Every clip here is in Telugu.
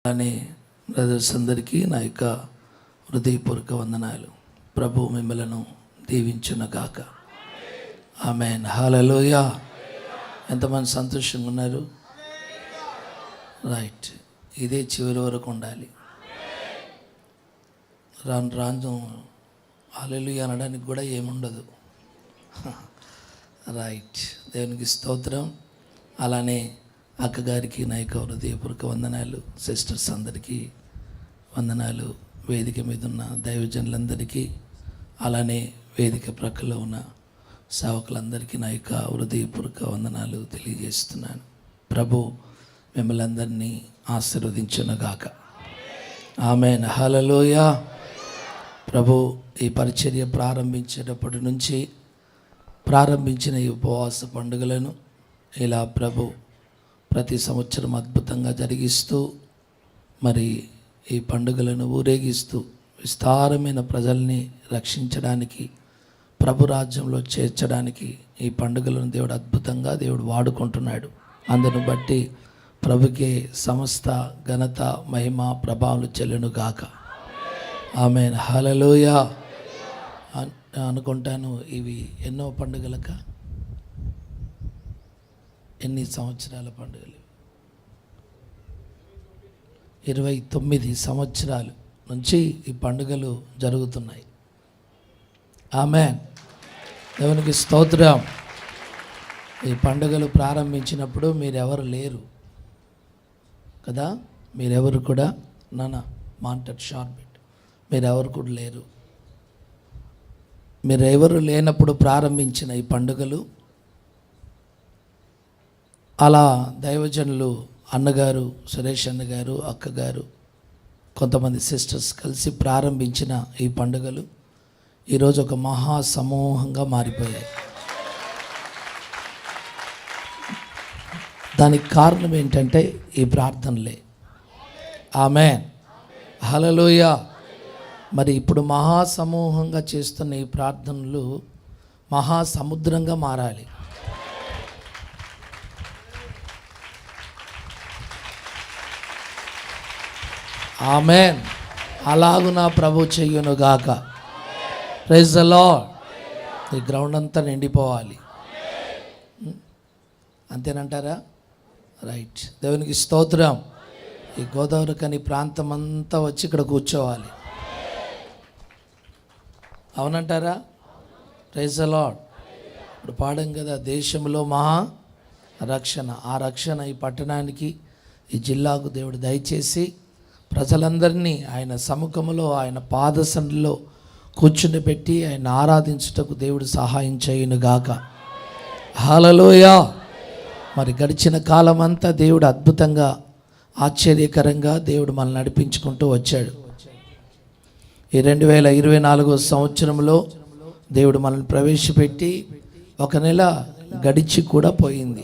అని బ్రదర్స్ అందరికీ నా యొక్క హృదయపూర్వక వందనాలు. ప్రభు మిమ్మలను దీవించునగాక. ఆమేన్. హల్లెలూయా. ఎంతమంది సంతోషంగా ఉన్నారు? రైట్. ఇదే చివరి వరకు ఉండాలి. రాను రాను హల్లెలూయా అనడానికి కూడా ఏముండదు. రైట్. దేవునికి స్తోత్రం. అలానే అక్కగారికి నా యొక్క హృదయపూర్వక వందనాలు. సిస్టర్స్ అందరికీ వందనాలు. వేదిక మీద ఉన్న దైవజనులందరికీ, అలానే వేదిక ప్రక్కలో ఉన్న సేవకులందరికీ నా యొక్క హృదయపూర్వక వందనాలు తెలియజేస్తున్నాను. ప్రభు మిమ్మల్ని అందరినీ ఆశీర్వదించునుగాక. ఆమేన్. హల్లెలూయా. ప్రభు ఈ పరిచర్య ప్రారంభించేటప్పటి నుంచి ప్రారంభించిన ఈ ఉపవాస పండుగలను ఇలా ప్రభు ప్రతి సంవత్సరం అద్భుతంగా జరిగిస్తూ, మరి ఈ పండుగలను ఊరేగిస్తూ విస్తారమైన ప్రజల్ని రక్షించడానికి, ప్రభు రాజ్యంలో చేర్చడానికి ఈ పండుగలను దేవుడు అద్భుతంగా వాడుకుంటున్నాడు. అందును బట్టి ప్రభుకే సమస్త ఘనత, మహిమ, ప్రభావం చెల్లునుగాక. ఆమేన్. హల్లెలూయా. అనుకుంటాను ఇవి ఎన్నో పండుగలక, ఎన్ని సంవత్సరాల పండుగలు? 29 సంవత్సరాల నుంచి ఈ పండుగలు జరుగుతున్నాయి. ఆమేన్. దేవునికి స్తోత్రం. ఈ పండుగలు ప్రారంభించినప్పుడు మీరెవరు లేరు కదా, మీరెవరు కూడా మాంటెడ్ షార్బెట్ మీరెవరు కూడా లేరు. మీరెవరు లేనప్పుడు ప్రారంభించిన ఈ పండుగలు అలా దైవజనులు అన్నగారు, సురేష్ అన్నగారు, అక్కగారు, కొంతమంది సిస్టర్స్ కలిసి ప్రారంభించిన ఈ పండుగలు ఈరోజు ఒక మహా సమూహంగా మారిపోయాయి. దానికి కారణం ఏంటంటే ఈ ప్రార్థనలే. ఆమేన్. హల్లెలూయా. మరి ఇప్పుడు మహాసమూహంగా చేస్తున్న ఈ ప్రార్థనలు మహాసముద్రంగా మారాలి. ఆమేన్. అలాగున ప్రభు చెయ్యునుగాక. Praise the lord. ఈ గ్రౌండ్ అంతా నిండిపోవాలి. అంతేనంటారా? రైట్. దేవునికి స్తోత్రం. ఈ గోదావరి కని ప్రాంతం అంతా వచ్చి ఇక్కడ కూర్చోవాలి. అవునంటారా? Praise the lord. ఇప్పుడు పాడం కదా, దేశంలో మహా రక్షణ. ఆ రక్షణ ఈ పట్టణానికి, ఈ జిల్లాకు దేవుడు దయచేసి ప్రజలందరినీ ఆయన సముఖంలో, ఆయన పాదసంలో కూర్చుని పెట్టి ఆయన ఆరాధించుటకు దేవుడు సహాయం చేయునుగాక. హల్లెలూయా. మరి గడిచిన కాలం అంతా దేవుడు అద్భుతంగా, ఆశ్చర్యకరంగా దేవుడు మనల్ని నడిపించుకుంటూ వచ్చాడు. ఈ 2024 సంవత్సరంలో దేవుడు మనల్ని ప్రవేశపెట్టి 1 నెల గడిచి కూడా పోయింది.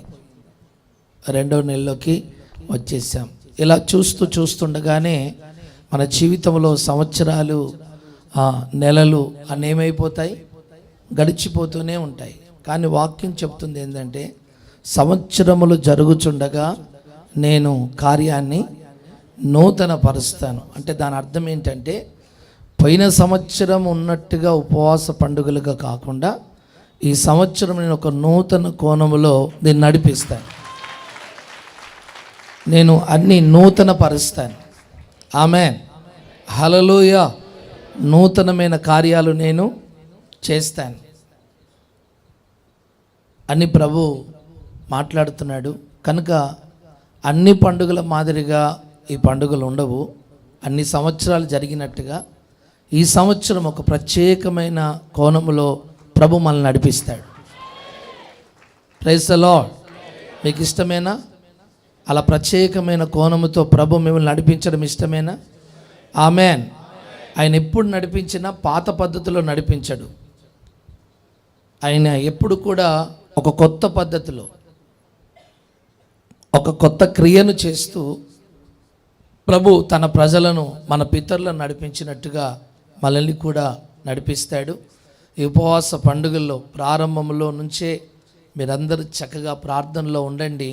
2వ నెలలోకి వచ్చేసాం. ఇలా చూస్తుండగానే మన జీవితంలో సంవత్సరాలు, నెలలు అన్నేమైపోతాయి, గడిచిపోతూనే ఉంటాయి. కానీ వాక్యం చెప్తుంది ఏంటంటే, సంవత్సరములు జరుగుచుండగా నేను కార్యాన్ని నూతన పరుస్తాను. అంటే దాని అర్థం ఏంటంటే, పోయిన సంవత్సరం ఉన్నట్టుగా ఉపవాస పండుగలుగా కాకుండా ఈ సంవత్సరం నేను ఒక నూతన కోణములో దీన్ని నడిపిస్తాను. నేను అన్ని నూతన పరుస్తాను. ఆమేన్. హల్లెలూయా. నూతనమైన కార్యాలు నేను చేస్తాను అని ప్రభు మాట్లాడుతున్నాడు. కనుక అన్ని పండుగల మాదిరిగా ఈ పండుగలు ఉండవు. అన్ని సంవత్సరాలు జరిగినట్టుగా ఈ సంవత్సరం ఒక ప్రత్యేకమైన కోణములో ప్రభు మనల్ని నడిపిస్తాడు. Praise the Lord. మీకు ఇష్టమేనా? అలా ప్రత్యేకమైన కోణముతో ప్రభు మిమ్మల్ని నడిపించడం ఇష్టమేనా? ఆమేన్. ఆయన ఎప్పుడు నడిపించినా పాత పద్ధతిలో నడిపించడు. ఆయన ఎప్పుడు కూడా ఒక కొత్త పద్ధతిలో, ఒక కొత్త క్రియను చేస్తూ ప్రభు తన ప్రజలను, మన పితరులను నడిపించినట్టుగా మనల్ని కూడా నడిపిస్తాడు. ఈ ఉపవాస పండుగల్లో ప్రారంభంలో నుంచే మీరందరూ చక్కగా ప్రార్థనలో ఉండండి.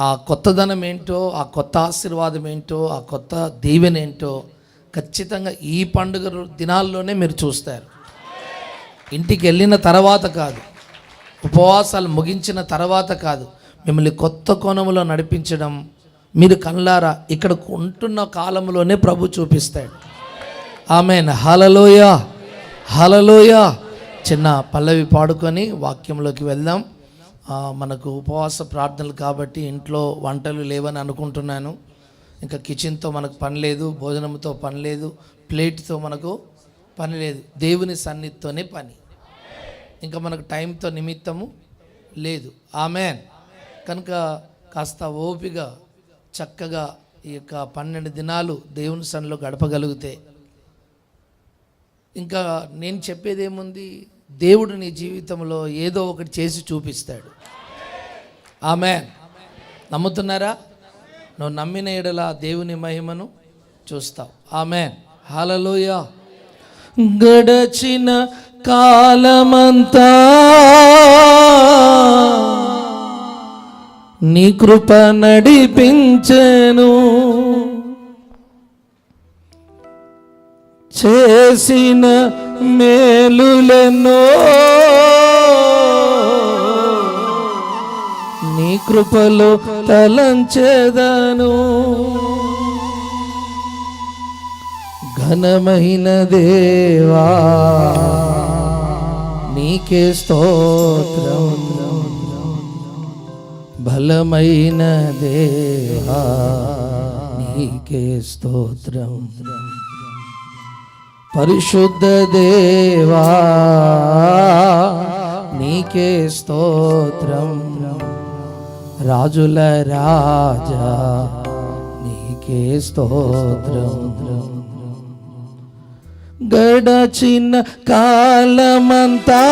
ఆ కొత్తదనం ఏంటో, ఆ కొత్త ఆశీర్వాదం ఏంటో, ఆ కొత్త దీవెన ఏంటో ఖచ్చితంగా ఈ పండుగ దినాల్లోనే మీరు చూస్తారు. ఇంటికి వెళ్ళిన తర్వాత కాదు, ఉపవాసాలు ముగించిన తర్వాత కాదు, మిమ్మల్ని కొత్త కోణములో నడిపించడం మీరు కళ్ళారా ఇక్కడ ఉంటున్న కాలంలోనే ప్రభు చూపిస్తాడు. ఆమేన్. హల్లెలూయా, హల్లెలూయా. చిన్న పల్లవి పాడుకొని వాక్యంలోకి వెళ్దాం. మనకు ఉపవాస ప్రార్థనలు కాబట్టి ఇంట్లో వంటలు లేవని అనుకుంటున్నాను. ఇంకా కిచెన్తో మనకు పని లేదు, భోజనంతో పని లేదు, ప్లేట్తో మనకు పని లేదు, దేవుని సన్నిధితోనే పని. ఇంకా మనకు టైంతో నిమిత్తము లేదు. ఆమేన్. కనుక కాస్త ఓపిక చక్కగా ఈ యొక్క 12 దినాలు దేవుని సన్నిధిలో గడపగలిగితే ఇంకా నేను చెప్పేది ఏముంది, దేవుడు నీ జీవితంలో ఏదో ఒకటి చేసి చూపిస్తాడు. ఆమేన్. నమ్ముతున్నారా? నువ్వు నమ్మిన ఎడల దేవుని మహిమను చూస్తావు. ఆమేన్. హల్లెలూయా. గడచిన కాలమంతా నీ కృప నడిపించెను, చేసిన మేలులెన్నో నీ కృపలో తలంచెదను. ఘనమైన దేవా నీకే స్తోత్రం, బలమైన దేవా నీకే స్తోత్రం, పరిశుద్ధ దేవా నీకే స్తోత్రం, రాజుల రాజా నీకే స్తోత్రం. గడచిన కాలమంతా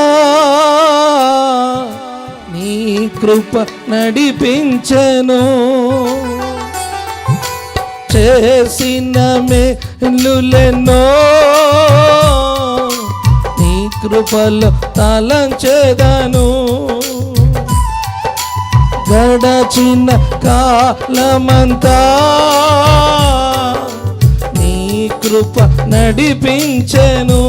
నీ కృప నడిపించెను, చేసిన మేలులెన్నో నీ కృపలో తలంచెదను. గడచిన కాలమంతా నీ కృప నడిపించెను,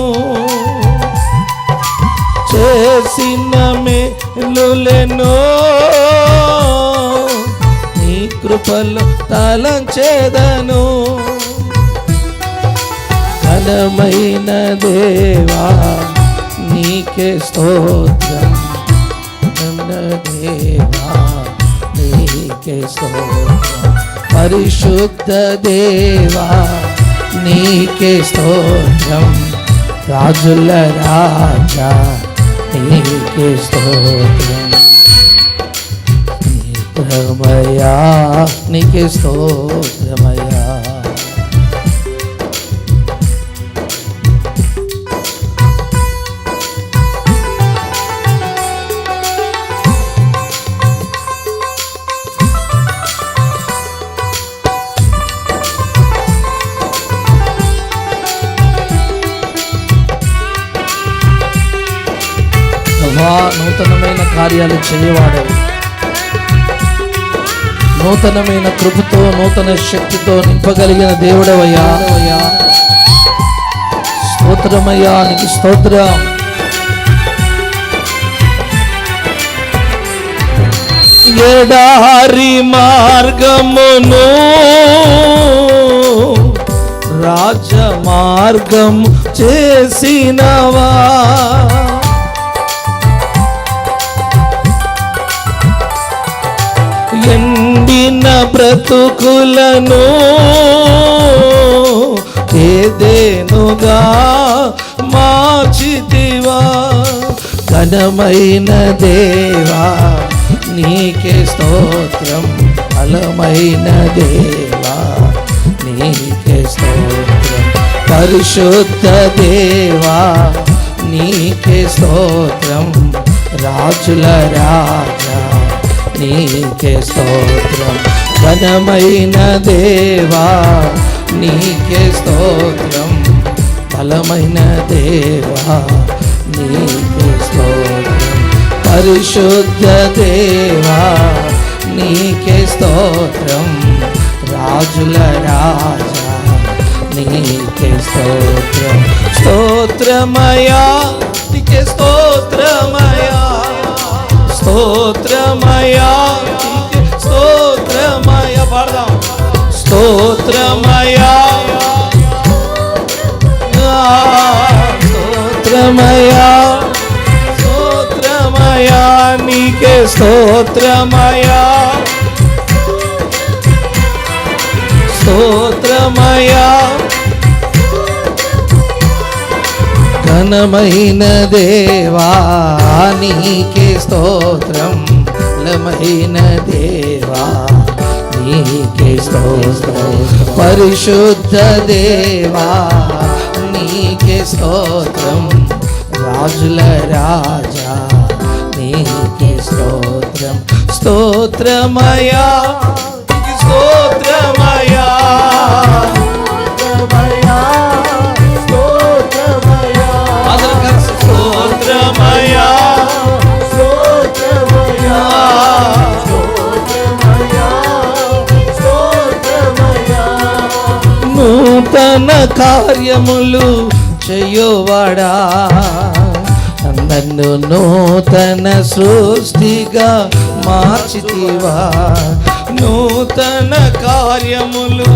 చేసిన మేలులెన్నో నీ కృపలో తలంచెదను. ఘనమైన దేవా నీకే స్తోత్రం, దేవా నీకే స్తోత్రం, పరిశుద్ధ దేవా నీకే స్తోత్రం, రాజుల రాజా నీకే స్తోత్రం, స్తోత్రమయ్యా నీకే స్తోత్రమయ్యా. నూతనమైన కార్యాలు చేయవాడవు, నూతనమైన కృపతో నూతన శక్తితో నింపగలిగిన దేవుడవయ్యా. స్తోత్రమయ్యా నీకు స్తోత్రం. ఎడారి మార్గమును రాజమార్గం చేసినవా, ఎండిన బ్రతుకులను ఏదేనుగా మార్చితివా. ఘనమైన దేవా నీకే స్తోత్రం, బలమైన దేవా నీకే స్తోత్రం, పరిశుద్ధ దేవా నీకే స్తోత్రం, రాజుల రాజా నీకే స్తోత్రం. ఘనమైన దేవా నీకే స్తోత్రం, బలమైన దేవా నీకే స్తోత్రం, పరిశుద్ధ దేవా నీకే స్తోత్రం, రాజుల రాజా నీకే స్తోత్రం. స్తోత్రమయా నీకే స్తోత్రమయా, స్తోత్రమయా నీకే స్తోత్రమయా. పాడదాం. స్తోత్రమయా స్తోత్రమయా స్తోత్రమయా నీకే స్తోత్రమయా, స్తోత్రమయా. ఘనమైన దేవా నీకే స్తోత్రం, బలమైన దేవా నీకే స్తోత్రం. పరిశుద్ధ దేవా నీకే స్తోత్రం, రాజుల రాజా నీకే స్తోత్రం. స్తోత్రమయా స్తోత్రమయా స్తోత్రమయా స్తోత్రమయా స్తోత్రమయా స్తోత్రమయా స్తోత్రమయా. నూతన కార్యములు చేయువాడా, నన్ను నూతన సృష్టిగా మార్చితివా. నూతన కార్యములు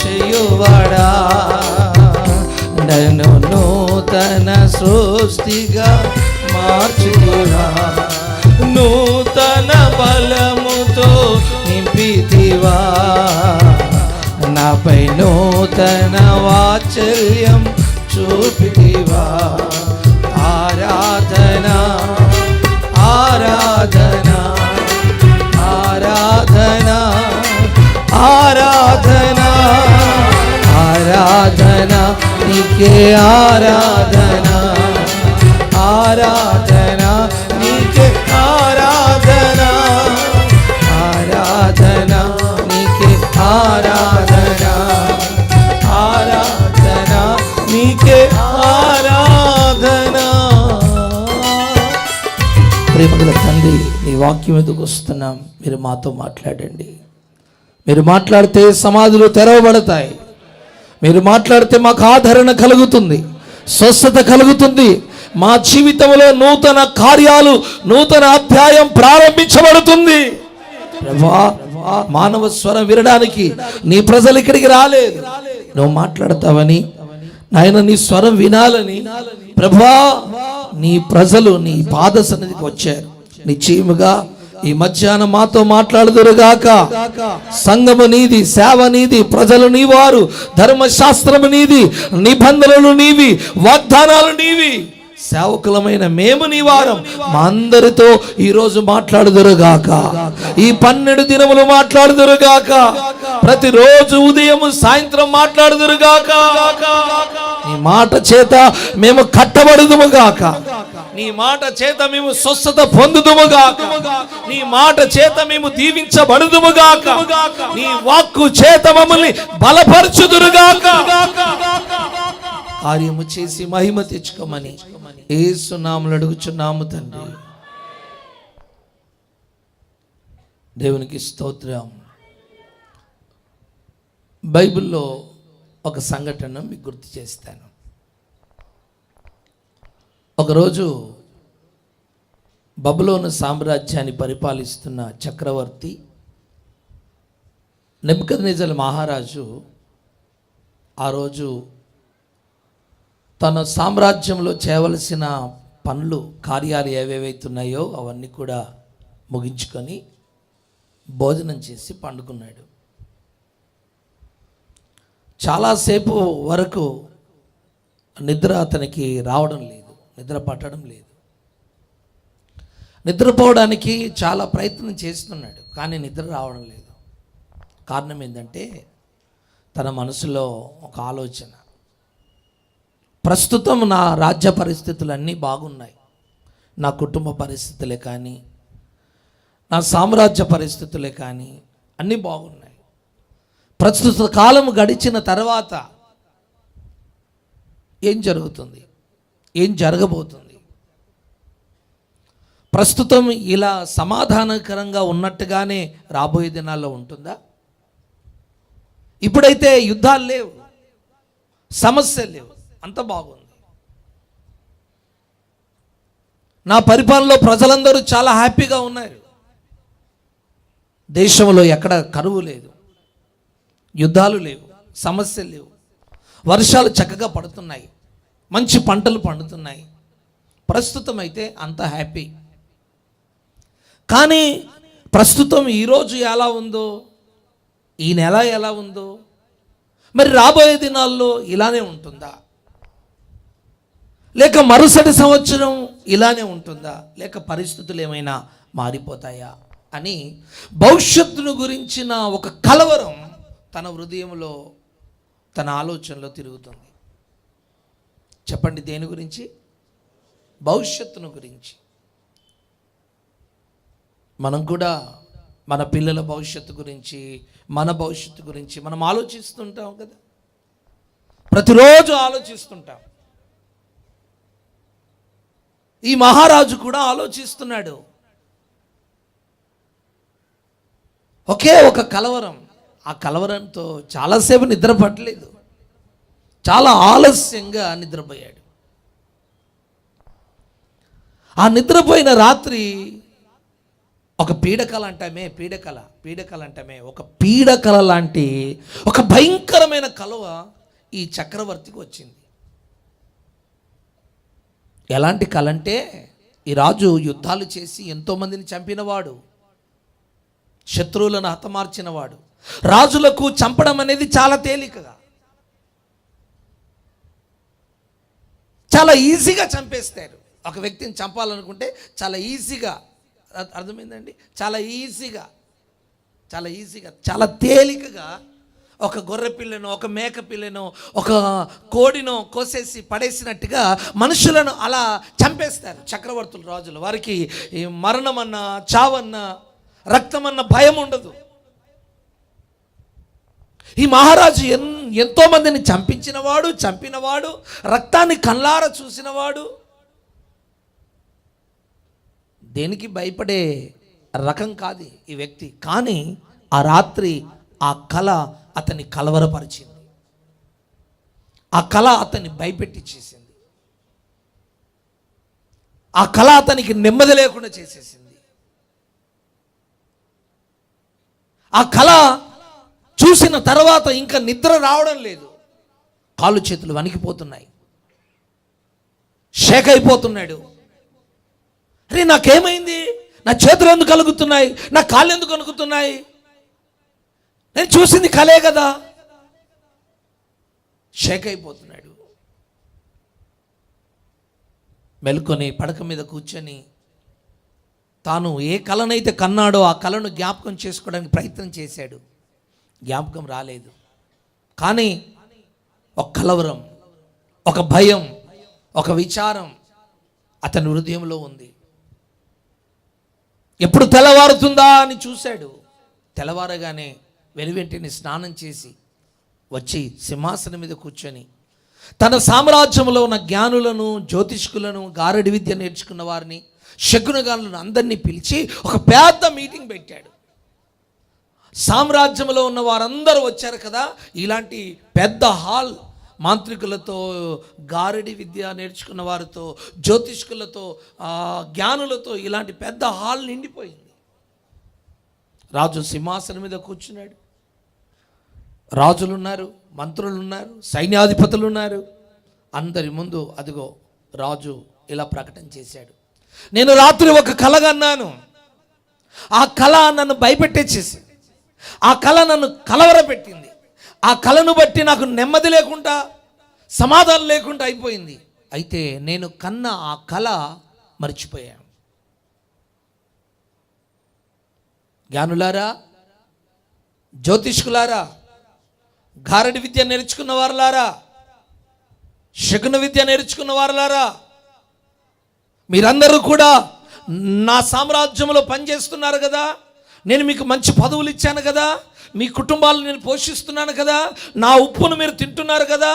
చేయువాడా, నన్ను నూతన సృష్టిగా మార్చితివా. నూతన బలముతో నింపితివా, నాపై నూతన వాత్సల్యం చూపితివా. ఆరాధనా ఆరాధనా ఆరాధనా ఆరాధనా ఆరాధనా నీకే ఆరాధనా, ఆరాధనా నీకే ఆరాధనా, ఆరాధనా నీకే ఆరాధనా, ఆరాధనా నీకే ఆరాధనా. ప్రేమగల తండ్రి, నీ వాక్యం ఎందుకు వస్తున్నాం, మీరు మాతో మాట్లాడండి. మీరు మాట్లాడితే సమాధులు తెరవబడతాయి, మీరు మాట్లాడితే మాకు ఆదరణ కలుగుతుంది, స్వస్థత కలుగుతుంది. మా జీవితంలో నూతన కార్యాలు, నూతన అధ్యాయం ప్రారంభించబడుతుంది. ప్రభువా, మానవ స్వరం వినడానికి నీ ప్రజలు ఇక్కడికి రాలేదు, నువ్వు మాట్లాడతావని నాయన, నీ స్వరం వినాలని ప్రభువా నీ ప్రజలు నీ పాద సన్నిధికి వచ్చారు. నిశ్చయముగా ఈ మధ్యాహ్నం మాతో మాట్లాడుదురుగాక. సంఘము నీది, సేవ నీది, ప్రజలు నీవారు, ధర్మశాస్త్రము నీది, నిబంధనలు నీవి, వాగ్దానాలు నీవి, సేవకులమైన మేము నీ వారం. మా అందరితో ఈరోజు మాట్లాడుదురుగాక. ఈ 12 దినములు మాట్లాడుదురుగాక. ప్రతిరోజు ఉదయం సాయంత్రం మాట్లాడుదురుగాక. నీ మాట చేత మేము కట్టబడుదుముగాక, నీ మాట చేత మేము స్వస్థత పొందుదుముగాక, నీ మాట చేత మేము దీవించబడుదుముగాక, నీ వాక్కు చేత మమ్మల్ని బలపరచుదురుగాక. కార్యము చేసి మహిమ తెచ్చుకోమని యేసు నామములో అడుగుచున్నాము తండ్రి. దేవునికి స్తోత్రం. బైబిల్లో ఒక సంఘటన మీకు గుర్తు చేస్తాను. ఒకరోజు బబులోను సామ్రాజ్యాన్ని పరిపాలిస్తున్న చక్రవర్తి నెబుకద్నెజర్ మహారాజు ఆ రోజు తన సామ్రాజ్యంలో చేయవలసిన పనులు, కార్యాలు ఏవేవైతున్నాయో అవన్నీ కూడా ముగించుకొని భోజనం చేసి పండుకున్నాడు. చాలాసేపు వరకు నిద్ర అతనికి రావడం లేదు, నిద్ర పట్టడం లేదు. నిద్రపోవడానికి చాలా ప్రయత్నం చేస్తున్నాడు, కానీ నిద్ర రావడం లేదు. కారణం ఏంటంటే తన మనసులో ఒక ఆలోచన, ప్రస్తుతం నా రాజ్య పరిస్థితులు అన్నీ బాగున్నాయి, నా కుటుంబ పరిస్థితులే కానీ, నా సామ్రాజ్య పరిస్థితులే కానీ అన్నీ బాగున్నాయి. ప్రస్తుత కాలం గడిచిన తర్వాత ఏం జరుగుతుంది, ఏం జరగబోతుంది? ప్రస్తుతం ఇలా సమాధానకరంగా ఉన్నట్టుగానే రాబోయే దినాల్లో ఉంటుందా? ఇప్పుడైతే యుద్ధాలు లేవు, సమస్యలు లేవు, అంత బాగుంది. నా పరిపాలనలో ప్రజలందరూ చాలా హ్యాపీగా ఉన్నారు. దేశంలో ఎక్కడ కరువు లేదు, యుద్ధాలు లేవు, సమస్యలు లేవు, వర్షాలు చక్కగా పడుతున్నాయి, మంచి పంటలు పండుతున్నాయి. ప్రస్తుతం అయితే అంత హ్యాపీ. కానీ ప్రస్తుతం ఈరోజు ఎలా ఉందో, ఈ నెల ఎలా ఉందో, మరి రాబోయే దినాల్లో ఇలానే ఉంటుందా? లేక మరుసటి సంవత్సరం ఇలానే ఉంటుందా? లేక పరిస్థితులు ఏమైనా మారిపోతాయా అని భవిష్యత్తును గురించిన ఒక కలవరం తన హృదయంలో, తన ఆలోచనలో తిరుగుతుంది. చెప్పండి, దేని గురించి? భవిష్యత్తును గురించి. మనం కూడా మన పిల్లల భవిష్యత్తు గురించి, మన భవిష్యత్తు గురించి మనం ఆలోచిస్తుంటాం కదా, ప్రతిరోజు ఆలోచిస్తుంటాం. ఈ మహారాజు కూడా ఆలోచిస్తున్నాడు. ఒకే ఒక కలవరం, ఆ కలవరంతో చాలాసేపు నిద్ర పట్టలేదు, చాలా ఆలస్యంగా నిద్రపోయాడు. ఆ నిద్రపోయిన రాత్రి ఒక పీడకల అంటామే ఒక పీడకల లాంటి ఒక భయంకరమైన కలవ ఈ చక్రవర్తికి వచ్చింది. ఎలాంటి కల అంటే, ఈ రాజు యుద్ధాలు చేసి ఎంతోమందిని చంపినవాడు, శత్రువులను హతమార్చినవాడు. రాజులకు చంపడం అనేది చాలా తేలికగా, చాలా ఈజీగా చంపేస్తారు. ఒక వ్యక్తిని చంపాలనుకుంటే చాలా ఈజీగా, అర్థమైందండి? చాలా ఈజీగా, చాలా తేలికగా ఒక గొర్రె పిల్లను, ఒక మేక పిల్లను, ఒక కోడినో కోసేసి పడేసినట్టుగా మనుషులను అలా చంపేస్తారు చక్రవర్తులు, రాజులు. వారికి ఈ మరణమన్నా, చావన్నా, రక్తమన్న భయం ఉండదు. ఈ మహారాజు ఎంతో మందిని చంపినవాడు, రక్తాన్ని కళ్ళార చూసినవాడు, దేనికి భయపడే రకం కాదు ఈ వ్యక్తి. కానీ ఆ రాత్రి ఆ కళ అతన్ని కలవరపరిచింది, ఆ కళ అతన్ని భయపెట్టించేసింది, ఆ కళ అతనికి నెమ్మది లేకుండా చేసేసింది. ఆ కళ చూసిన తర్వాత ఇంకా నిద్ర రావడం లేదు, కాళ్ళు చేతులు వణికిపోతున్నాయి, షేక్ అయిపోతున్నాడు. అరే నాకేమైంది? నా చేతులు ఎందుకు కలుగుతున్నాయి? నా కాళ్ళు ఎందుకు వణుకుతున్నాయి? నేను చూసింది కలే కదా. షేక్ అయిపోతున్నాడు. మెలుకొని పడక మీద కూర్చొని తాను ఏ కళనైతే కన్నాడో ఆ కళను జ్ఞాపకం చేసుకోవడానికి ప్రయత్నం చేశాడు. జ్ఞాపకం రాలేదు. కానీ ఒక కలవరం, ఒక భయం, ఒక విచారం అతని హృదయంలో ఉంది. ఎప్పుడు తెల్లవారుతుందా అని చూశాడు. తెల్లవారగానే వెనువెంటనే స్నానం చేసి వచ్చి సింహాసనం మీద కూర్చొని తన సామ్రాజ్యంలో ఉన్న జ్ఞానులను, జ్యోతిష్కులను, గారడి విద్య నేర్చుకున్న వారిని, శకునగానులను అందరినీ పిలిచి ఒక పెద్ద మీటింగ్ పెట్టాడు. సామ్రాజ్యంలో ఉన్న వారందరూ వచ్చారు కదా, ఇలాంటి పెద్ద హాల్, మాంత్రికులతో, గారడి విద్య నేర్చుకున్న వారితో, జ్యోతిష్కులతో, జ్ఞానులతో ఇలాంటి పెద్ద హాల్ నిండిపోయింది. రాజు సింహాసనం మీద కూర్చున్నాడు. రాజులు ఉన్నారు, మంత్రులు ఉన్నారు, సైన్యాధిపతులు ఉన్నారు. అందరి ముందు అదిగో రాజు ఇలా ప్రకటన చేశాడు, నేను రాత్రి ఒక కల కన్నాను. ఆ కళ నన్ను భయపెట్టేసేసి, ఆ కళ నన్ను కలవరపెట్టింది. ఆ కళను బట్టి నాకు నెమ్మది లేకుండా, సమాధానం లేకుండా అయిపోయింది. అయితే నేను కన్న ఆ కళ మర్చిపోయాను. జ్ఞానులారా, జ్యోతిష్కులారా, గారడి విద్య నేర్చుకున్న వారులారా, శకున విద్య నేర్చుకున్న వారులారా, మీరందరూ కూడా నా సామ్రాజ్యంలో పనిచేస్తున్నారు కదా, నేను మీకు మంచి పదవులు ఇచ్చాను కదా, మీ కుటుంబాలను నేను పోషిస్తున్నాను కదా, నా ఉప్పును మీరు తింటున్నారు కదా,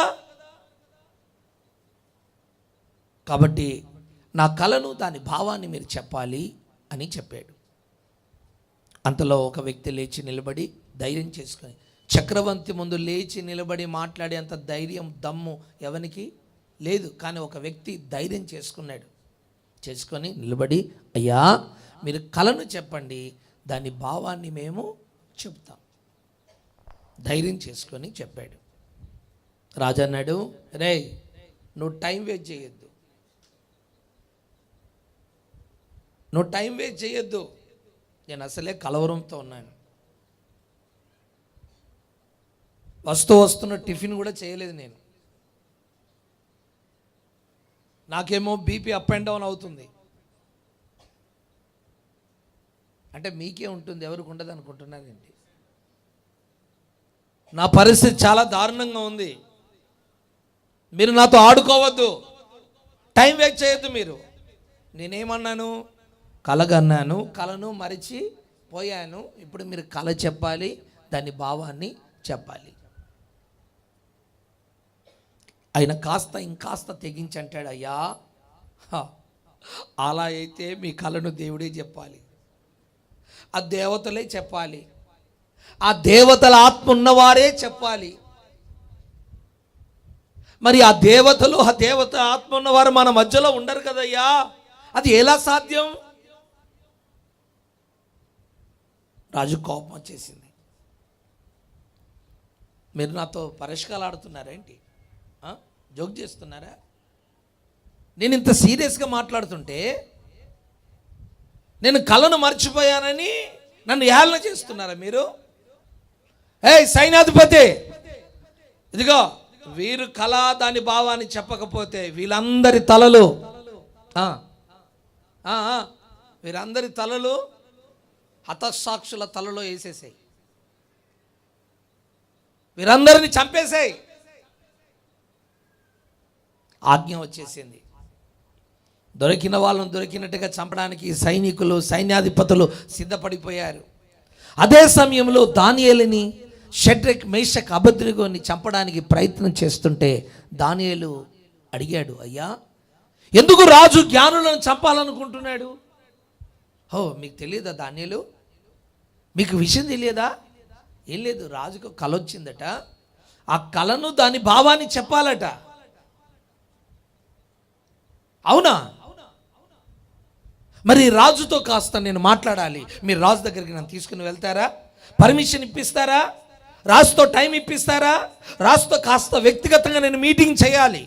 కాబట్టి నా కలను దాని భావాన్ని మీరు చెప్పాలి అని చెప్పాడు. అంతలో ఒక వ్యక్తి లేచి నిలబడి ధైర్యం చేసుకొని, చక్రవర్తి ముందు లేచి నిలబడి మాట్లాడే అంత ధైర్యం దమ్ము ఎవరికి లేదు. కానీ ఒక వ్యక్తి ధైర్యం చేసుకొని నిలబడి, అయ్యా మీరు కలను చెప్పండి, దాని భావాన్ని మేము చెప్తాం. ధైర్యం చేసుకొని చెప్పాడు. రాజు అన్నాడు, రేయ్ నువ్వు టైం వేస్ట్ చేయొద్దు, నేను అసలే కలవరంతో ఉన్నాను. వస్తున్న టిఫిన్ కూడా చేయలేదు నేను. నాకేమో బీపీ అప్ అండ్ డౌన్ అవుతుంది. అంటే మీకే ఉంటుంది, ఎవరికి ఉండదు అనుకుంటున్నారేంటి? నా పరిస్థితి చాలా దారుణంగా ఉంది. మీరు నాతో ఆడుకోవద్దు, టైం వేస్ట్ చేయొద్దు మీరు. నేనేమన్నాను? కలగన్నాను, కలను మరిచి పోయాను. ఇప్పుడు మీరు కల చెప్పాలి, దాని భావాన్ని చెప్పాలి. ఆయన ఇంకాస్త తెగించి అంటాడు, అయ్యా అలా అయితే మీ కలను దేవుడే చెప్పాలి, ఆ దేవతలే చెప్పాలి, ఆ దేవతల ఆత్మ ఉన్నవారే చెప్పాలి. మరి ఆ దేవత ఆత్మ ఉన్నవారు మన మధ్యలో ఉండరు కదయ్యా, అది ఎలా సాధ్యం? రాజు కోపం వచ్చేసింది. మీరు నాతో పరిష్కారాలు ఆడుతున్నారేంటి? జోక్ చేస్తున్నారా? నేను ఇంత సీరియస్గా మాట్లాడుతుంటే నేను కలను మర్చిపోయానని నన్ను ఏళన చేస్తున్నారా మీరు? సైన్యాధిపతి, ఇదిగో వీరు కళ దాని భావాన్ని చెప్పకపోతే వీళ్ళందరి తలలు వీరందరి తలలు హతసాక్షుల తలలో వేసేసాయి, వీరందరిని చంపేసాయి. ఆజ్ఞ వచ్చేసింది. దొరికిన వాళ్ళను దొరికినట్టుగా చంపడానికి సైనికులు, సైన్యాధిపతులు సిద్ధపడిపోయారు. అదే సమయంలో దానియేలుని, షడ్రక్, మేషక్, అబేద్నెగోని చంపడానికి ప్రయత్నం చేస్తుంటే దానియేలు అడిగాడు, అయ్యా ఎందుకు రాజు జ్ఞానులను చంపాలనుకుంటున్నాడు? మీకు తెలియదా దానియేలు? మీకు విషయం తెలియదా? ఏం లేదు, రాజుకు కల వచ్చిందట, ఆ కలను దాని భావాన్ని చెప్పాలట. అవునా? మరి రాజుతో కాస్త నేను మాట్లాడాలి, మీరు రాజు దగ్గరికి నన్ను తీసుకుని వెళ్తారా? పర్మిషన్ ఇప్పిస్తారా? రాజుతో టైం ఇప్పిస్తారా? రాజుతో కాస్త వ్యక్తిగతంగా నేను మీటింగ్ చేయాలి,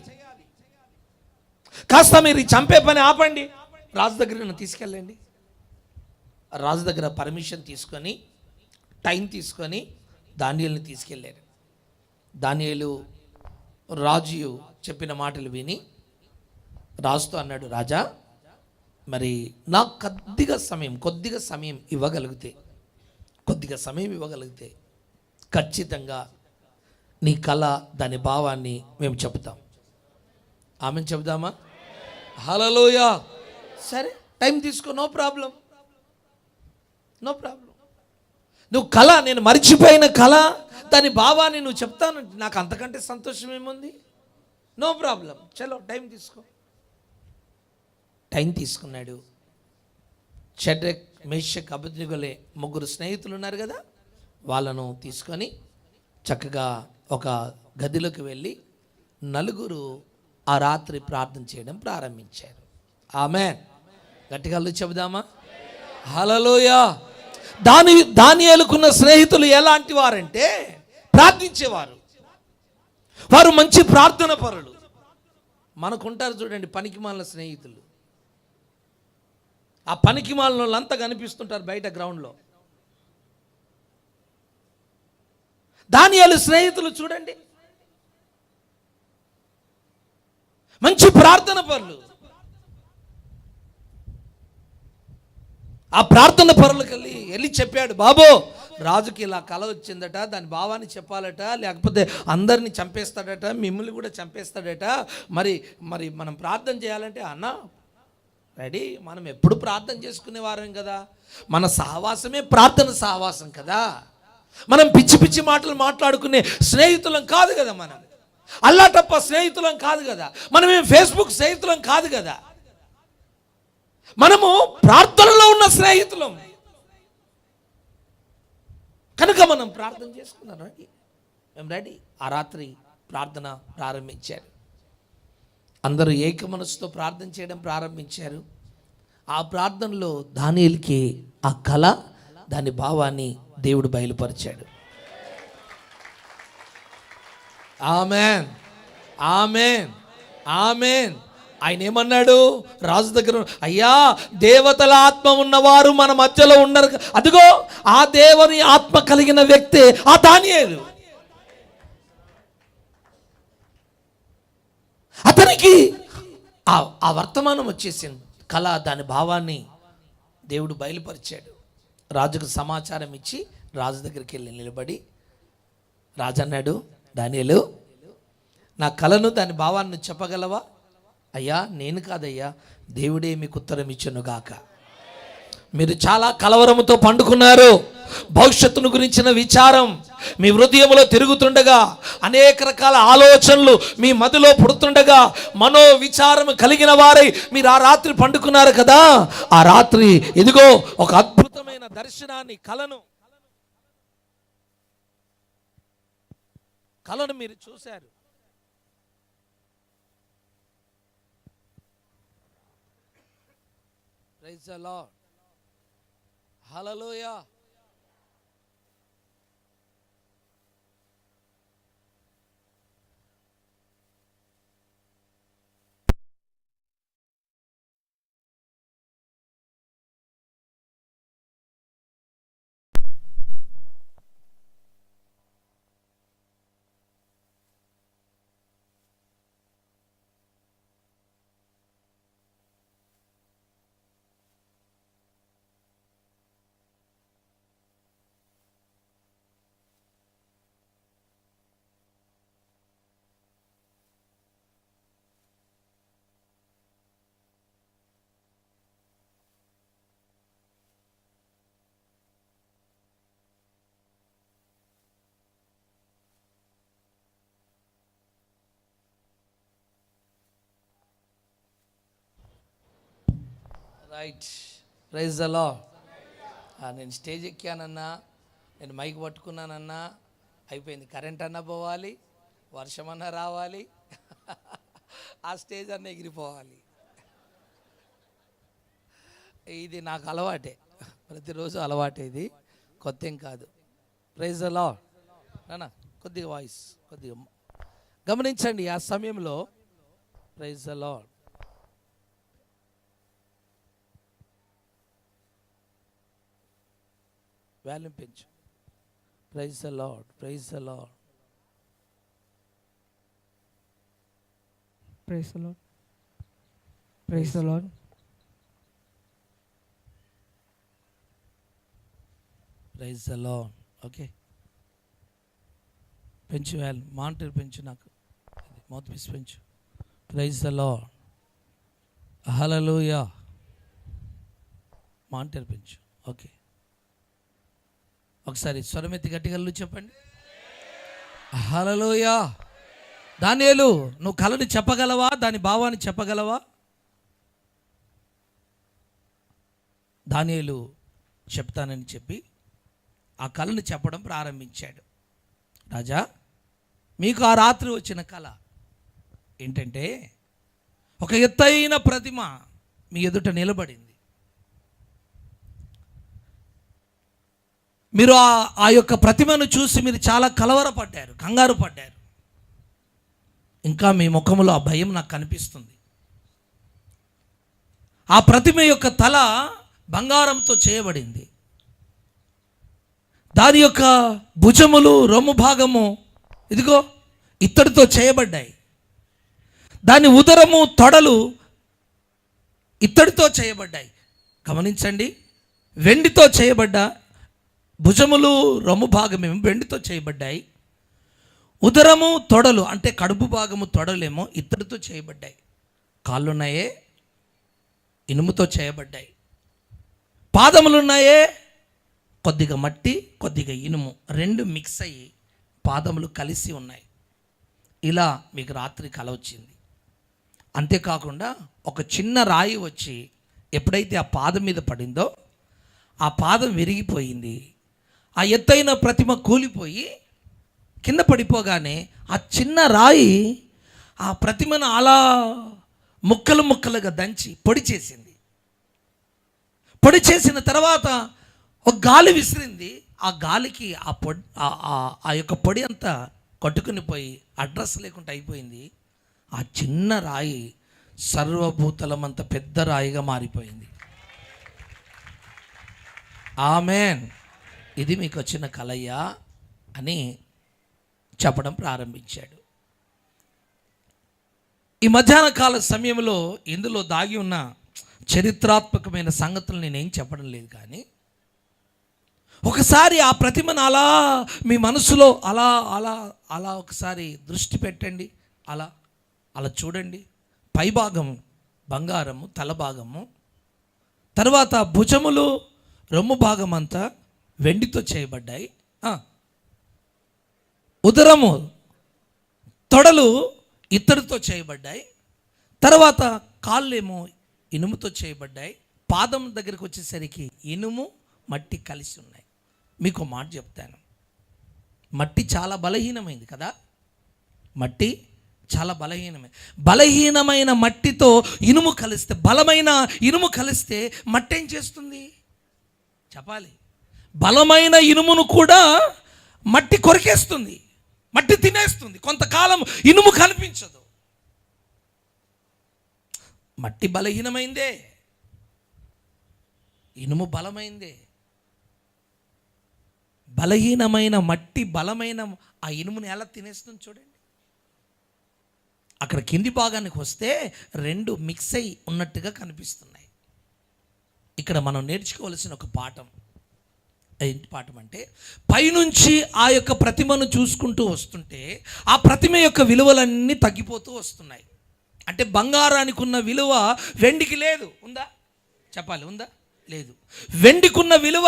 కాస్త మీరు చంపే పని ఆపండి, రాజు దగ్గరికి నన్ను తీసుకెళ్ళండి. రాజు దగ్గర పర్మిషన్ తీసుకొని టైం తీసుకొని దానియేలుని తీసుకెళ్ళారు. దానియేలు రాజు చెప్పిన మాటలు విని రాజుతో అన్నాడు, రాజా మరి నాకు కొద్దిగా సమయం ఇవ్వగలిగితే ఖచ్చితంగా నీ కళ దాని భావాన్ని మేము చెబుతాం. ఆమె చెబుదామా? హల్లెలూయా. సరే టైం తీసుకో, నో ప్రాబ్లం. నువ్వు కళ, నేను మర్చిపోయిన కళ దాని భావాన్ని నువ్వు చెప్తాను, నాకు అంతకంటే సంతోషం ఏముంది? నో ప్రాబ్లం, చలో టైం తీసుకో. టైం తీసుకున్నాడు. షడ్రక్, మేషక్, అబేద్నెగోలే ముగ్గురు స్నేహితులు ఉన్నారు కదా, వాళ్ళను తీసుకొని చక్కగా ఒక గదిలోకి వెళ్ళి నలుగురు ఆ రాత్రి ప్రార్థన చేయడం ప్రారంభించారు. ఆమేన్. గట్టిగా చెబుదామా? హల్లెలూయా. దానియేలుకున్న స్నేహితులు ఎలాంటి వారంటే ప్రార్థించేవారు, వారు మంచి ప్రార్థన పరులు. మనకుంటారు చూడండి పనికిమాలిన స్నేహితులు, ఆ పనికిమాలిన వాళ్ళంతా కనిపిస్తుంటారు బయట గ్రౌండ్లో. దానియేలు స్నేహితులు చూడండి, మంచి ప్రార్థన పరులు. ఆ ప్రార్థన పరులకు వెళ్ళి చెప్పాడు, బాబు రాజుకి ఇలా కల వచ్చిందట, దాని భావాన్ని చెప్పాలట, లేకపోతే అందరినీ చంపేస్తాడట, మిమ్మల్ని కూడా చంపేస్తాడట. మరి మనం ప్రార్థన చేయాలంటే, అన్న రెడీ, మనం ఎప్పుడు ప్రార్థన చేసుకునే వారం కదా, మన సహవాసమే ప్రార్థన సహవాసం కదా, మనం పిచ్చి మాటలు మాట్లాడుకునే స్నేహితులం కాదు కదా, మనం అల్లాటప్ప స్నేహితులం కాదు కదా, మనమేం ఫేస్బుక్ స్నేహితులం కాదు కదా. మనము ప్రార్థనలో ఉన్న స్నేహితులం కనుక మనం ప్రార్థన చేసుకున్నాం. మేము రెడీ. ఆ రాత్రి ప్రార్థన ప్రారంభించారు. అందరూ ఏక మనసుతో ప్రార్థన చేయడం ప్రారంభించారు. ఆ ప్రార్థనలో దానియేలుకి ఆ కళ, దాని భావాన్ని దేవుడు బయలుపరిచాడు. ఆమేన్, ఆమేన్, ఆమేన్. ఆయన ఏమన్నాడు రాజు దగ్గర? అయ్యా, దేవతల ఆత్మ ఉన్నవారు మన మధ్యలో ఉన్నారు. అదిగో ఆ దేవుని ఆత్మ కలిగిన వ్యక్తి ఆ దానియేలు. అతనికి ఆ వర్తమానం వచ్చేసింది. కళ, దాని భావాన్ని దేవుడు బయలుపరిచాడు. రాజుకు సమాచారం ఇచ్చి రాజు దగ్గరికి వెళ్ళి నిలబడి రాజు అన్నాడు, దానియేలు, నా కళను, దాని భావాన్ని చెప్పగలవా? అయ్యా, నేను కాదయ్యా, దేవుడే మీకు ఉత్తరం ఇచ్చునుగాక. మీరు చాలా కలవరముతో పండుకున్నారు. భవిష్యత్తును గురించిన విచారం మీ హృదయంలో తిరుగుతుండగా, అనేక రకాల ఆలోచనలు మీ మదిలో పుడుతుండగా, మనో విచారం కలిగిన వారై మీరు ఆ రాత్రి పండుకున్నారు కదా. ఆ రాత్రి ఇదిగో ఒక అద్భుతమైన దర్శనాన్ని, కలను మీరు చూశారు. Praise the lord, hallelujah. Right, praise the Lord. నేను స్టేజ్ ఎక్కానన్నా, నేను మైక్ పట్టుకున్నానన్నా అయిపోయింది. కరెంట్ అన్నా పోవాలి, వర్షం అన్నా రావాలి, ఆ స్టేజ్ అన్న ఎగిరిపోవాలి. ఇది నాకు అలవాటే, ప్రతిరోజు అలవాటే, ఇది కొత్త ఏం కాదు. Praise the Lord. నాన్న కొద్దిగా వాయిస్ కొద్దిగా గమనించండి. ఆ సమయంలో ప్రైజ్ ది లార్డ్, వాల్యూమ్ పెంచు. Praise the lord, praise the lord, praise the lord, praise the lord, praise the Lord. Okay, పెంచు, మానిటర్ పెంచు, నాకు మౌత్ పీస్ పెంచు. Praise the lord, hallelujah. Monitor పెంచు. ఓకే, ఒకసారి స్వరమెత్తి గట్టిగా చెప్పండి, హల్లెలూయా. దానియేలు, నువ్వు కళని చెప్పగలవా? దాని భావాన్ని చెప్పగలవా? దానియేలు చెప్తానని చెప్పి ఆ కళను చెప్పడం ప్రారంభించాడు. రాజా, మీకు ఆ రాత్రి వచ్చిన కళ ఏంటంటే, ఒక ఎత్తైన ప్రతిమ మీ ఎదుట నిలబడింది. మీరు ఆ యొక్క ప్రతిమను చూసి మీరు చాలా కలవరపడ్డారు, కంగారు పడ్డారు. ఇంకా మీ ముఖంలో ఆ భయం నాకు కనిపిస్తుంది. ఆ ప్రతిమ యొక్క తల బంగారంతో చేయబడింది. దాని యొక్క భుజములు, రొమ్ము భాగము ఇదిగో ఇత్తడితో చేయబడ్డాయి. దాని ఉదరము, తొడలు ఇత్తడితో చేయబడ్డాయి. గమనించండి, వెండితో చేయబడ్డ భుజములు, రొమ్ము భాగమేమో వెండితో చేయబడ్డాయి. ఉదరము, తొడలు అంటే కడుపు భాగము, తొడలేమో ఇత్తడితో చేయబడ్డాయి. కాళ్ళున్నాయే ఇనుముతో చేయబడ్డాయి. పాదములున్నాయే కొద్దిగా మట్టి, కొద్దిగా ఇనుము, రెండు మిక్స్ అయ్యి పాదములు కలిసి ఉన్నాయి. ఇలా మీకు రాత్రి కల వచ్చింది. అంతేకాకుండా ఒక చిన్న రాయి వచ్చి ఎప్పుడైతే ఆ పాదం మీద పడిందో ఆ పాదం విరిగిపోయింది. ఆ ఎత్తైన ప్రతిమ కూలిపోయి కింద పడిపోగానే ఆ చిన్న రాయి ఆ ప్రతిమను అలా ముక్కలు ముక్కలుగా దంచి పొడి చేసింది. పొడి చేసిన తర్వాత ఒక గాలి విసిరింది. ఆ గాలికి ఆ యొక్క పొడి అంతా కొట్టుకుని పోయి అడ్రస్ లేకుండా అయిపోయింది. ఆ చిన్న రాయి సర్వభూతలమంత పెద్ద రాయిగా మారిపోయింది. ఆమేన్. ఇది మీకు వచ్చిన కలయ్యా అని చెప్పడం ప్రారంభించాడు. ఈ మధ్యాహ్న కాల సమయంలో ఇందులో దాగి ఉన్న చరిత్రాత్మకమైన సంగతులు నేనేం చెప్పడం లేదు, కానీ ఒకసారి ఆ ప్రతిమను అలా మీ మనసులో అలా అలా అలా ఒకసారి దృష్టి పెట్టండి. అలా అలా చూడండి. పైభాగం బంగారము, తల భాగము, తర్వాత భుజములు, రొమ్ము భాగం అంతా వెండితో చేయబడ్డాయి. ఉదరము, తొడలు ఇత్తడితో చేయబడ్డాయి. తర్వాత కాళ్ళేమో ఇనుముతో చేయబడ్డాయి. పాదం దగ్గరికి వచ్చేసరికి ఇనుము, మట్టి కలిసి ఉన్నాయి. మీకు మాట చెప్తాను, మట్టి చాలా బలహీనమైంది కదా. మట్టి చాలా బలహీనమైన మట్టితో ఇనుము కలిస్తే, బలమైన ఇనుము కలిస్తే మట్టి ఏం చేస్తుంది చెప్పాలి? బలమైన ఇనుమును కూడా మట్టి కొరికేస్తుంది, మట్టి తినేస్తుంది. కొంతకాలం ఇనుము కనిపించదు. మట్టి బలహీనమైందే, ఇనుము బలమైందే. బలహీనమైన మట్టి బలమైన ఆ ఇనుముని ఎలా తినేస్తుంది చూడండి. అక్కడ కింది భాగానికి వస్తే రెండు మిక్స్ అయి ఉన్నట్టుగా కనిపిస్తున్నాయి. ఇక్కడ మనం నేర్చుకోవాల్సిన ఒక పాఠం. ఏంటి పాఠం అంటే, పైనుంచి ఆ యొక్క ప్రతిమను చూసుకుంటూ వస్తుంటే ఆ ప్రతిమ యొక్క విలువలన్నీ తగ్గిపోతూ వస్తున్నాయి. అంటే బంగారానికి ఉన్న విలువ వెండికి లేదు. ఉందా చెప్పాలి? ఉందా? లేదు. వెండికున్న విలువ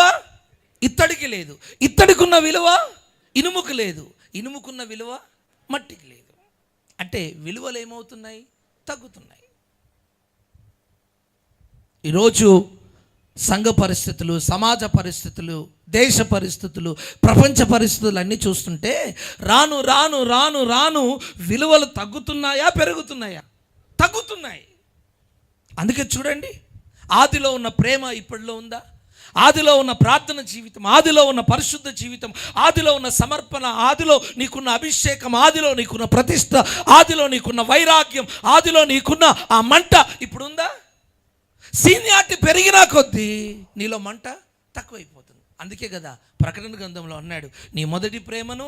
ఇత్తడికి లేదు. ఇత్తడికున్న విలువ ఇనుముకు లేదు. ఇనుముకున్న విలువ మట్టికి లేదు. అంటే విలువలు ఏమవుతున్నాయి? తగ్గుతున్నాయి. ఈరోజు సంఘ పరిస్థితులు, సమాజ పరిస్థితులు, దేశ పరిస్థితులు, ప్రపంచ పరిస్థితులు అన్నీ చూస్తుంటే రాను రాను రాను రాను విలువలు తగ్గుతున్నాయా పెరుగుతున్నాయా? తగ్గుతున్నాయి. అందుకే చూడండి, ఆదిలో ఉన్న ప్రేమ ఇప్పటిలో ఉందా? ఆదిలో ఉన్న ప్రార్థన జీవితం, ఆదిలో ఉన్న పరిశుద్ధ జీవితం, ఆదిలో ఉన్న సమర్పణ, ఆదిలో నీకున్న అభిషేకం, ఆదిలో నీకున్న ప్రతిష్ట, ఆదిలో నీకున్న వైరాగ్యం, ఆదిలో నీకున్న ఆ మంట ఇప్పుడు ఉందా? సీనియారిటీ పెరిగినా కొద్దీ నీలో మంట తక్కువైపోతుంది. అందుకే కదా ప్రకటన గ్రంథంలో అన్నాడు, నీ మొదటి ప్రేమను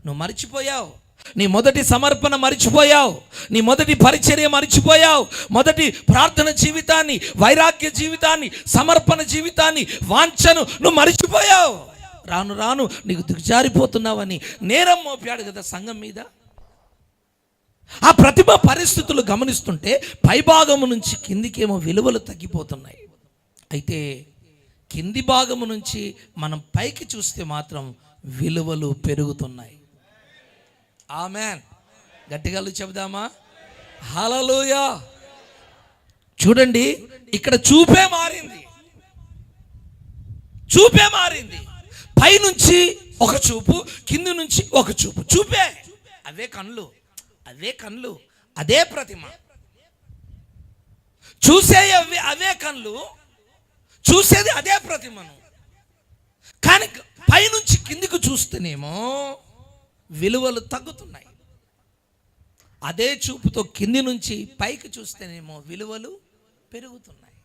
నువ్వు మర్చిపోయావు, నీ మొదటి సమర్పణ మర్చిపోయావు, నీ మొదటి పరిచర్య మర్చిపోయావు, మొదటి ప్రార్థన జీవితాన్ని, వైరాగ్య జీవితాన్ని, సమర్పణ జీవితాన్ని, వాంఛను నువ్వు మర్చిపోయావు. రాను రాను నీకు దిగజారిపోతున్నావని నేరం మోపాడు కదా సంఘం మీద. ఆ ప్రతిభ పరిస్థితులు గమనిస్తుంటే పైభాగము నుంచి కిందికేమో విలువలు తగ్గిపోతున్నాయి. అయితే కింది భాగము నుంచి మనం పైకి చూస్తే మాత్రం విలువలు పెరుగుతున్నాయి. ఆమెన్. గట్టిగా చెబుదామా? హల్లెలూయా. చూడండి, ఇక్కడ చూపే మారింది. చూపే మారింది. పైనుంచి ఒక చూపు, కింది నుంచి ఒక చూపు. చూపే, అవే కళ్ళు, అవే కళ్ళు, అదే ప్రతిమ. చూసే అవే కళ్ళు, చూసేది అదే ప్రతిమను. కానీ పైనుంచి కిందికి చూస్తేనేమో విలువలు తగ్గుతున్నాయి. అదే చూపుతో కింది నుంచి పైకి చూస్తేనేమో విలువలు పెరుగుతున్నాయి.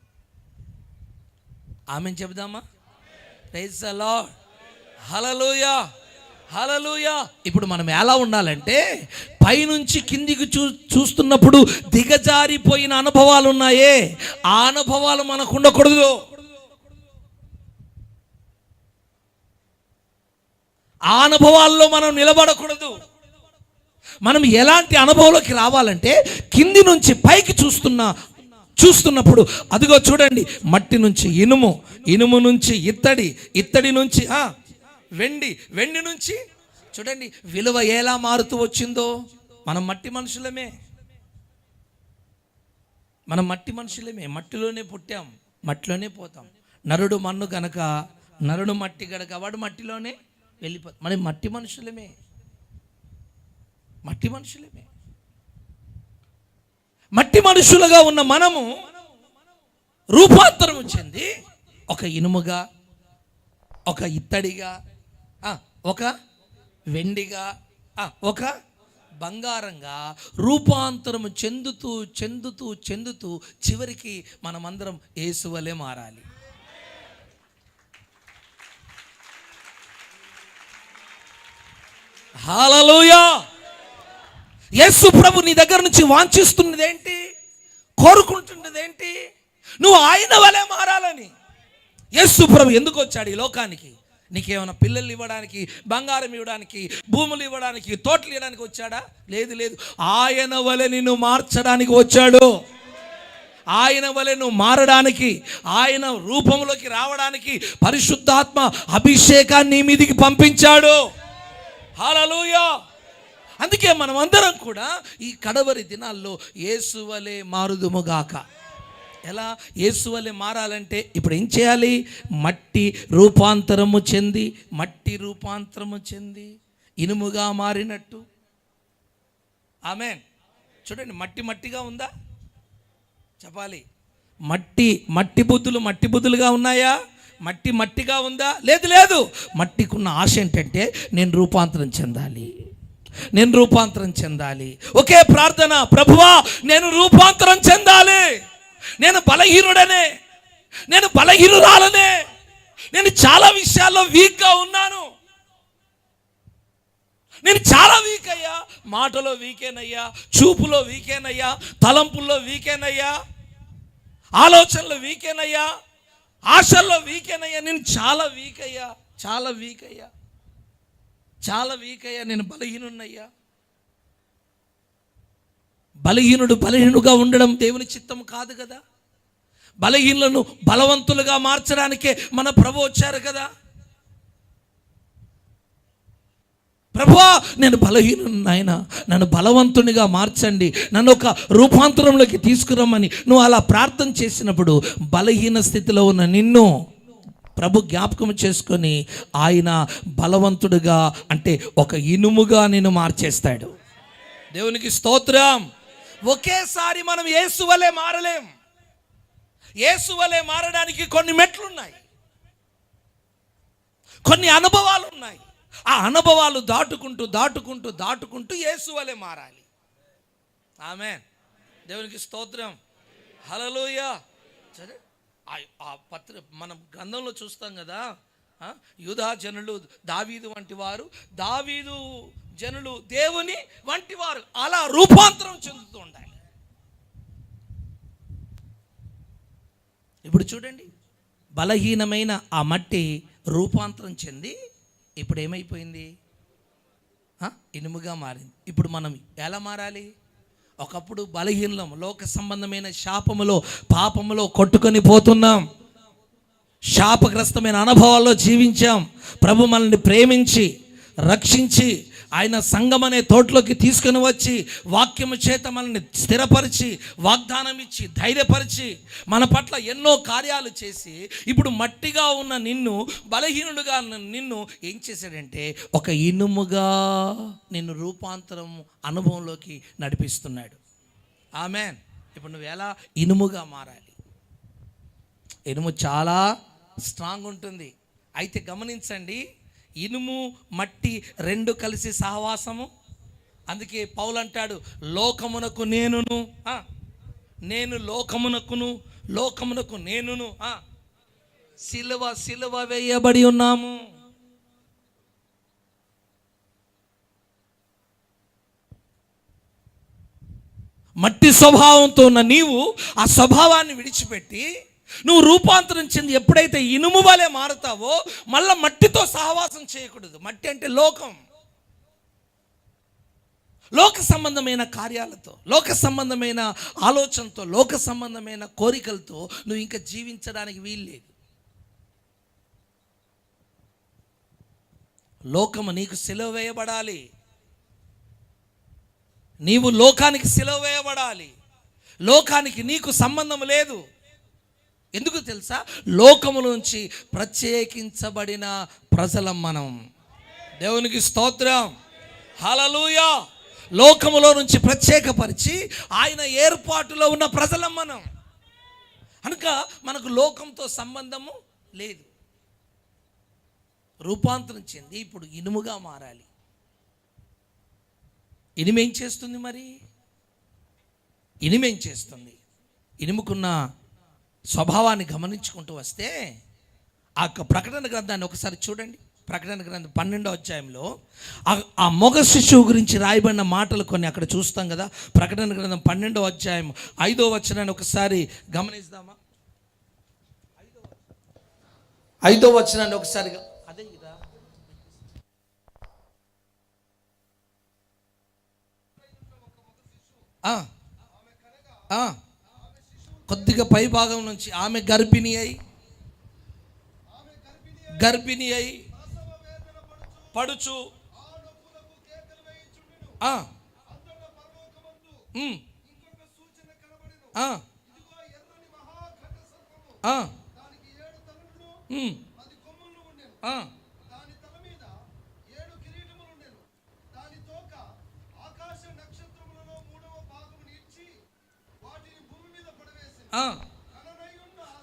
ఆమేన్ చెబుదామా? Praise the lord. Hallelujah, hallelujah. ఇప్పుడు మనం ఎలా ఉండాలంటే, పైనుంచి కిందికి చూస్తున్నప్పుడు దిగజారిపోయిన అనుభవాలు ఉన్నాయే, ఆ అనుభవాలు మనకు ఉండకూడదు. ఆ అనుభవాల్లో మనం నిలబడకూడదు. మనం ఎలాంటి అనుభవంలోకి రావాలంటే, కింది నుంచి పైకి చూస్తున్నప్పుడు అదిగో చూడండి, మట్టి నుంచి ఇనుము, ఇనుము నుంచి ఇత్తడి, ఇత్తడి నుంచి వెండి, వెండి నుంచి చూడండి విలువ ఎలా మారుతూ వచ్చిందో. మనం మట్టి మనుషులమే, మనం మట్టి మనుషులమే, మట్టిలోనే పుట్టాం, మట్టిలోనే పోతాం. నరుడు మన్ను గనక నరుడు మట్టి గనక వాడు మట్టిలోనే వెళ్ళిపోతాం. మరి మట్టి మనుషులమే. మట్టి మనుషులుగా ఉన్న మనము రూపాంతరం చెంది ఒక ఇనుముగా, ఒక ఇత్తడిగా, ఒక వెండిగా, ఒక బంగారంగా రూపాంతరము చెందుతూ చెందుతూ చెందుతూ చివరికి మనమందరం యేసు వలె మారాలి. హల్లెలూయా. యేసు ప్రభు నీ దగ్గర నుంచి వాంఛిస్తున్నది ఏంటి? కోరుకుంటున్నది ఏంటి? నువ్వు ఆయన వలె మారాలని. యేసు ప్రభు ఎందుకు వచ్చాడు ఈ లోకానికి? నీకేమైనా పిల్లలు ఇవ్వడానికి, బంగారం ఇవ్వడానికి, భూములు ఇవ్వడానికి, తోటలు ఇవ్వడానికి వచ్చాడా? లేదు. ఆయన వలె నిన్ను మార్చడానికి వచ్చాడు. ఆయన వలె నువ్వు మారడానికి, ఆయన రూపంలోకి రావడానికి పరిశుద్ధాత్మ అభిషేకాన్ని నీ మీదికి పంపించాడు. హల్లెలూయా. అందుకే మనం అందరం కూడా ఈ కడవరి దినాల్లో యేసు వలె మారుదుముగాక. ఎలా యేసు వలె మారాలంటే ఇప్పుడు ఏం చేయాలి? మట్టి రూపాంతరము చెంది ఇనుముగా మారినట్టు. ఆమేన్. చూడండి, మట్టిగా ఉందా? చెప్పాలి. మట్టి బుద్ధులుగా ఉన్నాయా? మట్టిగా ఉందా? లేదు. మట్టికున్న ఆశ ఏంటంటే నేను రూపాంతరం చెందాలి. ఒకే ప్రార్థన, ప్రభువా నేను రూపాంతరం చెందాలి. నేను బలహీనురాలనే. నేను చాలా విషయాల్లో వీక్గా ఉన్నాను. నేను చాలా వీక్ అయ్యా. మాటలో వీకేనయ్యా, చూపులో వీకేనయ్యా, తలంపుల్లో వీకేనయ్యా, ఆలోచనలో వీకేనయ్యా, ఆశల్లో వీకేనయ్యా. నేను చాలా వీక్ అయ్యా. నేను బలహీనున్నయ్యా. బలహీనుడుగా ఉండడం దేవుని చిత్తం కాదు కదా. బలహీనులను బలవంతులుగా మార్చడానికే మన ప్రభు వచ్చారు కదా. ప్రభువా నేను బలహీనున్నాయన, నన్ను బలవంతునిగా మార్చండి, నన్ను ఒక రూపాంతరంలోకి తీసుకురమ్మని నువ్వు అలా ప్రార్థన చేసినప్పుడు బలహీన స్థితిలో ఉన్న నిన్ను ప్రభు జ్ఞాపకం చేసుకొని ఆయన బలవంతుడుగా, అంటే ఒక ఇనుముగా నిన్ను మార్చేస్తాడు. దేవునికి స్తోత్రం. ఒకేసారి మనం యేసు వలె మారలేం. యేసు వలె మారడానికి కొన్ని మెట్లున్నాయి, కొన్ని అనుభవాలు ఉన్నాయి. ఆ అనుభవాలు దాటుకుంటూ యేసు వలె మారాలి. ఆమేన్. దేవునికి స్తోత్రం. హల్లెలూయా. సరే, మనం గ్రంథంలో చూస్తాం కదా, యూదా జనులు దావీదు వంటి వారు, దావీదు జనులు దేవుని వంటి వారు. అలా రూపాంతరం చెందుతూ ఉండాలి. ఇప్పుడు చూడండి, బలహీనమైన ఆ మట్టి రూపాంతరం చెంది ఇప్పుడు ఏమైపోయింది? ఇనుముగా మారింది. ఇప్పుడు మనం ఎలా మారాలి? ఒకప్పుడు బలహీనం, లోక సంబంధమైన శాపములో, పాపములో కొట్టుకొని పోతున్నాం. శాపగ్రస్తమైన అనుభవాల్లో జీవించాం. ప్రభు మనల్ని ప్రేమించి రక్షించి ఆయన సంఘం అనే తోటలోకి తీసుకుని వచ్చి వాక్యము చేత మనల్ని స్థిరపరిచి, వాగ్దానం ఇచ్చి, ధైర్యపరిచి, మన పట్ల ఎన్నో కార్యాలు చేసి ఇప్పుడు మట్టిగా ఉన్న నిన్ను, బలహీనుడుగా నిన్ను ఏం చేశాడంటే ఒక ఇనుముగా నిన్ను రూపాంతరం అనుభవంలోకి నడిపిస్తున్నాడు. ఆమేన్. ఇప్పుడు నువ్వు ఎలా ఇనుముగా మారాలి? ఇనుము చాలా స్ట్రాంగ్ ఉంటుంది. అయితే గమనించండి, ఇనుము మట్టి రెండు కలిసి సహవాసము. అందుకే పౌలు అంటాడు, లోకమునకు నేను లోకమునకు నేనును సిలువ వేయబడి ఉన్నాము. మట్టి స్వభావంతో ఉన్న నీవు ఆ స్వభావాన్ని విడిచిపెట్టి నువ్వు రూపాంతరం చెంది ఎప్పుడైతే ఇనుము వలె మారుతావో మళ్ళీ మట్టితో సహవాసం చేయకూడదు. మట్టి అంటే లోక సంబంధమైన కార్యాలతో, లోక సంబంధమైన ఆలోచనతో, లోక సంబంధమైన కోరికలతో నువ్వు ఇంకా జీవించడానికి వీల్లేదు. లోకము నీకు సిలువ వేయబడాలి. నీవు లోకానికి సిలువ వేయబడాలి. లోకానికి నీకు సంబంధం లేదు. ఎందుకు తెలుసా? లోకములోంచి ప్రత్యేకించబడిన ప్రజలం మనం. దేవునికి స్తోత్రం, హల్లెలూయా. లోకములో నుంచి ప్రత్యేకపరిచి ఆయన ఏర్పాటులో ఉన్న ప్రజలం మనం. కనుక మనకు లోకంతో సంబంధము లేదు. రూపాంతరం చెంది ఇప్పుడు ఇనుముగా మారాలి. ఇనుమేం చేస్తుంది? మరి ఇనుమేం చేస్తుంది? ఇనుముకున్న స్వభావాన్ని గమనించుకుంటూ వస్తే ఆ ప్రకటన గ్రంథాన్ని ఒకసారి చూడండి. ప్రకటన గ్రంథం 12వ అధ్యాయంలో ఆ మగ శిశువు గురించి రాయబడిన మాటలు కొన్ని అక్కడ చూస్తాం కదా. ప్రకటన గ్రంథం 12వ అధ్యాయం 5వ వచనాన్ని ఒకసారి గమనిద్దామా? 5వ వచనాన్ని ఒకసారి అదే కదా. కొద్దిగా పై భాగం నుంచి ఆమె గర్భిణి అయి పడుచు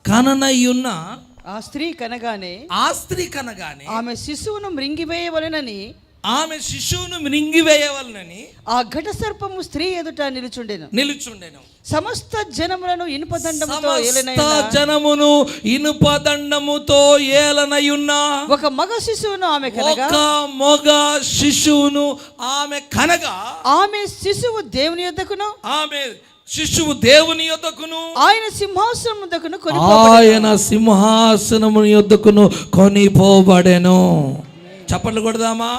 కననయ్యున్న ఆ స్త్రీ కనగానే ఆమె శిశువును మృంగివేయవలనని ఆ ఘట సర్పము స్త్రీ ఎదుట నిలుచుండెను. సమస్త జనమును ఇనుపదండముతో ఏలనయున్న ఒక మగ శిశువును ఆమె కనగా ఆమె శిశువు దేవుని యొద్దకును ఆయన సింహాసనము యొద్దకును కొనిపోబడెను. చప్పట్లు కొడదామా?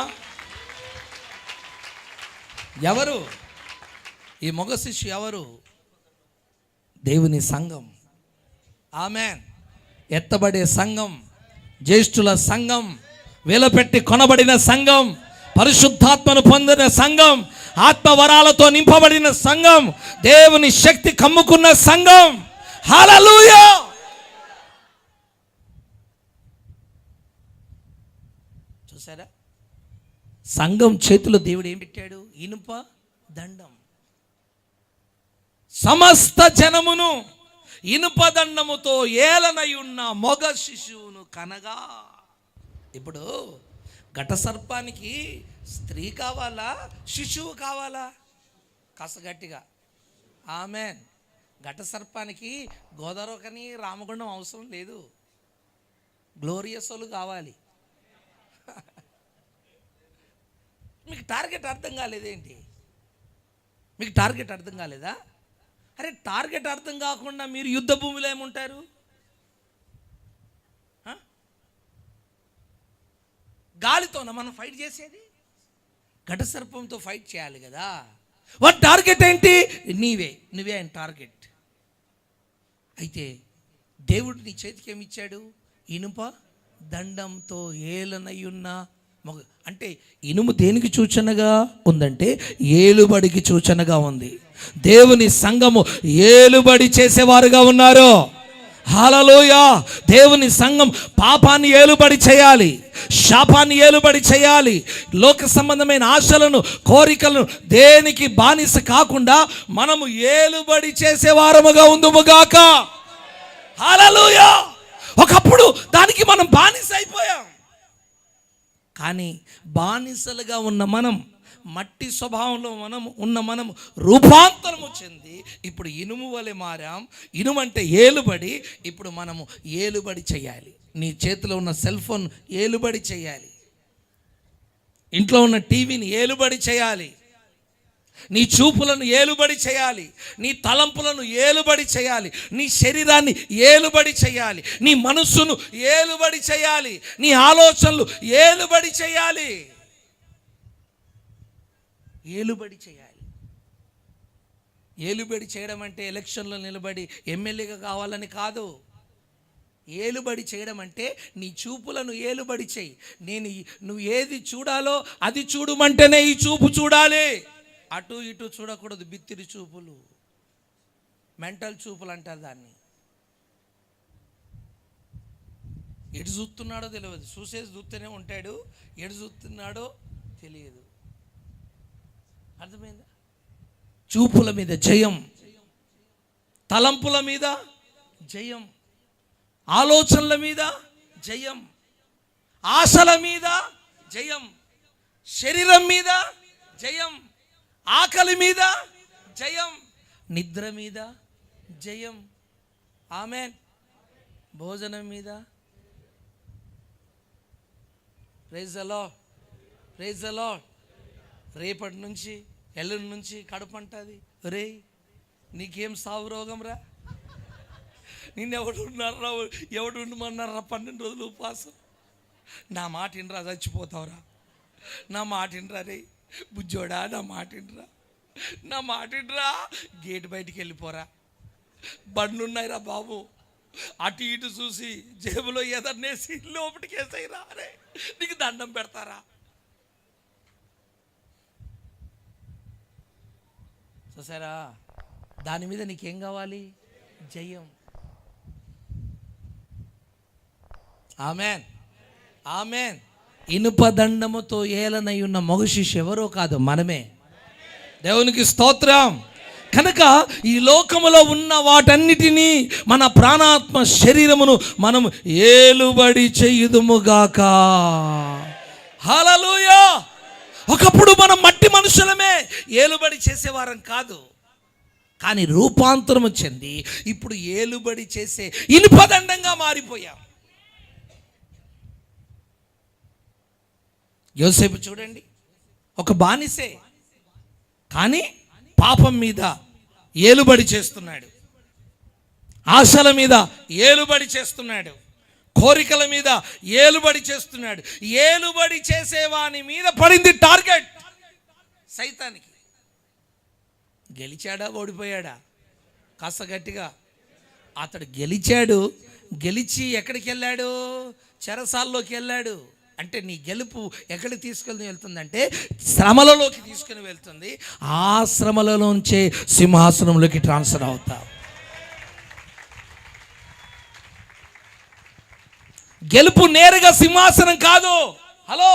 ఎవరు ఈ మగ శిశు? ఎవరు? దేవుని సంఘం. ఆమేన్. ఎత్తబడే సంఘం, జ్యేష్ఠుల సంఘం, వెలపెట్టి కొనబడిన సంఘం, పరిశుద్ధాత్మను పొందిన సంఘం, ఆత్మవరాలతో నింపబడిన సంఘం, దేవుని శక్తి కమ్ముకున్న సంఘం. హల్లెలూయా. చూసారా? సంఘం చేతిలో దేవుడు ఏం పెట్టాడు? ఇనుప దండం. సమస్త జనమును ఇనుప దండముతో ఏలనయున్న మొగ శిశువును కనగా. ఇప్పుడు ఘట సర్పానికి స్త్రీ కావాలా, శిశువు కావాలా? కాస్త గట్టిగా ఆమేన్. ఘట సర్పానికి గోదావరికని రామగుండం అవసరం లేదు, గ్లోరియస్లు కావాలి. మీకు టార్గెట్ అర్థం కాలేదేంటి? మీకు టార్గెట్ అర్థం కాలేదా? అరే టార్గెట్ అర్థం కాకుండా మీరు యుద్ధ భూమిలో ఏముంటారు? గాలితోన మనం ఫైట్ చేసేది? ఘట సర్పంతో ఫైట్ చేయాలి కదా. వాటి టార్గెట్ ఏంటి? నువ్వే ఆయన టార్గెట్. అయితే దేవుడు నీ చేతికి ఏమి ఇచ్చాడు? ఇనుప దండంతో ఏలనయున్న మొగ. అంటే ఇనుము దేనికి సూచనగా ఉందంటే ఏలుబడికి సూచనగా ఉంది. దేవుని సంఘము ఏలుబడి చేసేవారుగా ఉన్నారు. హల్లెలూయా. దేవుని సంఘం పాపాన్ని ఏలుబడి చేయాలి, శాపాన్ని ఏలుబడి చేయాలి, లోక సంబంధమైన ఆశలను, కోరికలను దేనికి బానిస కాకుండా మనము ఏలుబడి చేసేవారముగా ఉందుముగాక. హల్లెలూయా. ఒకప్పుడు దానికి మనం బానిస అయిపోయాం. కానీ బానిసలుగా ఉన్న మనం, మట్టి స్వభావంలో మనం రూపాంతరము చెంది ఇప్పుడు ఇనుము వలె మారాం. ఇనుము అంటే ఏలుబడి. ఇప్పుడు మనము ఏలుబడి చేయాలి. నీ చేతిలో ఉన్న సెల్ ఫోన్ ఏలుబడి చేయాలి, ఇంట్లో ఉన్న టీవీని ఏలుబడి చేయాలి, నీ చూపులను ఏలుబడి చేయాలి, నీ తలంపులను ఏలుబడి చేయాలి, నీ శరీరాన్ని ఏలుబడి చేయాలి, నీ మనస్సును ఏలుబడి చేయాలి, నీ ఆలోచనలు ఏలుబడి చేయాలి. ఏలుబడి చేయాలి. ఏలుబడి చేయడం అంటే ఎలక్షన్లో నిలబడి ఎమ్మెల్యేగా కావాలని కాదు. ఏలుబడి చేయడం అంటే నీ చూపులను ఏలుబడి చేయి. నువ్వు ఏది చూడాలో అది చూడమంటేనే ఈ చూపు చూడాలి. అటు ఇటు చూడకూడదు. బిత్తిరి చూపులు, మెంటల్ చూపులు అంటారు దాన్ని. ఎటు చూస్తున్నాడో తెలియదు, చూసేసి చూస్తూనే ఉంటాడు, ఎటు చూస్తున్నాడో తెలియదు. అర్థమైందా? చూపుల మీద జయం, తలంపుల మీద జయం, ఆలోచనల మీద జయం, ఆశల మీద జయం, శరీరం మీద జయం, ఆకలి మీద జయం, నిద్ర మీద జయం. ఆమేన్. భోజనం మీద. Praise the Lord, praise the Lord. రేపటి నుంచి ఎల్లుండి నుంచి కడుపు అంటుంది. రే నీకేం సావు రోగం రా, నిన్ను ఎవడు ఉండమన్నారా 12 రోజులు ఉపవాసం? నా మాట వినరా, చచ్చిపోతావురా. నా మాట వినరా రే బుజ్జోడా, నా మాట వినరా, నా మాట వినరా. గేట్ బయటికి వెళ్ళిపోరా. బండ్లున్నాయిరా బాబు, అటు ఇటు చూసి జేబులో ఏదన్నేసి లోపలికి వేసాయిరా. అరే నీకు దండం పెడతారా? చూసారా? దాని మీద నీకేం కావాలి? జయం. Amen, amen. ఇనుప దండముతో ఏలనై ఉన్న మగ శిష్యు ఎవరో కాదు, మనమే. దేవునికి స్తోత్రం. కనుక ఈ లోకములో ఉన్న వాటన్నిటినీ మన ప్రాణాత్మ శరీరమును మనం ఏలుబడి చేయుదుముగాక. హల్లెలూయా. ఒకప్పుడు మనం మట్టి మనుషులమే, ఏలుబడి చేసేవారం కాదు. కానీ రూపాంతరము చెంది ఇప్పుడు ఏలుబడి చేసే ఇనుపదండంగా మారిపోయాం. యోసేపు చూడండి, ఒక బానిసే, కానీ పాపం మీద ఏలుబడి చేస్తున్నాడు, ఆశల మీద ఏలుబడి చేస్తున్నాడు, కోరికల మీద ఏలుబడి చేస్తున్నాడు. ఏలుబడి చేసేవాని మీద పడింది టార్గెట్, సైతానికి. గెలిచాడా ఓడిపోయాడా? కాస్త గట్టిగా. అతడు గెలిచాడు. గెలిచి ఎక్కడికి వెళ్ళాడు? చెరసాల్లోకి వెళ్ళాడు. అంటే నీ గెలుపు ఎక్కడికి తీసుకెళ్ళి వెళ్తుందంటే శ్రమలలోకి తీసుకుని వెళ్తుంది. ఆ శ్రమలలోంచే సింహాసనంలోకి ట్రాన్స్ఫర్ అవుతావు. గెలుపు నేరుగా సింహాసనం కాదు. హలో,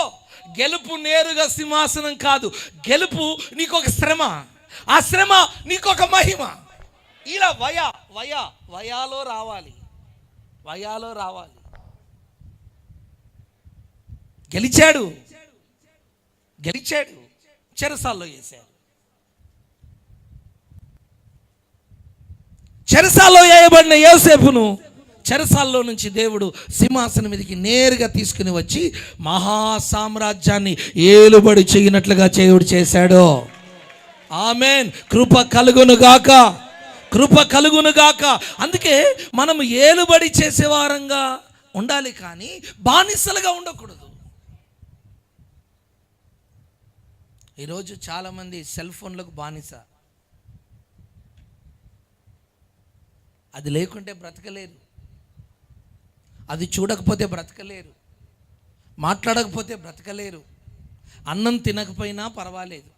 గెలుపు నేరుగా సింహాసనం కాదు. గెలుపు నీకొక శ్రమ, ఆ శ్రమ నీకొక మహిమ. ఇలా వయాలో రావాలి, వయాలో రావాలి. గెలిచాడు, చెరసాల్లో వేశారు. చెరసాల్లో వేయబడిన యోసేపును చెరసాల్లో నుంచి దేవుడు సింహాసనం మీదకి నేరుగా తీసుకుని వచ్చి మహా సామ్రాజ్యాన్ని ఏలుబడి చేయనట్లుగా దేవుడు చేశాడు. ఆమేన్. కృప కలుగునుగాక, కృప కలుగునుగాక. అందుకే మనం ఏలుబడి చేసేవారంగా ఉండాలి, కానీ బానిసలుగా ఉండకూడదు. ఈరోజు చాలామంది సెల్ ఫోన్లకు బానిస. అది లేకుంటే బ్రతకలేరు, అది చూడకపోతే బ్రతకలేరు, మాట్లాడకపోతే బ్రతకలేరు. అన్నం తినకపోయినా పర్వాలేదు,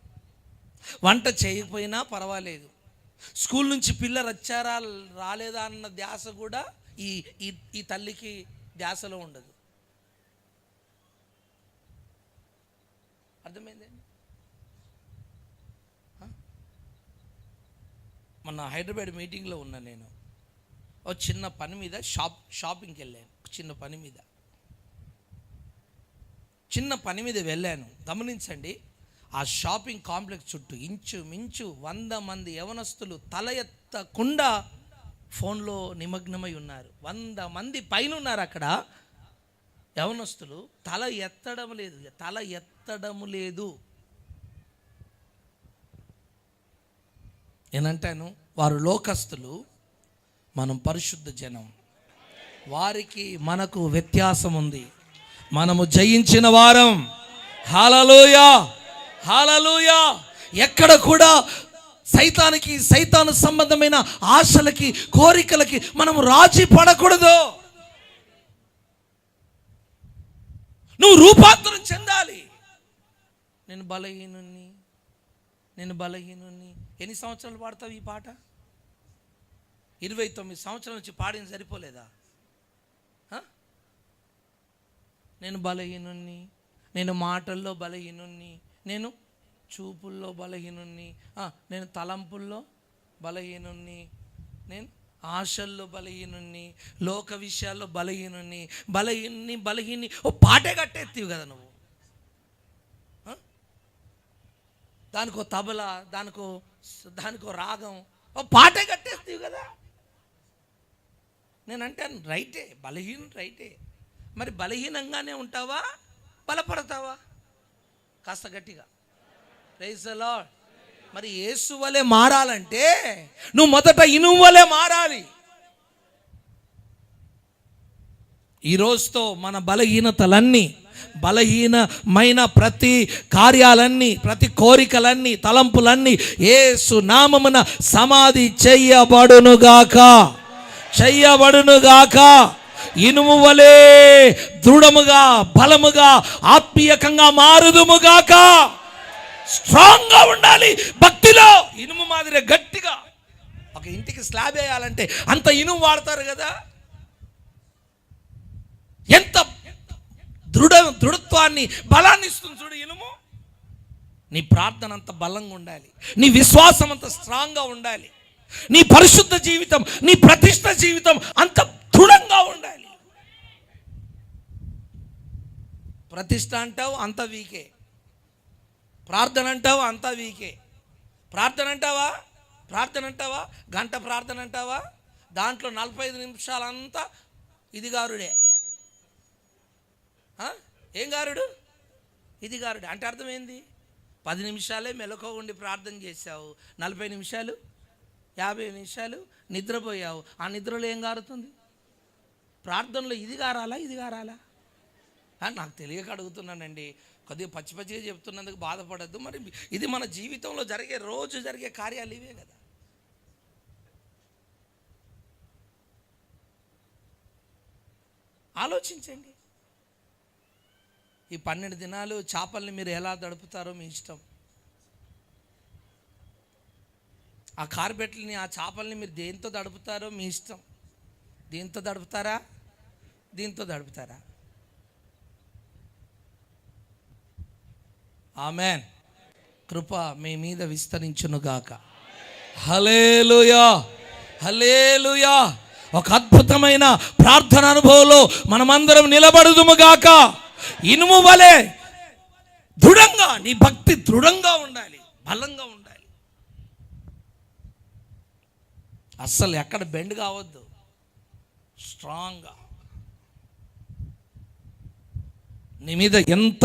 వంట చేయకపోయినా పర్వాలేదు, స్కూల్ నుంచి పిల్లలు వచ్చారా రాలేదా అన్న ధ్యాస కూడా ఈ తల్లికి ధ్యాసలో ఉండదు. అర్థమైందండి? మొన్న హైదరాబాద్ మీటింగ్లో ఉన్నా నేను. ఒక చిన్న పని మీద షాపింగ్కి వెళ్ళాను. చిన్న పని మీద వెళ్ళాను. గమనించండి, ఆ షాపింగ్ కాంప్లెక్స్ చుట్టూ ఇంచుమించు 100 మంది యవనస్తులు తల ఎత్తకుండా ఫోన్లో నిమగ్నమై ఉన్నారు. 100 మంది పైన ఉన్నారు అక్కడ యవనస్తులు. తల ఎత్తడం లేదు. నేనంటాను, వారు లోకస్తులు, మనం పరిశుద్ధ జనం. వారికి మనకు వ్యత్యాసం ఉంది. మనము జయించిన వారం. హల్లెలూయా, హల్లెలూయా. ఎక్కడ కూడా సైతాను సంబంధమైన ఆశలకి, కోరికలకి మనము రాజీ పడకూడదు. నువ్వు రూపాంతరం చెందాలి. నేను బలహీనుణ్ణి. ఎన్ని సంవత్సరాలు పాడతావు ఈ పాట? 29 సంవత్సరాల నుంచి పాడిన సరిపోలేదా? నేను బలహీనుణ్ణి, నేను మాటల్లో బలహీనుణ్ణి, నేను చూపుల్లో బలహీనుణ్ణి, నేను తలంపుల్లో బలహీనుణ్ణి, నేను ఆశల్లో బలహీనుణ్ణి, లోక విషయాల్లో బలహీనుణ్ణి. బలహీన్ని ఓ పాటే కట్టేస్తావు కదా నువ్వు. దానికో తబలా, దానికో రాగం, ఓ పాటే కట్టేస్తావు కదా. నేను అంటాను రైటే, బలహీనం రైటే. మరి బలహీనంగానే ఉంటావా, బలపడతావా? కాస్త గట్టిగా ప్రైజ్ ది లార్డ్. మరి యేసు వలె మారాలంటే నువ్వు మొదట ఇనుము వలె మారాలి. ఈ రోజుతో మన బలహీనతలన్నీ, బలహీనమైన ప్రతి కార్యాలన్నీ, ప్రతి కోరికలన్నీ, తలంపులన్నీ యేసు నామమున సమాధి చెయ్యబడునుగాక. ఇనుము వలె దృఢముగా, బలముగా, ఆత్మీయకంగా మారుదుముగాక. స్ట్రాంగ్గా ఉండాలి భక్తిలో, ఇనుము మాదిరి గట్టిగా. ఒక ఇంటికి స్లాబ్ వేయాలంటే అంత ఇనుము వాడతారు కదా. ఎంత దృఢత్వాన్ని, బలాన్ని ఇస్తుంది చూడు ఇనుము. నీ ప్రార్థన అంత బలంగా ఉండాలి, నీ విశ్వాసం అంత స్ట్రాంగ్గా ఉండాలి, నీ పరిశుద్ధ జీవితం, నీ ప్రతిష్ఠ జీవితం అంత దృఢంగా ఉండాలి. ప్రతిష్ఠ అంటావు అంత వీకే, ప్రార్థన అంటావు అంత వీకే. ప్రార్థన అంటావా గంట ప్రార్థన అంటావా, దాంట్లో 45 నిమిషాలంతా ఇది గారుడే. ఏం గారుడు? ఇది గారుడే అంటే అర్థమైంది. 10 నిమిషాలే మెలకువ ఉండి ప్రార్థన చేశావు, 40 నిమిషాలు 50 నిమిషాలు నిద్రపోయావు. ఆ నిద్రలో ఏం గారుతుంది? ప్రార్థనలో ఇది గారాలా? నాకు తెలియక అడుగుతున్నానండి, కొద్దిగా పచ్చిగా చెప్తున్నందుకు బాధపడద్దు. మరి ఇది మన జీవితంలో రోజు జరిగే కార్యాలు ఇవే కదా. ఆలోచించండి. ఈ 12 దినాలు చేపల్ని మీరు ఎలా దడుపుతారో మీ ఇష్టం. ఆ కార్బెట్లని, ఆ చేపల్ని మీరు దేంతో దడుపుతారో మీ ఇష్టం. దీంతో దడుపుతారా? ఆమేన్. కృప మీ మీద విస్తరించునుగాక. హల్లెలూయా. ఒక అద్భుతమైన ప్రార్థన అనుభవంలో మనమందరం నిలబడుదుముగాక. ఇనుము వలె దృఢంగా, నీ భక్తి దృఢంగా ఉండాలి, బలంగా ఉండాలి. అస్సలు ఎక్కడ బెండ్ కావద్దు, స్ట్రాంగ్గా. నీ మీద ఎంత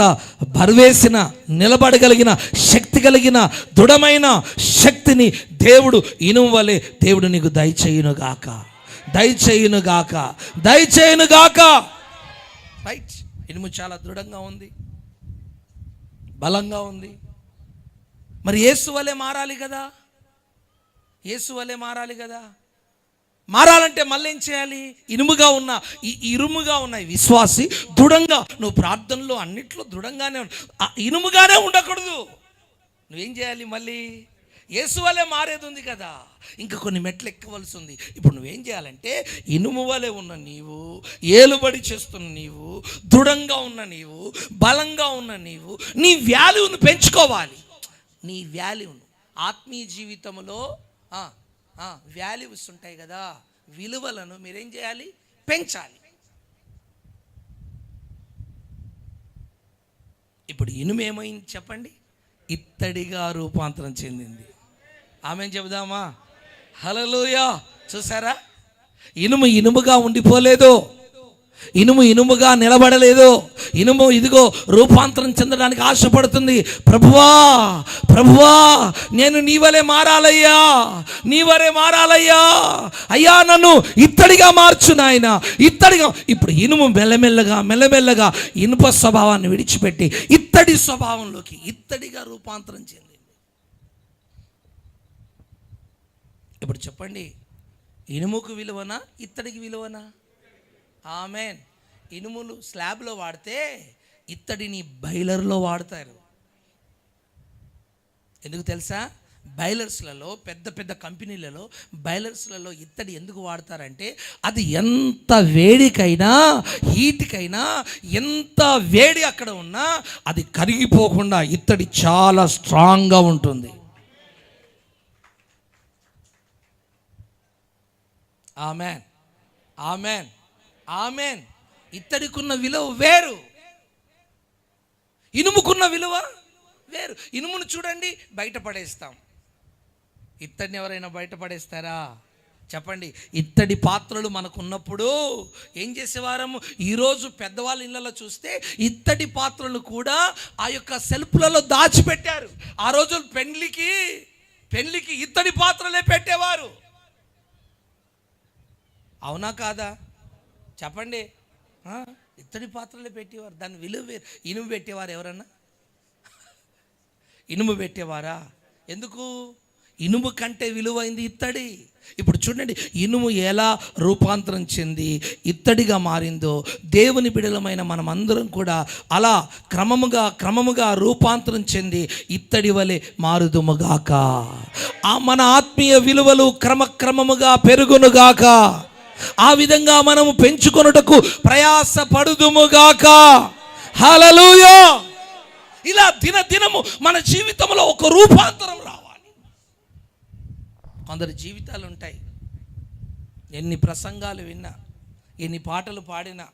బరువేసిన నిలబడగలిగిన శక్తి కలిగిన దృఢమైన శక్తిని దేవుడు ఇనుము వలె దేవుడు నీకు దయచేయునుగాక. రైట్. ఇనుము చాలా దృఢంగా ఉంది, బలంగా ఉంది. మరి యేసు వలె మారాలి కదా. మారాలంటే మళ్ళీ ఏం చేయాలి? ఇనుముగా ఉన్న విశ్వాసి దృఢంగా, నువ్వు ప్రార్థనలో అన్నిట్లో దృఢంగానే ఇనుముగానే ఉండకూడదు. నువ్వేం చేయాలి? మళ్ళీ యేసు వలె మారేది ఉంది కదా, ఇంకా కొన్ని మెట్లు ఎక్కవలసి ఉంది. ఇప్పుడు నువ్వేం చేయాలంటే ఇనుము వలె ఉన్న నీవు, ఏలుబడి చేస్తున్న నీవు, దృఢంగా ఉన్న నీవు, బలంగా ఉన్న నీవు నీ వాల్యూను పెంచుకోవాలి. నీ వాల్యూను, ఆత్మీయ జీవితంలో వాల్యూస్ ఉంటాయి కదా, విలువలను మీరేం చేయాలి? పెంచాలి. ఇప్పుడు ఇనుము ఏమైంది చెప్పండి? ఇత్తడిగా రూపాంతరం చెందింది. ఆమె చెబుదామా? హల్లెలూయా. చూసారా, ఇనుముగా ఉండిపోలేదు, ఇనుముగా నిలబడలేదు. ఇదిగో రూపాంతరం చెందడానికి ఆశపడుతుంది. ప్రభువా నేను నీ వలె మారాలయ్యా, అయ్యా నన్ను ఇత్తడిగా మార్చు నాయన, ఇత్తడిగా. ఇప్పుడు ఇనుము మెల్లమెల్లగా ఇనుప స్వభావాన్ని విడిచిపెట్టి ఇత్తడి స్వభావంలోకి, ఇత్తడిగా రూపాంతరం చెందింది. ఇప్పుడు చెప్పండి, ఇనుముకు విలువనా, ఇత్తడికి విలువనా? ఆమేన్. ఇనుములు స్లాబ్లో వాడితే ఇత్తడిని బైలర్లో వాడతారు. ఎందుకు తెలుసా? బాయిలర్స్లలో, పెద్ద పెద్ద కంపెనీలలో బాయిలర్స్లలో ఇత్తడి ఎందుకు వాడతారంటే అది ఎంత వేడికైనా, హీట్కైనా, ఎంత వేడి అక్కడ ఉన్నా అది కరిగిపోకుండా ఇత్తడి చాలా స్ట్రాంగ్గా ఉంటుంది. Amen, amen, amen. ఇత్తడికున్న విలువ వేరు, ఇనుముకున్న విలువ వేరు. ఇనుమును చూడండి, బయటపడేస్తాం. ఇత్తడిని ఎవరైనా బయటపడేస్తారా? చెప్పండి. ఇత్తడి పాత్రలు మనకున్నప్పుడు ఏం చేసేవారము? ఈరోజు పెద్దవాళ్ళ ఇళ్ళలో చూస్తే ఇత్తడి పాత్రలు కూడా ఆ యొక్క సెల్ఫ్లలో దాచిపెట్టారు. ఆ రోజు పెళ్లికి ఇత్తడి పాత్రలే పెట్టేవారు. అవునా కాదా? చెప్పండి. ఇత్తడి పాత్రలే పెట్టేవారు. దాని విలువ వేరు. ఇనుము పెట్టేవారు ఎవరన్నా? ఇనుము పెట్టేవారా? ఎందుకు? ఇనుము కంటే విలువైంది ఇత్తడి. ఇప్పుడు చూడండి, ఇనుము ఎలా రూపాంతరం చెంది ఇత్తడిగా మారిందో, దేవుని బిడలమైన మనమందరం కూడా అలా క్రమముగా రూపాంతరం చెంది ఇత్తడి వలె మారుదుముగాక. మన ఆత్మీయ విలువలు క్రమముగా పెరుగునుగాక. ఆ విధంగా మనము పెంచుకొనుటకు ప్రయాసపడుదుముగాక. హల్లెలూయా. ఇలా దినదినము మన జీవితంలో ఒక రూపాంతరం రావాలి. కొందరు జీవితాలు ఉంటాయి, ఎన్ని ప్రసంగాలు విన్నా, ఎన్ని పాటలు పాడినా,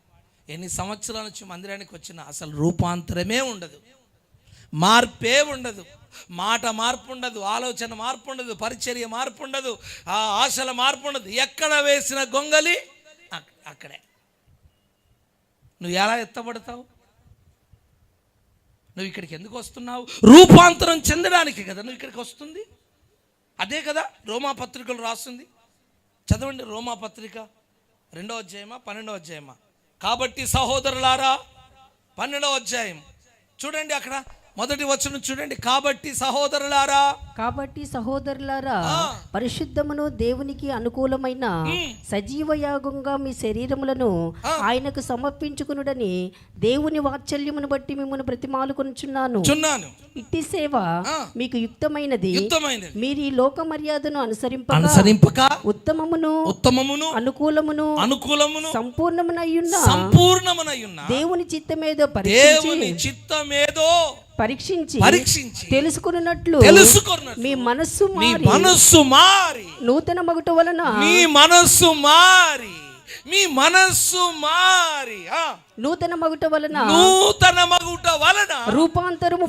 ఎన్ని సంవత్సరాల నుంచి మందిరానికి వచ్చినా అసలు రూపాంతరమే ఉండదు, మార్పే ఉండదు. మాట మార్పు ఉండదు, ఆలోచన మార్పు ఉండదు, పరిచర్య మార్పు ఉండదు, ఆ ఆశల మార్పు ఉండదు. ఎక్కడ వేసిన గొంగలి అక్కడే. నువ్వు ఎలా ఎత్తబడతావు? నువ్వు ఇక్కడికి ఎందుకు వస్తున్నావు? రూపాంతరం చెందడానికి కదా నువ్వు ఇక్కడికి వస్తుంది. అదే కదా రోమాపత్రికలు రాస్తుంది. చదవండి, రోమాపత్రిక 2వ అధ్యాయమా 12వ అధ్యాయమా? కాబట్టి సహోదరులారా, 12వ అధ్యాయం చూడండి, అక్కడ మొదటి వచనం చూడండి. కాబట్టి సహోదరులారా పరిశుద్ధమును దేవునికి అనుకూలమైన సజీవ యాగంగా మీ శరీరములను ఆయనకు సమర్పించుకునుడని దేవుని వాత్సల్యమును బట్టి మిమ్మల్ని బ్రతిమాలుకొనుచున్నాను. ఇట్టి సేవ మీకు యుక్తమైనది. మీరు ఈ లోక మర్యాదను అనుసరింపక ఉత్తమమును అనుకూలమును సంపూర్ణమునయ్యున్న దేవుని చిత్తమేదో పరీక్షించి తెలుసుకున్నట్లు మీ మనస్సు మారి నూతన మగుట వలన నూతన మగుట వలన రూపాంతరము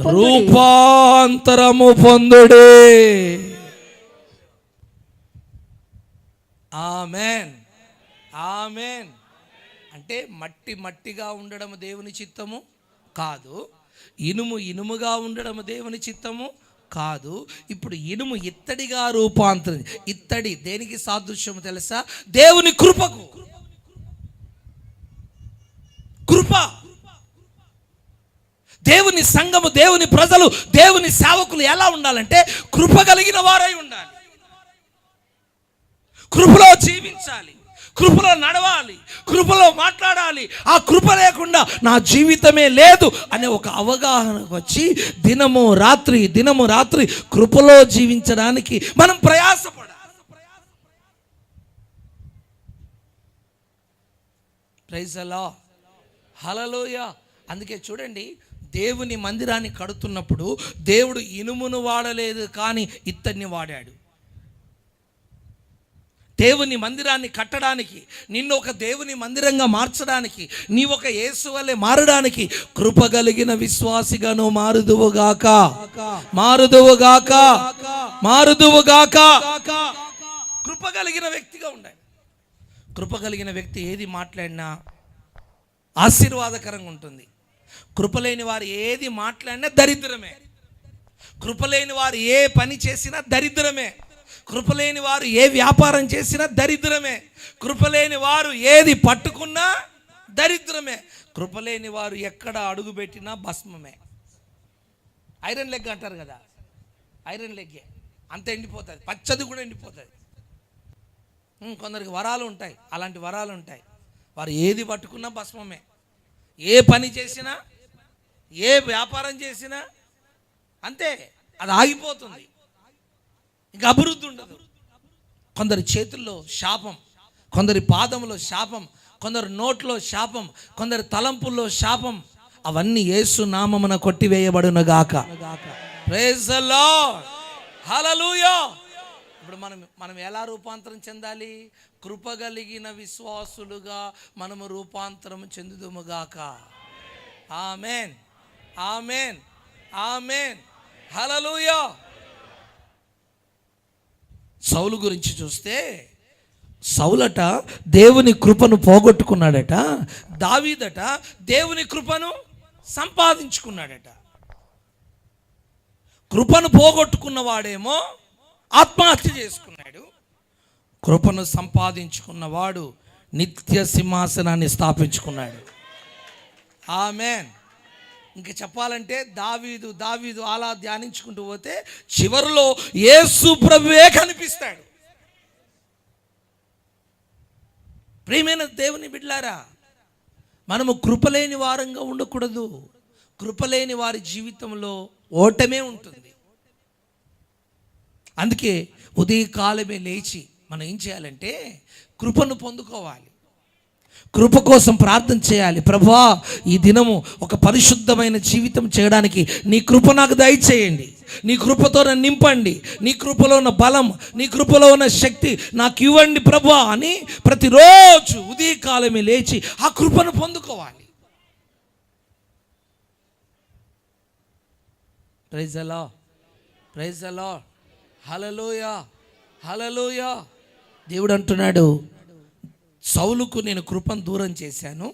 పొందుడే. ఆమేన్, ఆమేన్. అంటే మట్టిగా ఉండడం దేవుని చిత్తము కాదు, ఇనుముగా ఉండడం దేవుని చిత్తము కాదు. ఇప్పుడు ఇనుము ఇత్తడిగా రూపాంతరం. ఇత్తడి దేనికి సాదృశ్యము తెలుసా? దేవుని కృప. దేవుని సంఘము, దేవుని ప్రజలు, దేవుని సేవకులు ఎలా ఉండాలంటే కృప కలిగిన వారై ఉండాలి. కృపలో జీవించాలి, కృపలో నడవాలి, కృపలో మాట్లాడాలి. ఆ కృప లేకుండా నా జీవితమే లేదు అనే ఒక అవగాహనకు వచ్చి దినము రాత్రి కృపలో జీవించడానికి మనం ప్రయాసపడాలి. ప్రైజ్ ది లార్డ్, హల్లెలూయా. అందుకే చూడండి, దేవుని మందిరాన్ని కడుతున్నప్పుడు దేవుడు ఇనుమును వాడలేదు, కానీ ఇత్తడిని వాడాడు. దేవుని మందిరాన్ని కట్టడానికి, నిన్ను ఒక దేవుని మందిరంగా మార్చడానికి, నీ ఒక యేసు వలె మారడానికి కృప కలిగిన విశ్వాసిగాను మారుదువుగాక. కృప కలిగిన వ్యక్తిగా ఉండాలి. కృప కలిగిన వ్యక్తి ఏది మాట్లాడినా ఆశీర్వాదకరంగా ఉంటుంది. కృపలేని వారు ఏది మాట్లాడినా దరిద్రమే. కృపలేని వారు ఏ పని చేసినా దరిద్రమే. కృపలేని వారు ఏ వ్యాపారం చేసినా దరిద్రమే. కృపలేని వారు ఏది పట్టుకున్నా దరిద్రమే. కృపలేని వారు ఎక్కడ అడుగుపెట్టినా భస్మమే. ఐరన్ లెగ్ అంటారు కదా, ఐరన్ లెగ్గే అంత ఎండిపోతుంది, పచ్చది కూడా ఎండిపోతుంది. కొందరికి వరాలు ఉంటాయి, అలాంటి వరాలు ఉంటాయి. వారు ఏది పట్టుకున్నా భస్మమే. ఏ పని చేసినా, ఏ వ్యాపారం చేసినా అంతే, అది ఆగిపోతుంది. ఇంకా అభివృద్ధి ఉండదు. కొందరి చేతుల్లో శాపం, కొందరి పాదంలో శాపం, కొందరు నోట్లో శాపం, కొందరి తలంపుల్లో శాపం. అవన్నీ యేసు నామమున కొట్టివేయబడును గాక. ప్రైజ్ ది లార్డ్, హల్లెలూయా. ఇప్పుడు మనం ఎలా రూపాంతరం చెందాలి? కృపగలిగిన విశ్వాసులుగా మనము రూపాంతరం చెందుదుము గాక. ఆమేన్, ఆమేన్, ఆమేన్, హల్లెలూయా. సౌలు గురించి చూస్తే, సౌలట దేవుని కృపను పోగొట్టుకున్నాడట, దావీదట దేవుని కృపను సంపాదించుకున్నాడట. కృపను పోగొట్టుకున్నవాడేమో ఆత్మహత్య చేసుకున్నాడు, కృపను సంపాదించుకున్నవాడు నిత్య సింహాసనాన్ని స్థాపించుకున్నాడు. ఆమేన్. ఇంకా చెప్పాలంటే దావీదు అలా ధ్యానించుకుంటూ పోతే చివరిలో యేసు ప్రభువే కనిపిస్తాడు. ప్రియమైన దేవుని బిడ్డలారా, మనము కృపలేని వారంగా ఉండకూడదు. కృపలేని వారి జీవితంలో ఓటమే ఉంటుంది. అందుకే ఉదయకాలమే లేచి మనం ఏం చేయాలంటే కృపను పొందుకోవాలి, కృప కోసం ప్రార్థన చేయాలి. ప్రభువా, ఈ దినము ఒక పరిశుద్ధమైన జీవితం చేయడానికి నీ కృప నాకు దయచేయండి, నీ కృపతో నన్ను నింపండి, నీ కృపలో ఉన్న బలం, నీ కృపలో ఉన్న శక్తి నాకు ఇవ్వండి ప్రభువా అని ప్రతిరోజు ఉదయకాలమే లేచి ఆ కృపను పొందుకోవాలి. Praise the lord, praise the lord, hallelujah, hallelujah. దేవుడు అంటున్నాడు, సౌలుకు నేను కృపను దూరం చేశాను,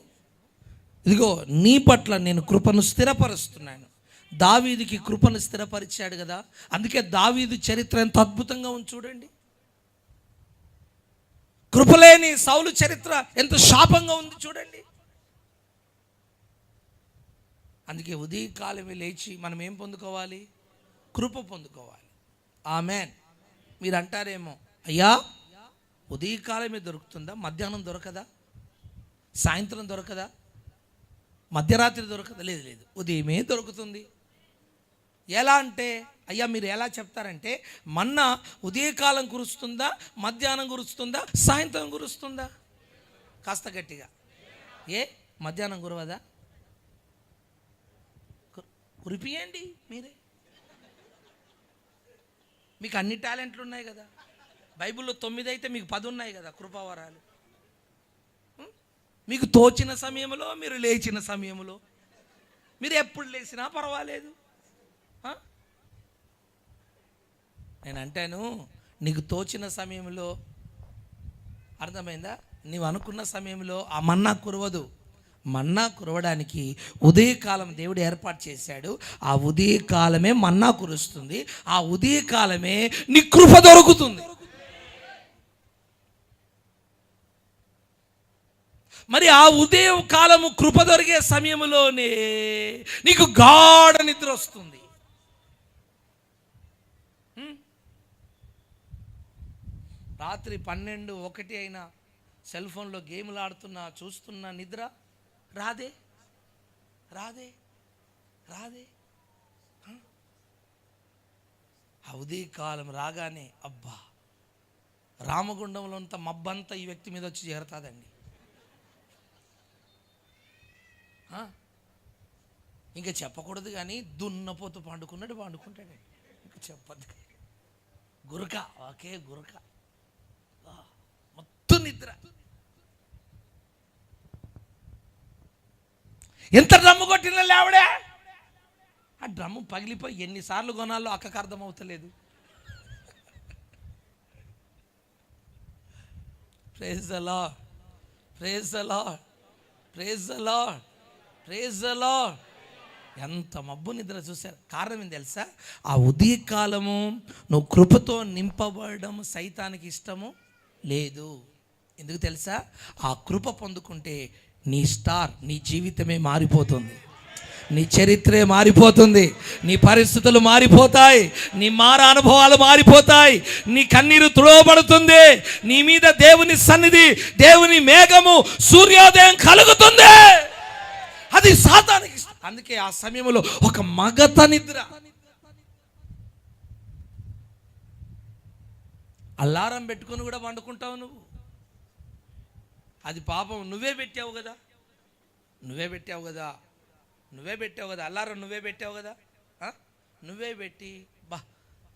ఇదిగో నీ పట్ల నేను కృపను స్థిరపరుస్తున్నాను. దావీదుకి కృపను స్థిరపరిచాడు కదా, అందుకే దావీదు చరిత్ర ఎంత అద్భుతంగా ఉంది చూడండి. కృపలేని సౌలు చరిత్ర ఎంత శాపంగా ఉంది చూడండి. అందుకే ఉదయకాలమే లేచి మనం ఏం పొందుకోవాలి? కృప పొందుకోవాలి. ఆమేన్. మీరు అంటారేమో, అయ్యా ఉదయకాలమే దొరుకుతుందా, మధ్యాహ్నం దొరకదా, సాయంత్రం దొరకదా, మధ్యరాత్రి దొరకదా? లేదు, ఉదయమే దొరుకుతుంది. ఎలా అంటే, అయ్యా మీరు ఎలా చెప్తారంటే, మన్నా ఉదయకాలం కురుస్తుందా, మధ్యాహ్నం కురుస్తుందా, సాయంత్రం కురుస్తుందా? కాస్త గట్టిగా. మధ్యాహ్నం కురవదా? కురిపియండి మీరే. మీకు అన్ని టాలెంట్లు ఉన్నాయి కదా, బైబిల్లో 9 అయితే మీకు 10 ఉన్నాయి కదా కృపావరాలు. మీకు తోచిన సమయంలో, మీరు లేచిన సమయంలో, మీరు ఎప్పుడు లేచినా పర్వాలేదు. నేను అంటాను, నీకు తోచిన సమయంలో, అర్థమైందా, నీవు అనుకున్న సమయంలో ఆ మన్నా కురవదు. మన్నా కురవడానికి ఉదయకాలం దేవుడు ఏర్పాటు చేశాడు. ఆ ఉదయకాలమే మన్నా కురుస్తుంది, ఆ ఉదయకాలమే నీ కృప దొరుకుతుంది. మరి ఆ ఉదయం కాలము కృప దొరికే సమయంలోనే నీకు గాఢ నిద్ర వస్తుంది. రాత్రి 12, 1 అయినా సెల్ ఫోన్లో గేమ్లు ఆడుతున్నా, చూస్తున్నా, నిద్ర రాదే రాదే రాదే. ఆ ఉదయకాలం రాగానే అబ్బా, రామగుండంలో అంత మబ్బంతా ఈ వ్యక్తి మీద వచ్చి చేరుతుందండి. ఇంకా చెప్పకూడదు కానీ దున్నపోతూ పండుకుంటాడు. ఇంకా చెప్పద్దు. గురక, ఒకే గురక, మొత్తం నిద్ర. ఎంత డ్రమ్ము కొట్టినా లేవడే. ఆ డ్రమ్ము పగిలిపోయి ఎన్నిసార్లు కొనాలో అక్కకు అర్థమవుతలేదు. Praise the lord, praise the lord, praise the lord, praise the Lord. ఎంత మబ్బు నిద్ర చూశారు. కారణం ఏం తెలుసా? ఆ ఉదయకాలము నువ్వు కృపతో నింపబడడం సైతానికి ఇష్టము లేదు. ఎందుకు తెలుసా? ఆ కృప పొందుకుంటే నీ స్టార్, నీ జీవితమే మారిపోతుంది, నీ చరిత్రే మారిపోతుంది, నీ పరిస్థితులు మారిపోతాయి, నీ అనుభవాలు మారిపోతాయి, నీ కన్నీరు తుడవబడుతుంది, నీ మీద దేవుని సన్నిధి, దేవుని మేఘము, సూర్యోదయం కలుగుతుంది. అది సాతానికి ఇష్టం. అందుకే ఆ సమయంలో ఒక మగత నిద్ర. అలారం పెట్టుకొని కూడా వండుకుంటావు నువ్వు. అది పాపం. నువ్వే పెట్టావు కదా అలారం నువ్వే పెట్టావు కదా. నువ్వే పెట్టి బా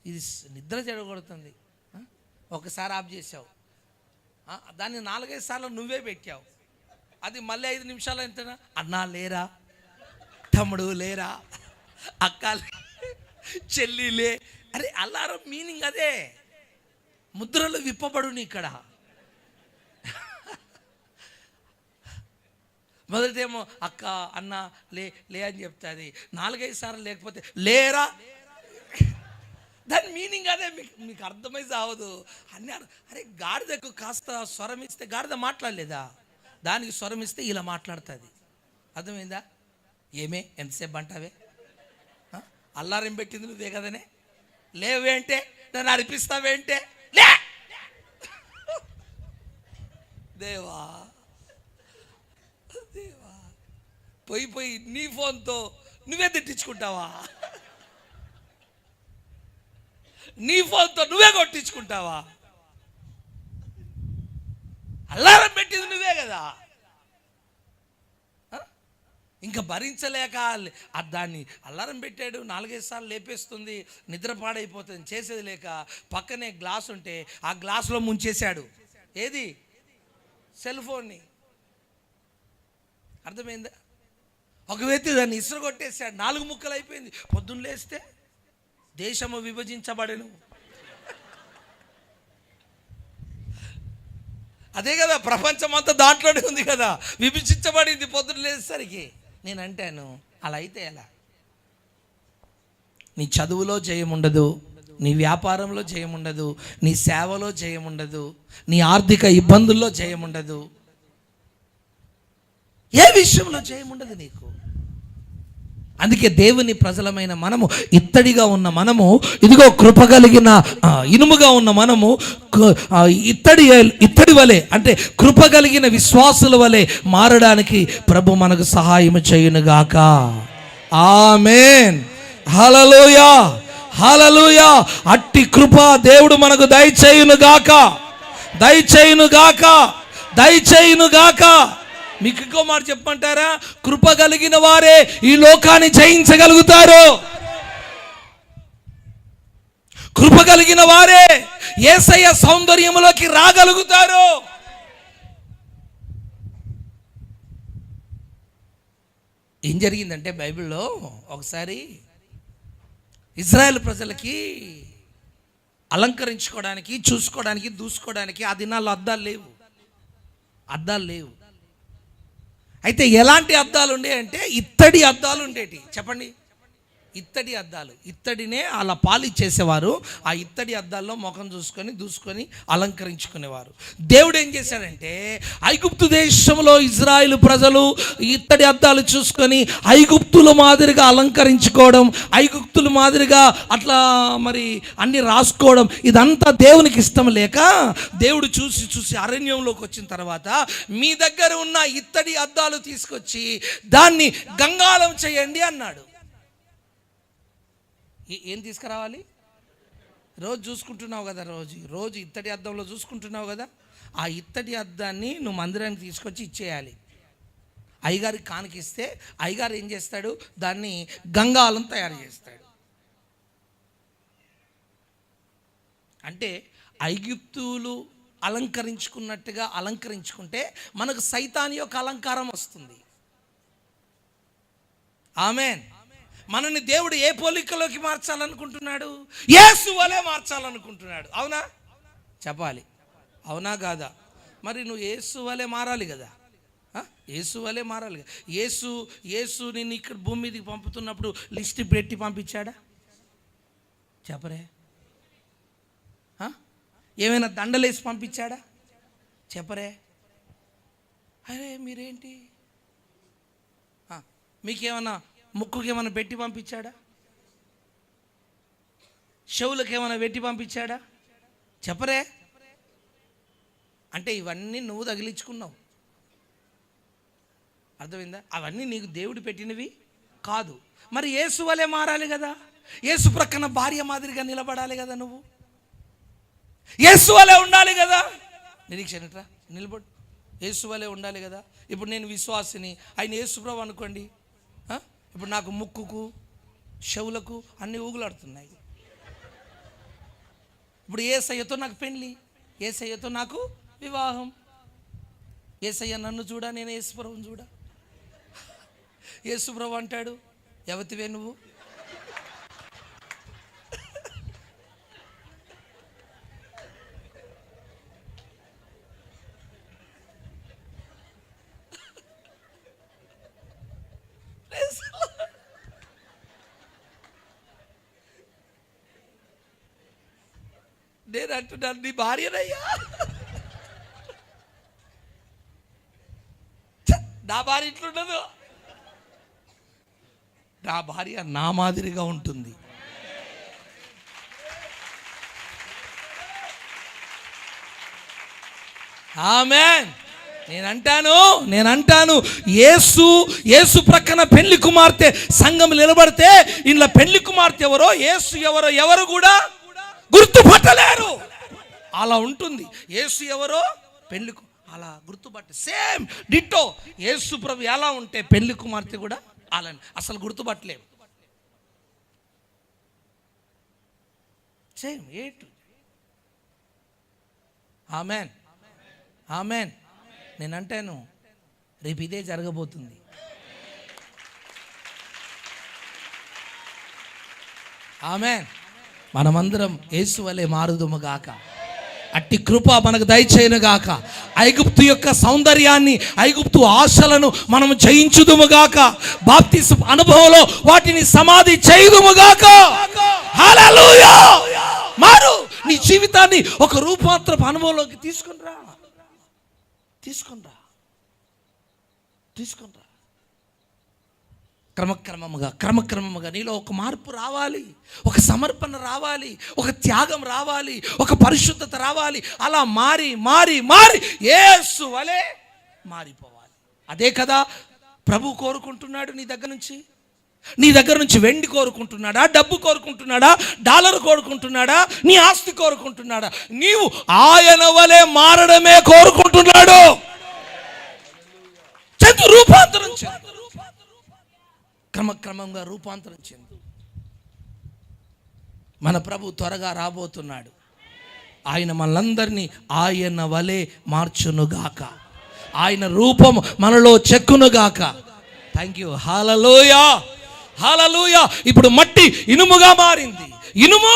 ఇది నిద్ర చెడగొడుతుంది, ఒకసారి ఆఫ్ చేసావు. దాన్ని 4-5 సార్లు నువ్వే పెట్టావు. అది మళ్ళీ 5 నిమిషాలు ఎంతనా, అన్నా లేరా, తమ్ముడు లేరా, అక్క చెల్లి లే. అరే అలారం మీనింగ్ అదే. ముద్రలు విప్పబడును ఇక్కడ. మొదటేమో అక్క అన్న లే లే అని చెప్తుంది. 4-5 సార్లు లేకపోతే లేరా, దాని మీనింగ్ అదే. మీకు అర్థమై సావదు అన్నీ. అరే గాడిదకు కాస్త స్వరం ఇస్తే గాడిద మాట్లాడలేదా, దానికి స్వరం ఇస్తే ఇలా మాట్లాడుతుంది. అర్థమైందా? ఏమే ఎంతసేపు అంటావే, అల్లారం పెట్టింది నువ్వే కదనే, లేవేంటే నన్ను అనిపిస్తావేంటే, లే. దేవా పోయి నీ ఫోన్తో నువ్వే తిట్టించుకుంటావా, నీ ఫోన్తో నువ్వే కొట్టించుకుంటావా? అల్లారం పెట్టింది నువ్వే కదా. ఇంకా భరించలేక దాన్ని అల్లారం పెట్టాడు, 4-5 సార్లు లేపేస్తుంది, నిద్ర పాడైపోతుంది. చేసేది లేక పక్కనే గ్లాస్ ఉంటే ఆ గ్లాసులో ముంచేశాడు. ఏది? సెల్ ఫోన్ని. అర్థమైందా? ఒక వ్యక్తి దాన్ని ఇసురు కొట్టేశాడు, 4 ముక్కలు అయిపోయింది. పొద్దున్న లేస్తే దేశము విభజించబడెను. అదే కదా, ప్రపంచం అంతా దాంట్లోనే ఉంది కదా, విభజించబడింది పొద్దున్న లేసేసరికి. నేను అంటాను, అలా అయితే ఎలా? నీ చదువులో జయం ఉండదు, నీ వ్యాపారంలో జయం ఉండదు, నీ సేవలో జయం ఉండదు, నీ ఆర్థిక ఇబ్బందుల్లో జయం ఉండదు, ఏ విషయంలో జయం ఉండదు నీకు. అందుకే దేవుని ప్రజలమైన మనము, ఇత్తడిగా ఉన్న మనము, ఇదిగో కృపగలిగిన ఇనుముగా ఉన్న మనము, ఇత్తడి వలె అంటే కృపగలిగిన విశ్వాసుల వలె మారడానికి ప్రభు మనకు సహాయం చేయునుగాక. ఆమేన్. హల్లెలూయా, హల్లెలూయా. అట్టి కృప దేవుడు మనకు దయచేయునుగాక, దయచేయునుగాక, దయచేయునుగాక. మీకు ఇంకో మాట చెప్పమంటారా? కృప కలిగిన వారే ఈ లోకాన్ని జయించగలుగుతారు. కృప కలిగిన వారే యేసయ్య సౌందర్యములోకి రాగలుగుతారు. ఏం జరిగిందంటే బైబిల్లో ఒకసారి ఇజ్రాయెల్ ప్రజలకి అలంకరించుకోవడానికి, చూసుకోవడానికి, దూసుకోవడానికి ఆ దినాల్లో అద్దాలు లేవు. అయితే ఎలాంటి అద్దాలు ఉండే అంటే ఇత్తడి అద్దాలు ఉండేటి. చెప్పండి, ఇత్తడి అద్దాలు. ఇత్తడినే అలా పాలిష్ చేసేవారు. ఆ ఇత్తడి అద్దాల్లో ముఖం దూసుకొని అలంకరించుకునేవారు. దేవుడు ఏం చేశాడంటే, ఐగుప్తు దేశంలో ఇజ్రాయిల్ ప్రజలు ఇత్తడి అద్దాలు చూసుకొని ఐగుప్తుల మాదిరిగా అలంకరించుకోవడం, ఐగుప్తుల మాదిరిగా అట్లా మరి అన్ని రాసుకోవడం, ఇదంతా దేవునికి ఇష్టం లేక దేవుడు చూసి అరణ్యంలోకి వచ్చిన తర్వాత మీ దగ్గర ఉన్న ఇత్తడి అద్దాలు తీసుకొచ్చి దాన్ని గంగాళం చేయండి అన్నాడు. ఏం తీసుకురావాలి? రోజు చూసుకుంటున్నావు కదా, రోజు ఇత్తడి అద్దంలో చూసుకుంటున్నావు కదా, ఆ ఇత్తడి అద్దాన్ని నువ్వు మందిరానికి తీసుకొచ్చి ఇచ్చేయాలి. అయ్యగారికి కానికిస్తే అయ్యగారు ఏం చేస్తాడు? దాన్ని గంగాళం తయారు చేస్తాడు. అంటే ఐగుప్తులు అలంకరించుకున్నట్టుగా అలంకరించుకుంటే మనకు సైతాన్ యొక్క అలంకారం వస్తుంది. ఆమేన్. మనని దేవుడు ఏ పోలికలోకి మార్చాలనుకుంటున్నాడు? యేసు వలె మార్చాలనుకుంటున్నాడు. అవునా? చెప్పాలి, అవునా కాదా? మరి నువ్వు యేసు వలె మారాలి కదా, యేసు వలె మారాలి కదా. యేసు నిన్ను ఇక్కడ భూమి మీదకి పంపుతున్నప్పుడు లిస్ట్ పెట్టి పంపించాడా? చెప్పరే. ఏమైనా దండలేసి పంపించాడా? చెప్పరే. అరే మీరేంటి, మీకేమన్నా ముక్కుకి ఏమైనా పెట్టి పంపించాడా? చెవులకు ఏమైనా పెట్టి పంపించాడా? చెప్పరే. అంటే ఇవన్నీ నువ్వు తగిలించుకున్నావు. అర్థమైందా? అవన్నీ నీకు దేవుడు పెట్టినవి కాదు. మరి యేసు వలె మారాలి కదా, యేసు ప్రక్కన భార్య మాదిరిగా నిలబడాలి కదా నువ్వు. యేసు వలె ఉండాలి కదా. నిరీక్షణట్రా నిలబడు. యేసు వలె ఉండాలి కదా. ఇప్పుడు నేను విశ్వాసిని, ఆయన యేసు ప్రభు అనుకోండి. ఇప్పుడు నాకు ముక్కుకు చెవులకు అన్ని ఊగులాడుతున్నాయి. ఇప్పుడు యేసయ్యతో నాకు పెళ్ళి, యేసయ్యతో నాకు వివాహం. యేసయ్య నన్ను చూడా, నేను యేసు ప్రభువుని చూడా. యేసు ప్రభు అంటాడు, ఎవతివే నువ్వు? నేను అంటున్నాను, నీ భార్యనయ్యా. నా భార్య ఇట్లుండదు. నా భార్య నా మాదిరిగా ఉంటుంది. ఆమేన్. నేనంటాను యేసు ప్రక్కన పెళ్లి కుమార్తె సంఘం నిలబడితే ఇంట్లో పెళ్లి కుమార్తె ఎవరో యేసు ఎవరు కూడా గుర్తుపట్టలేరు. అలా ఉంటుంది. యేసు ఎవరో పెళ్లి అలా గుర్తుపట్టే సేమ్ డిట్టో యేసు ప్రభు ఎలా ఉంటే పెళ్లి కుమార్తె కూడా అలా అసలు గుర్తుపట్టలేము. సేమ్ ఏటు. ఆమేన్ ఆమేన్. నేనంటాను రేపు ఇదే జరగబోతుంది. ఆమేన్. మనమందరం యేసు వలె మారుదుము గాక. అట్టి కృప మనకు దయచేయను గాక. ఐగుప్తు యొక్క సౌందర్యాన్ని, ఐగుప్తు ఆశలను మనం జయించుదుము గాక. బాప్తిస్మ అనుభవంలో వాటిని సమాధి చేయుదుము గాక. హల్లెలూయా. మారు. నీ జీవితాన్ని ఒక రూపాంతరపు అనుభవంలోకి తీసుకునిరా. క్రమక్రమముగా నీలో ఒక మార్పు రావాలి, ఒక సమర్పణ రావాలి, ఒక త్యాగం రావాలి, ఒక పరిశుద్ధత రావాలి. అలా మారి యేసు వలె మారిపోవాలి. అదే కదా ప్రభు కోరుకుంటున్నాడు నీ దగ్గర నుంచి వెండి కోరుకుంటున్నాడా, డబ్బు కోరుకుంటున్నాడా, డాలర్ కోరుకుంటున్నాడా, నీ ఆస్తి కోరుకుంటున్నాడా? నీవు ఆయన వలె మారడమే కోరుకుంటున్నాడు. రూపాంతరం క్రమక్రమంగా రూపాంతరం చెందు. మన ప్రభు త్వరగా రాబోతున్నాడు. ఆయన మనందరినీ ఆయన వలె మార్చునుగాక. ఆయన రూపం మనలో చెక్కునుగాక. Thank you. Hallelujah hallelujah. ఇప్పుడు మట్టి ఇనుముగా మారింది, ఇనుము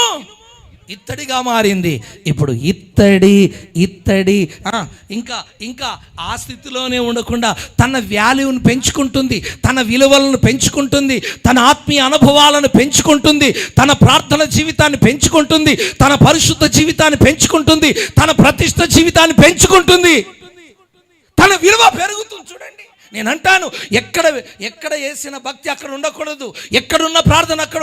ఇత్తడిగా మారింది. ఇప్పుడు ఇత్తడి ఇంకా ఆ స్థితిలోనే ఉండకుండా తన వాల్యూని పెంచుకుంటుంది, తన విలువలను పెంచుకుంటుంది, తన ఆత్మీయ అనుభవాలను పెంచుకుంటుంది, తన ప్రార్థన జీవితాన్ని పెంచుకుంటుంది, తన పరిశుద్ధ జీవితాన్ని పెంచుకుంటుంది, తన ప్రతిష్ఠ జీవితాన్ని పెంచుకుంటుంది, తన విలువ పెరుగుతుంది. చూడండి, నేను అంటాను, ఎక్కడ వేసిన భక్తి అక్కడ ఉండకూడదు, ఎక్కడున్న ప్రార్థన అక్కడ.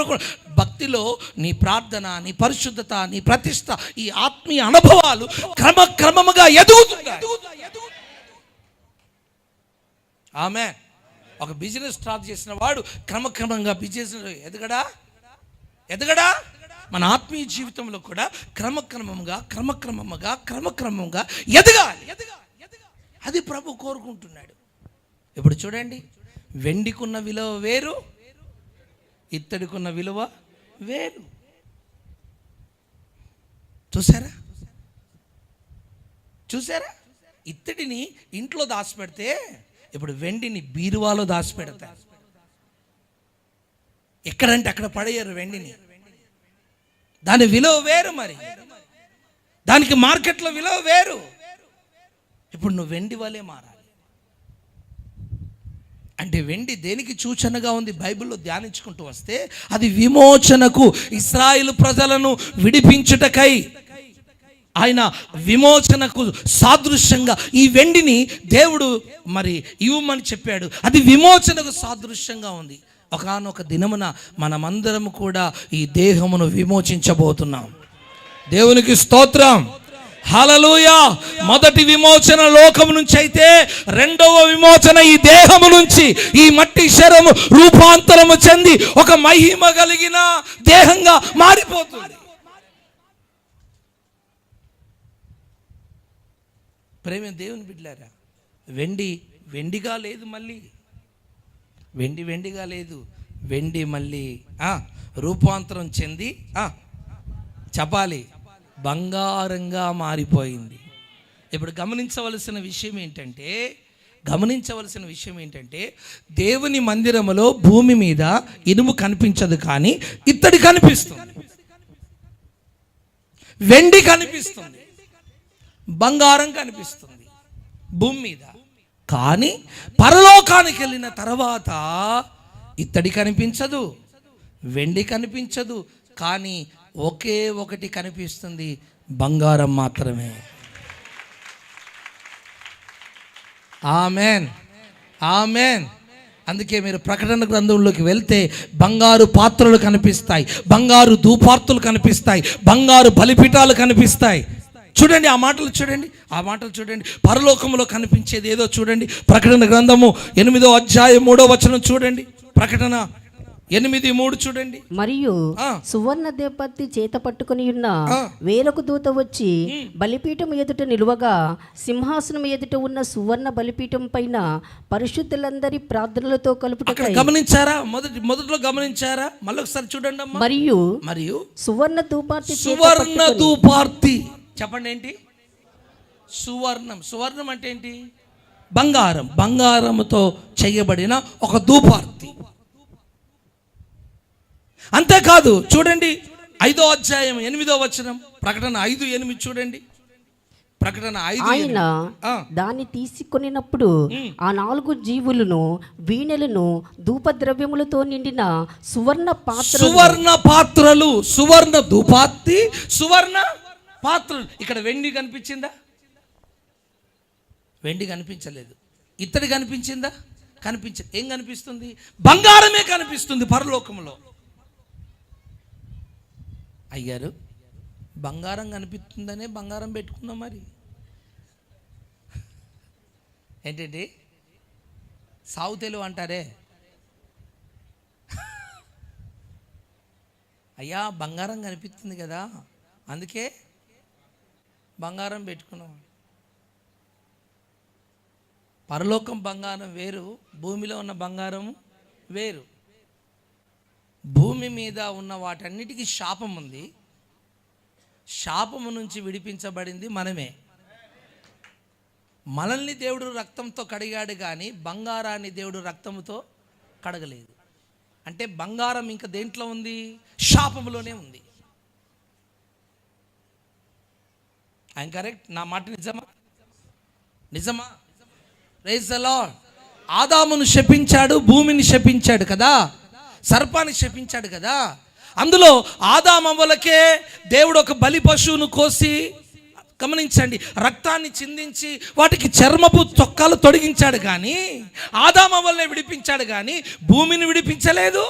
భక్తిలో నీ ప్రార్థన, నీ పరిశుద్ధత, నీ ప్రతిష్ఠ, ఈ ఆత్మీయ అనుభవాలు క్రమముగా ఎదుగుతున్నాయి. ఆమేన్. ఒక బిజినెస్ స్టార్ట్ చేసిన వాడు క్రమక్రమంగా బిజినెస్ ఎదగడా. మన ఆత్మీయ జీవితంలో కూడా క్రమక్రమంగా ఎదగాలి. అది ప్రభు కోరుకుంటున్నాడు. ఇప్పుడు చూడండి, వెండికున్న విలువ వేరు, ఇత్తడికున్న విలువ వేరు. చూసారా? ఇత్తడిని ఇంట్లో దాచిపెడితే ఇప్పుడు వెండిని బీరువాలో దాచిపెడతారు. ఎక్కడంటే అక్కడ పడేయరు వెండిని. దాని విలువ వేరు, మరి దానికి మార్కెట్లో విలువ వేరు. ఇప్పుడు నువ్వు వెండి వలె మారాలి. అంటే వెండి దేనికి సూచనగా ఉంది? బైబిల్లో ధ్యానించుకుంటూ వస్తే అది విమోచనకు, ఇశ్రాయేలు ప్రజలను విడిపించుటకై ఆయన విమోచనకు సాదృశ్యంగా ఈ వెండిని దేవుడు మరి ఇవ్వమని చెప్పాడు. అది విమోచనకు సాదృశ్యంగా ఉంది. ఒకానొక దినమున మనమందరం కూడా ఈ దేహమును విమోచించబోతున్నాం. దేవునికి స్తోత్రం. హల్లెలూయా. మొదటి విమోచన లోకం నుంచి అయితే, రెండవ విమోచన ఈ దేహము నుంచి, ఈ మట్టి శరీరము రూపాంతరము చెంది ఒక మహిమ కలిగిన దేహంగా మారిపోతుంది. ప్రేమ దేవుని బిడ్డలారా, వెండిగా లేదు, మళ్ళీ వెండిగా లేదు. వెండి మళ్ళీ రూపాంతరం చెంది చెప్పాలి బంగారంగా మారిపోయింది. ఇప్పుడు గమనించవలసిన విషయం ఏంటంటే దేవుని మందిరములో భూమి మీద ఇనుము కనిపించదు, కానీ ఇత్తడి కనిపిస్తుంది, వెండి కనిపిస్తుంది, బంగారం కనిపిస్తుంది భూమి మీద. కానీ పరలోకానికి వెళ్ళిన తర్వాత ఇత్తడి కనిపించదు, వెండి కనిపించదు, కానీ ఒకే ఒకటి కనిపిస్తుంది, బంగారం మాత్రమే. Amen, amen. అందుకే మీరు ప్రకటన గ్రంథంలోకి వెళ్తే బంగారు పాత్రలు కనిపిస్తాయి, బంగారు ధూపార్తులు కనిపిస్తాయి, బంగారు బలిపీఠాలు కనిపిస్తాయి. చూడండి ఆ మాటలు చూడండి. పరలోకంలో కనిపించేది ఏదో చూడండి. ప్రకటన గ్రంథము 8వ అధ్యాయం 3వ వచనం చూడండి. ప్రకటన 8:3 చూడండి. మరియు సువర్ణ దేపత్తి చేత పట్టుకుని ఉన్న వేరొక దూత వచ్చి బలిపీఠం ఎదుట నిలువగా, సింహాసనం ఎదుట ఉన్న సువర్ణ బలిపీఠం పైన పరిశుద్ధులందరి ప్రార్థనలతో కలుపుటకై. గమనించారా? మొదట్లో గమనించారా? మళ్ళీ ఒకసారి చూడండి అమ్మా. మరియు సువర్ణ ధూపార్తి చెప్పండి ఏంటి? సువర్ణం అంటే ఏంటి? బంగారముతో చేయబడిన ఒక ధూపార్తి. అంతేకాదు, చూడండి 5వ అధ్యాయం 8వ వచనం, ప్రకటన 5:8 చూడండి. ప్రకటన 5:8. ఆయన దాన్ని తీసుకొనినప్పుడు ఆ 4 జీవులను, వీణెలను, ధూపద్రవ్యములతో నిండిన సువర్ణ పాత్రలు, సువర్ణ ధూపార్తి, సువర్ణ పాత్రలు. ఇక్కడ వెండి కనిపించిందా? వెండి కనిపించలేదు. ఇత్తడి కనిపించిందా? కనిపించదు. ఏం కనిపిస్తుంది? బంగారమే కనిపిస్తుంది పరలోకంలో. అయ్యారు, బంగారం కనిపిస్తుందనే బంగారం పెట్టుకున్నాం. మరి ఏంటంటే సావు తెలుగు అంటారే, అయ్యా బంగారం కనిపిస్తుంది కదా అందుకే బంగారం పెట్టుకున్నాం. పరలోకం బంగారం వేరు, భూమిలో ఉన్న బంగారం వేరు. భూమి మీద ఉన్న వాటన్నిటికీ శాపం ఉంది. శాపము నుంచి విడిపించబడింది మనమే. మనల్ని దేవుడు రక్తంతో కడిగాడు, కానీ బంగారాన్ని దేవుడు రక్తంతో కడగలేదు. అంటే బంగారం ఇంకా దేంట్లో ఉంది? శాపములోనే ఉంది. I'm correct? నా మాట నిజమా? Praise the Lord. ఆదామును శపించాడు, భూమిని శపించాడు కదా, సర్పాన్ని శపించాడు కదా. అందులో ఆదామవ్వలకే దేవుడు ఒక బలి పశువును కోసి, గమనించండి, రక్తాన్ని చిందించి వాటికి చర్మపు చొక్కాలు తొడిగించాడు. కానీ ఆదామవ్వలనే విడిపించాడు, కానీ భూమిని విడిపించలేదు,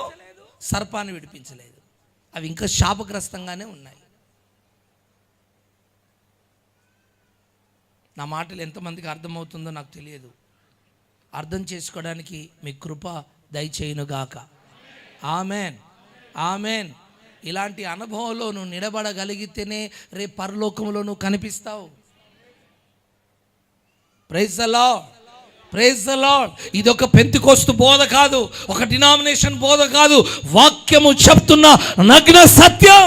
సర్పాన్ని విడిపించలేదు. అవి ఇంకా శాపగ్రస్తంగానే ఉన్నాయి. నా మాటలు ఎంతమందికి అర్థమవుతుందో నాకు తెలియదు. అర్థం చేసుకోవడానికి మీ కృప దయచేయునుగాక. Amen, amen. ఇలాంటి అనుభవంలో నువ్వు నిలబడగలిగితేనే రేపు పరలోకంలో నువ్వు కనిపిస్తావు. Praise the lord, praise the lord. ఇది ఒక పెంతెకోస్తు బోధ కాదు, ఒక డినామినేషన్ బోధ కాదు, వాక్యము చెప్తున్న నగ్న సత్యం.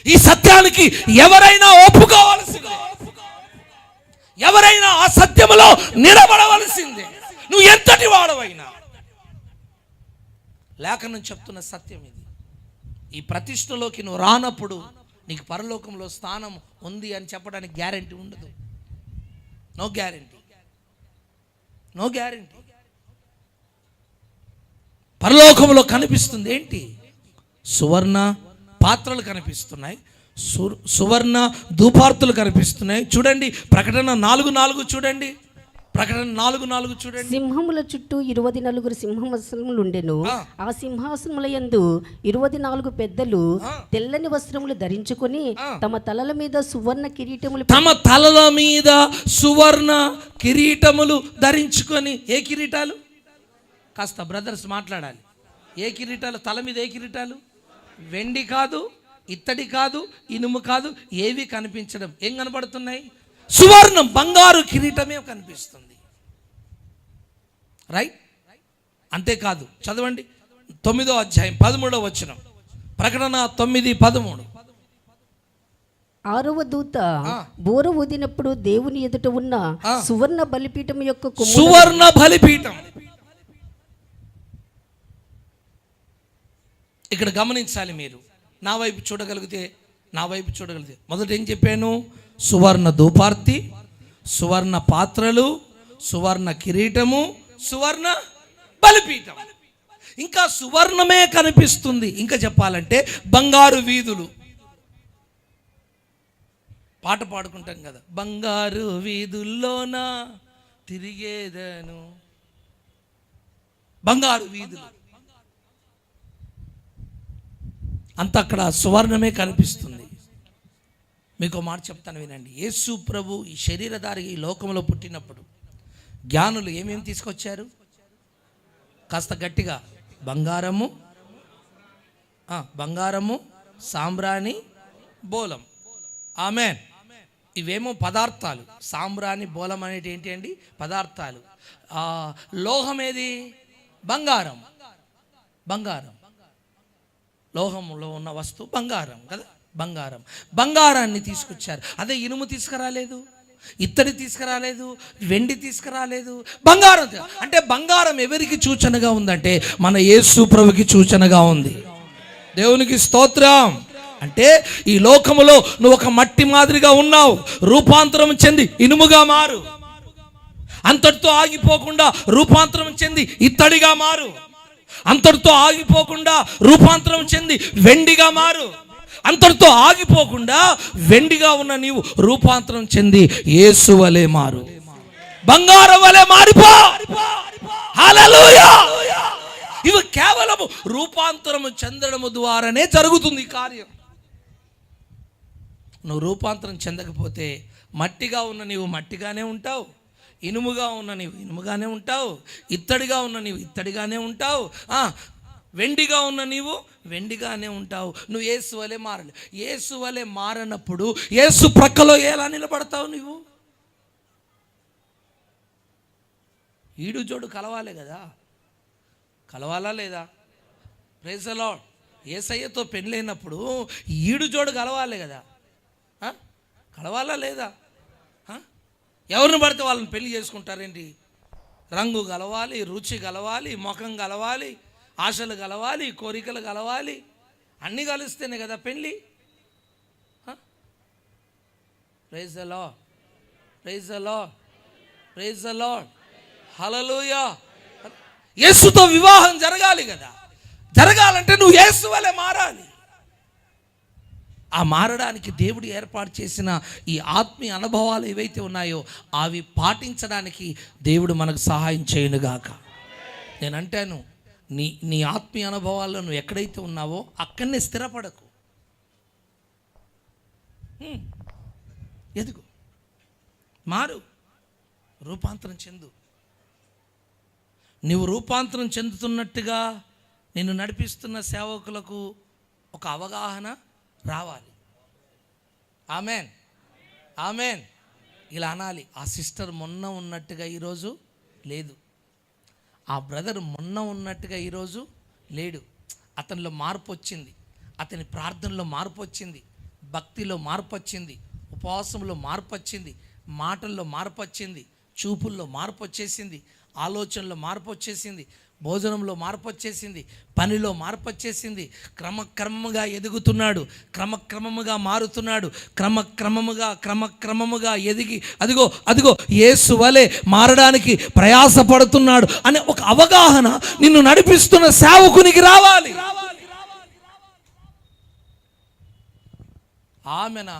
ఈ సత్యానికి ఎవరైనా ఒప్పుకోవాల్సిందే, ఎవరైనా ఆ సత్యములో నిలబడవలసిందే. నువ్వు ఎంతటి వాడవైనా. లేఖనం చెప్తున్న సత్యం ఇది. ఈ ప్రతిష్టలోకి నువ్వు రానప్పుడు నీకు పరలోకంలో స్థానం ఉంది అని చెప్పడానికి గ్యారెంటీ ఉండదు. No guarantee, no guarantee. పరలోకంలో కనిపిస్తుంది ఏంటి? సువర్ణ పాత్రలు కనిపిస్తున్నాయి, సువర్ణ ధూపార్తులు కనిపిస్తున్నాయి. చూడండి ప్రకటన 4:4 చూడండి. ప్రకటన 4:4 చూడండి. సింహముల చుట్టూ 24 సింహాసనములు ఉండెను. ఆ సింహాసనముల యందు 24 పెద్దలు తెల్లని వస్త్రములు ధరించుకొని తమ తలల మీద సువర్ణ కిరీటములు ధరించుకొని. ఏ కిరీటాలు? కాస్త బ్రదర్స్ మాట్లాడాలి. ఏ కిరీటాలు? తల మీద ఏ కిరీటాలు? వెండి కాదు, ఇత్తడి కాదు, ఇనుము కాదు, ఏవి కనిపించడం. ఏం కనబడుతున్నాయి? సువర్ణం, బంగారు కిరీటమే కనిపిస్తుంది. రైట్? అంతేకాదు, చదవండి 9వ అధ్యాయం 13వ వచనం, ప్రకటన 9:13. 6వ దూత బూర ఊదినప్పుడు దేవుని ఎదుట ఉన్న సువర్ణ బలిపీఠం యొక్క సువర్ణ బలిపీఠం. ఇక్కడ గమనించాలి, మీరు నా వైపు చూడగలిగితే మొదట ఏం చెప్పాను? సువర్ణ ధూపార్తి, సువర్ణ పాత్రలు, సువర్ణ కిరీటము, సువర్ణ బలిపీఠం. ఇంకా సువర్ణమే కనిపిస్తుంది. ఇంకా చెప్పాలంటే బంగారు వీధులు. పాట పాడుకుంటాం కదా, బంగారు వీధుల్లోన తిరిగేదను. బంగారు వీధులు అంత అక్కడ సువర్ణమే కనిపిస్తుంది. మీకు మాట చెప్తాను, వినండి. యేసు ప్రభు ఈ శరీరధారి ఈ లోకంలో పుట్టినప్పుడు జ్ఞానులు ఏమేమి తీసుకొచ్చారు? కాస్త గట్టిగా, బంగారము, సాంబ్రాణి, బోలం. ఆమేన్. ఇవేమో పదార్థాలు. సాంబ్రాణి, బోలం అనేటి ఏంటి అండి? పదార్థాలు. లోహం ఏది? బంగారం. లోహంలో ఉన్న వస్తువు బంగారం కదా. బంగారాన్ని తీసుకొచ్చారు. అదే ఇనుము తీసుకురాలేదు, ఇత్తడి తీసుకురాలేదు, వెండి తీసుకురాలేదు, బంగారం. అంటే బంగారం ఎవరికి సూచనగా ఉందంటే మన యేసు ప్రభుకి సూచనగా ఉంది. దేవునికి స్తోత్రం. అంటే ఈ లోకములో నువ్వు ఒక మట్టి మాదిరిగా ఉన్నావు, రూపాంతరం చెంది ఇనుముగా మారు. అంతటితో ఆగిపోకుండా రూపాంతరం చెంది ఇత్తడిగా మారు. అంతటితో ఆగిపోకుండా రూపాంతరం చెంది వెండిగా మారు. అంతటితో ఆగిపోకుండా వెండిగా ఉన్న నీవు రూపాంతరం చెంది యేసు వలె మారు, బంగారం వలె మారిపో. హల్లెలూయా. ఇవి కేవలం రూపాంతరం చెందడము ద్వారానే జరుగుతుంది ఈ కార్యం. నువ్వు రూపాంతరం చెందకపోతే మట్టిగా ఉన్న నీవు మట్టిగానే ఉంటావు, ఇనుముగా ఉన్న నీవు ఇనుముగానే ఉంటావు, ఇత్తడిగా ఉన్న నీవు ఇత్తడిగానే ఉంటావు, వెండిగా ఉన్న నీవు వెండిగానే ఉంటావు. నువ్వు యేసు వలె మారాలి. యేసు వలె మారనప్పుడు యేసు ప్రక్కలో ఎలా నిలబడతావు? నువ్వు ఈడు జోడు కలవాలి కదా. కలవాలా లేదా? Praise the lord. యేసయ్యతో పెళ్ళైనప్పుడు ఈడు జోడు కలవాలి కదా. కలవాలా లేదా? ఎవరిని పడితే వాళ్ళని పెళ్లి చేసుకుంటారేంటి? రంగు కలవాలి, రుచి కలవాలి, ముఖం కలవాలి, ఆశలు కలవాలి, కోరికలు కలవాలి, అన్నీ కలిస్తేనే కదా పెళ్ళి. Praise the lord, praise the lord, praise the lord. Hallelujah. యేసుతో వివాహం జరగాలి కదా. జరగాలంటే నువ్వు యేసు వలె మారాలి. ఆ మారడానికి దేవుడు ఏర్పాటు చేసిన ఈ ఆత్మీయ అనుభవాలు ఏవైతే ఉన్నాయో అవి పాటించడానికి దేవుడు మనకు సహాయం చేయనుగాక. నేను అంటాను, నీ ఆత్మీయ అనుభవాల్లో నువ్వు ఎక్కడైతే ఉన్నావో అక్కడనే స్థిరపడకు. ఎదుగు, మారు, రూపాంతరం చెందు. నువ్వు రూపాంతరం చెందుతున్నట్టుగా నిన్ను నడిపిస్తున్న సేవకులకు ఒక అవగాహన రావాలి. Amen, amen. ఇలా అనాలి. ఆ సిస్టర్ మొన్న ఉన్నట్టుగా ఈరోజు లేదు, ఆ బ్రదర్ మొన్న ఉన్నట్టుగా ఈరోజు లేడు. అతనిలో మార్పు వచ్చింది, అతని ప్రార్థనలో మార్పు వచ్చింది, భక్తిలో మార్పు వచ్చింది, ఉపవాసంలో మార్పు వచ్చింది, మాటల్లో మార్పు వచ్చింది, చూపుల్లో మార్పు వచ్చేసింది, ఆలోచనలో మార్పు వచ్చేసింది, భోజనంలో మార్పు వచ్చేసింది, పనిలో మార్పు వచ్చేసింది. క్రమక్రమముగా ఎదుగుతున్నాడు, క్రమక్రమముగా మారుతున్నాడు, క్రమక్రమముగా ఎదిగి అదిగో యేసు వలె మారడానికి ప్రయాసపడుతున్నాడు అనే ఒక అవగాహన నిన్ను నడిపిస్తున్న సేవకునికి రావాలి. ఆమెనా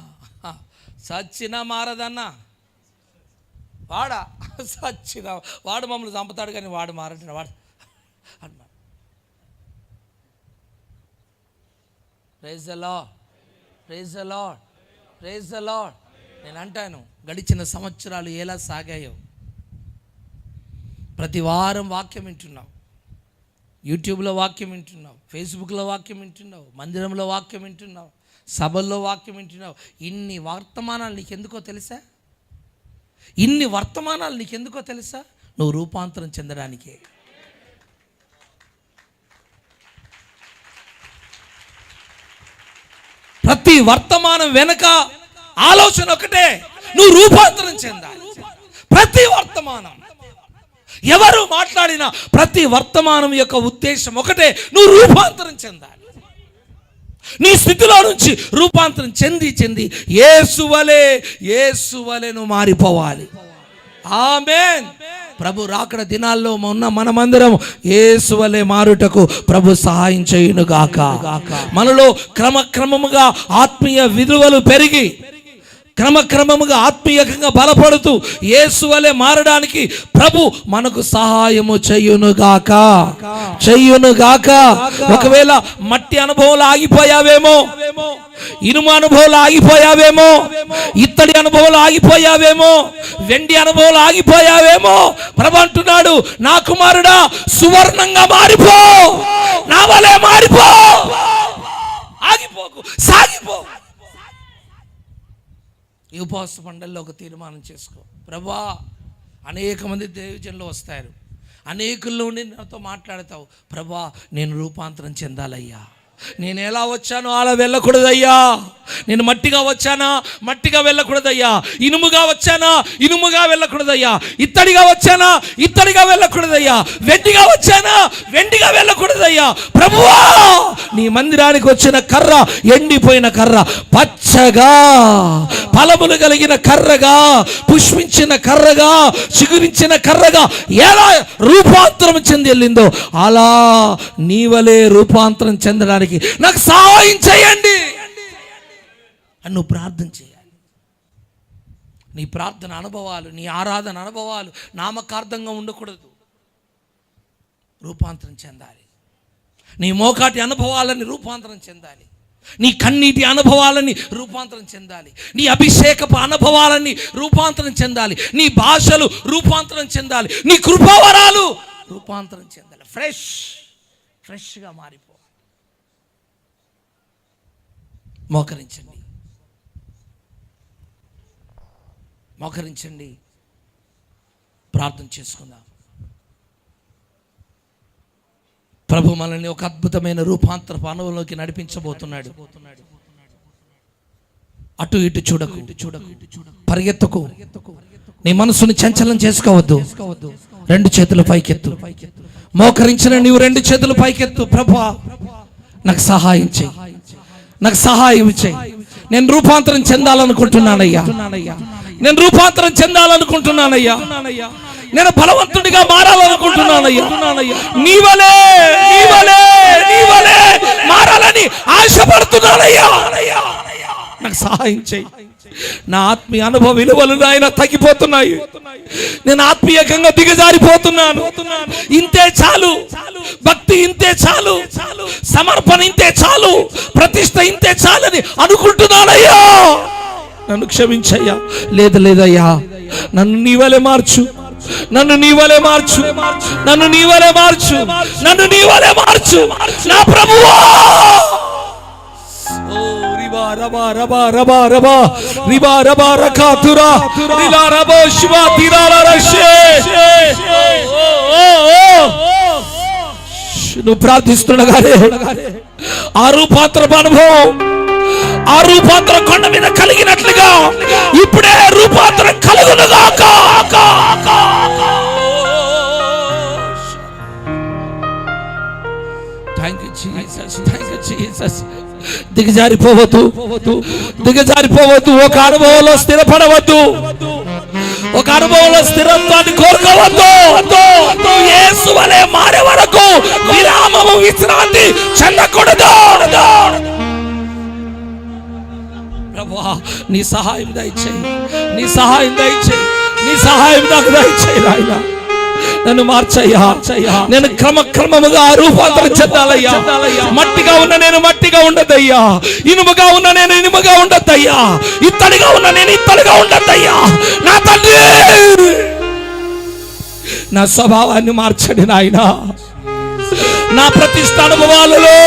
సచ్చిన మారదన్నా, వాడు మమ్మల్ని చంపుతాడు కానీ వాడు మారంటాడు, వాడు అన్నమాట. Praise the lord, praise the lord, praise the Lord. నేను అంటాను, గడిచిన సంవత్సరాలు ఎలా సాగాయో. ప్రతి వారం వాక్యం వింటున్నావు, యూట్యూబ్లో వాక్యం వింటున్నావు, ఫేస్బుక్లో వాక్యం వింటున్నావు, మందిరంలో వాక్యం వింటున్నావు, సభల్లో వాక్యం వింటున్నావు. ఇన్ని వర్తమానాలు నీకు ఎందుకో తెలుసా? ఇన్ని వర్తమానాలు నీకెందుకో తెలుసా? నువ్వు రూపాంతరం చెందడానికే. ప్రతి వర్తమానం వెనక ఆలోచన ఒకటే, నువ్వు రూపాంతరం చెందాలి. ప్రతి వర్తమానం, ఎవరు మాట్లాడిన ప్రతి వర్తమానం యొక్క ఉద్దేశం ఒకటే, నువ్వు రూపాంతరం చెందాలి. నీ స్థితిలో నుంచి రూపాంతరం చెంది యేసువలే నువ్వు మారిపోవాలి. ఆమేన్. ప్రభు రాకడ దినాల్లో ఉన్న మనమందరం యేసువలే మారుటకు ప్రభు సహాయం చేయును గాక. మనలో క్రమక్రమముగా ఆత్మీయ విలువలు పెరిగి క్రమక్రమముగా ఆత్మీయంగా బలపడుతూ యేసువలే మారడానికి ప్రభు మనకు సహాయము చేయునుగాక. ఒకవేళ మట్టి అనుభవంలో ఆగిపోయావేమో, ఇనుము అనుభవంలో ఆగిపోయావేమో, ఇత్తడి అనుభవంలో ఆగిపోయావేమో, వెండి అనుభవంలో ఆగిపోయావేమో, ప్రభు అంటున్నాడు, నా కుమారుడా సువర్ణంగా మారిపో, నా వలే మారిపో. ఆగిపోకు, సాగిపో. ఈ ఉపవాస పండల్లో ఒక తీర్మానం చేసుకో. ప్రభా, అనేక మంది దేవజనులు వస్తారు, అనేకుల్లో ఉండి నాతో మాట్లాడతావు. ప్రభా, నేను రూపాంతరం చెందాలయ్యా. నేను ఎలా వచ్చానో అలా వెళ్ళకూడదయ్యా. నేను మట్టిగా వచ్చానా, మట్టిగా వెళ్ళకూడదయ్యా. ఇనుముగా వచ్చానా, ఇనుముగా వెళ్ళకూడదయ్యా. ఇత్తడిగా వచ్చానా, ఇత్తడిగా వెళ్ళకూడదయ్యా. వెండిగా వచ్చానా, వెండిగా వెళ్ళకూడదయ్యా. ప్రభువా, నీ మందిరానికి వచ్చిన కర్ర ఎండిపోయిన కర్ర పచ్చగా, ఫలములు కలిగిన కర్రగా, పుష్పించిన కర్రగా, చిగురించిన కర్రగా ఎలా రూపాంతరం చెంది వెళ్ళిందో అలా నీ వలే రూపాంతరం చెందడానికి నాకు సహాయం చేయండి అని నువ్వు ప్రార్థన చేయాలి. నీ ప్రార్థన అనుభవాలు, నీ ఆరాధన అనుభవాలు నామకార్థంగా ఉండకూడదు, రూపాంతరం చెందాలి. నీ మోకాటి అనుభవాలని రూపాంతరం చెందాలి. నీ కన్నీటి అనుభవాలని రూపాంతరం చెందాలి. నీ అభిషేకపు అనుభవాలని రూపాంతరం చెందాలి. నీ భాషలు రూపాంతరం చెందాలి. నీ కృపావరాలు రూపాంతరం చెందాలి. ఫ్రెష్గా మారిపో. మోకరించండి, ప్రార్థన చేసుకుందాం. ప్రభు మనల్ని ఒక అద్భుతమైన రూపాంతరపు అనుభవంలోకి నడిపించబోతున్నాడు. అటు ఇటు చూడకు, పరిగెత్తకు, నీ మనసుని చంచలం చేసుకోవద్దు. రెండు చేతులు పైకెత్తు. మోకరించిన నీవు రెండు చేతులు పైకెత్తు. ప్రభువా, నాకు సహాయం చేయి, నాకు సహాయం చేయి. నేను రూపాంతరం చెందాలనుకుంటున్నానయ్యా. నేను రూపాంతరం చెందాలనుకుంటున్నానయ్యా. నేను బలవంతుడిగా మారాలనుకుంటున్నానయ్యా. నీవలే మారాలని ఆశపడుతున్నానయ్యా. నాకు సహాయం చేయి. నా ఆత్మీయ అనుభవ విలువలు నాయన తగ్గిపోతున్నాయి. నేను ఆత్మీయంగా దిగజారిపోతున్నాను. ఇంతే చాలు, భక్తి ఇంతే చాలు, సమర్పణ ఇంతే చాలు, ప్రతిష్ట ఇంతే చాలని అనుకుంటున్నానయ్యా. నన్ను క్షమించయ్యా. లేదయ్యా, నన్ను నీవలే మార్చు, నన్ను నీవలే మార్చు, నన్ను నీవలే మార్చు, నన్ను నీవలే మార్చు నా ప్రభువా. రబా రబా రబా రబా రిబా రబా రకాతురా రిలా రబో శివా తిరాల రషే. నువ్వు ప్రార్థిస్తుండగానే ఆ రూపాంతర అనుభవం, ఆ రూపాంతర కొండ మీద కలిగినట్లుగా ఇప్పుడే రూపాంతరం కలుగునుగాక. Thank you Jesus, thank you Jesus. దిగజారిపోవద్దు. ఒక అనుభవంలో స్థిరపడవద్దు, ఒక అనుభవంలో స్థిరత్వాన్ని కోరుకోవద్దు. యేసు వలే మారే వరకు విరామము, విశ్రాంతి చెందకూడదు. ప్రభువా, నీ సహాయం దయచేయి, నీ సహాయం దయచేయి, నీ సహాయం నాకు దయచేయి నాయన. నన్ను మార్చయ్యా. నేను క్రమక్రమముగా రూపాంతరం చెందాలయ్యా. మట్టిగా ఉన్న నేను మట్టిగా ఉండద్దయ్యా. ఇనుముగా ఉన్న నేను ఇనుముగా ఉండద్దయ్యా. ఇత్తడిగా ఉన్న నేను ఇత్తడిగా ఉండద్దయ్యా. నా తండ్రి, నా స్వభావాన్ని మార్చండి నాయనా. నా ప్రతిష్ట అనుభవాలలో